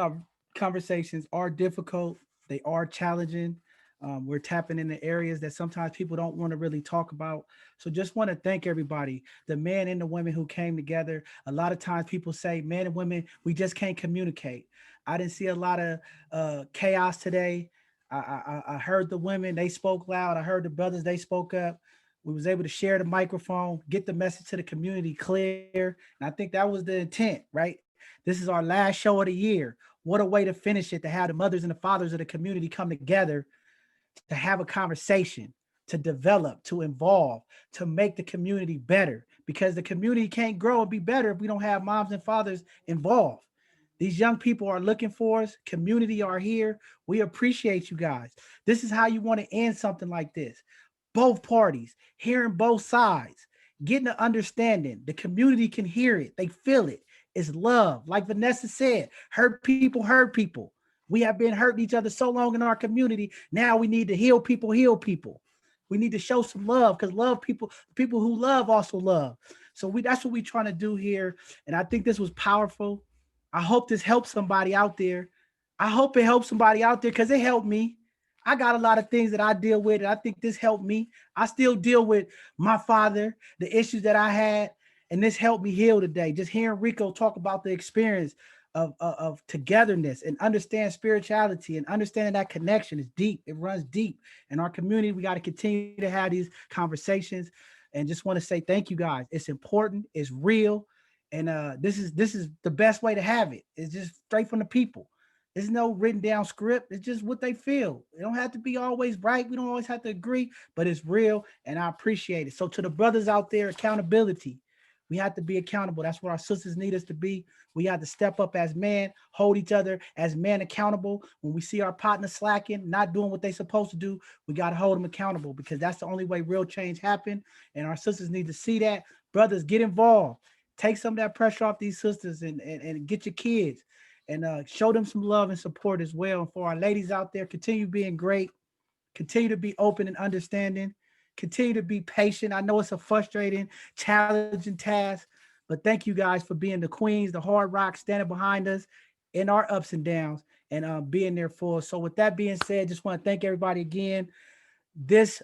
conversations are difficult. They are challenging. We're tapping into areas that sometimes people don't want to really talk about. So just want to thank everybody, the men and the women who came together. A lot of times people say, men and women, we just can't communicate. I didn't see a lot of chaos today. I heard the women, they spoke loud. I heard the brothers, they spoke up. We was able to share the microphone, get the message to the community clear. And I think that was the intent, right? This is our last show of the year. What a way to finish it, to have the mothers and the fathers of the community come together to have a conversation, to develop, to involve, to make the community better, because the community can't grow and be better if we don't have moms and fathers involved. These young people are looking for us. Community are here. We appreciate you guys. This is how you want to end something like this. Both parties, hearing both sides, getting an understanding. The community can hear it. They feel it. It's love. Like Vanessa said, hurt people hurt people. We have been hurting each other so long in our community. Now we need to heal people, heal people. We need to show some love, because love people who love also love. So that's what we're trying to do here. And I think this was powerful. I hope this helps somebody out there. I hope it helps somebody out there, because it helped me. I got a lot of things that I deal with, and I think this helped me. I still deal with my father, the issues that I had, and this helped me heal today. Just hearing Rico talk about the experience of togetherness and understand spirituality and understanding that connection is deep. It runs deep. In our community, we got to continue to have these conversations, and just want to say thank you guys. It's important. It's real. And this is the best way to have it. It's just straight from the people. There's no written down script. It's just what they feel. It don't have to be always right. We don't always have to agree, but it's real, and I appreciate it. So to the brothers out there, accountability. We have to be accountable. That's what our sisters need us to be. We have to step up as men, hold each other as men accountable. When we see our partner slacking, not doing what they're supposed to do, we got to hold them accountable, because that's the only way real change happens. And our sisters need to see that. Brothers, get involved. Take some of that pressure off these sisters, and get your kids, and show them some love and support as well. And for our ladies out there, continue being great. Continue to be open and understanding. Continue to be patient. I know it's a frustrating, challenging task, but thank you guys for being the queens, the hard rock, standing behind us in our ups and downs, and being there for us. So with that being said, just want to thank everybody again. This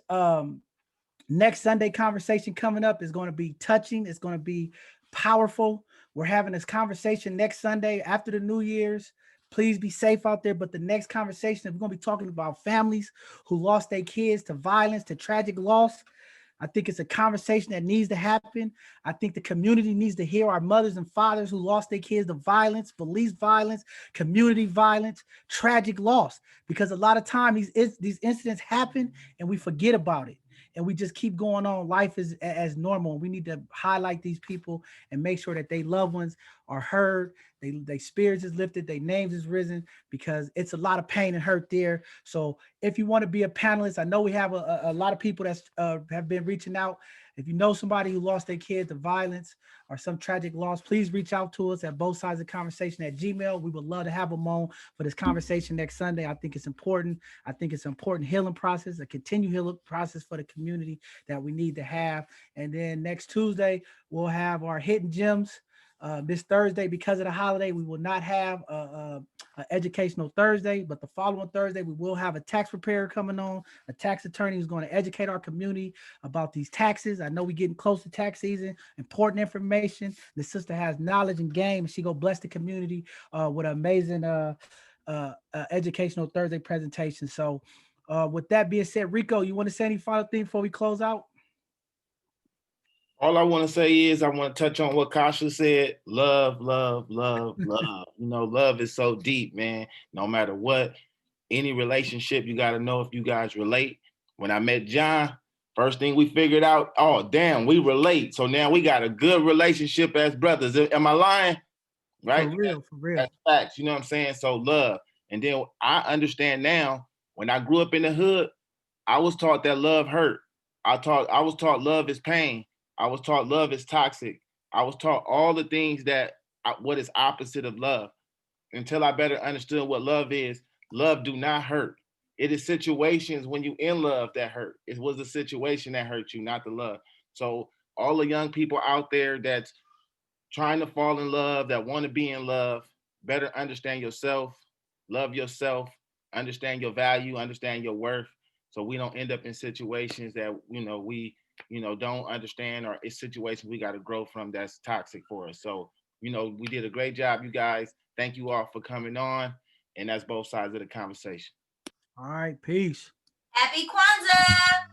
next Sunday conversation coming up is going to be touching. It's going to be powerful. We're having this conversation next Sunday after the New Year's. Please be safe out there. But the next conversation, we're going to be talking about families who lost their kids to violence, to tragic loss. I think it's a conversation that needs to happen. I think the community needs to hear our mothers and fathers who lost their kids to violence, police violence, community violence, tragic loss. Because a lot of times these incidents happen and we forget about it. And we just keep going on. Life is as normal. We need to highlight these people and make sure that their loved ones are heard. Their spirits is lifted. Their names is risen, because it's a lot of pain and hurt there. So if you want to be a panelist, I know we have a lot of people that have been reaching out. If you know somebody who lost their kid to violence or some tragic loss, please reach out to us at both sides of the conversation at Gmail. We would love to have them on for this conversation next Sunday. I think it's important. I think it's an important healing process, a continued healing process for the community that we need to have. And then next Tuesday, we'll have our hidden gems. This Thursday, because of the holiday, we will not have an educational Thursday, but the following Thursday, we will have a tax preparer coming on, a tax attorney who's going to educate our community about these taxes. I know we're getting close to tax season, important information. The sister has knowledge and game, and she go bless the community with an amazing educational Thursday presentation. So with that being said, Rico, you want to say any final thing before we close out? All I want to say is I want to touch on what KaSelah said. Love, love, love, love. Love is so deep, man. No matter what, any relationship, you got to know if you guys relate. When I met John, First thing we figured out, oh, damn, we relate. So now we got a good relationship as brothers. Am I lying? Right? For real, for real. That's facts, you know what I'm saying? So love. And then I understand now, when I grew up in the hood, I was taught that love hurt. I was taught love is pain. I was taught love is toxic. I was taught all the things that what is opposite of love. Until I better understood what love is, love do not hurt. It is situations when you in love that hurt. It was the situation that hurt you, not the love. So all the young people out there that's trying to fall in love, that want to be in love, better understand yourself, love yourself, understand your value, understand your worth. So we don't end up in situations that, we, don't understand, or it's situations we got to grow from that's toxic for us. So, we did a great job, you guys. Thank you all for coming on. And that's both sides of the conversation. All right, peace. Happy Kwanzaa.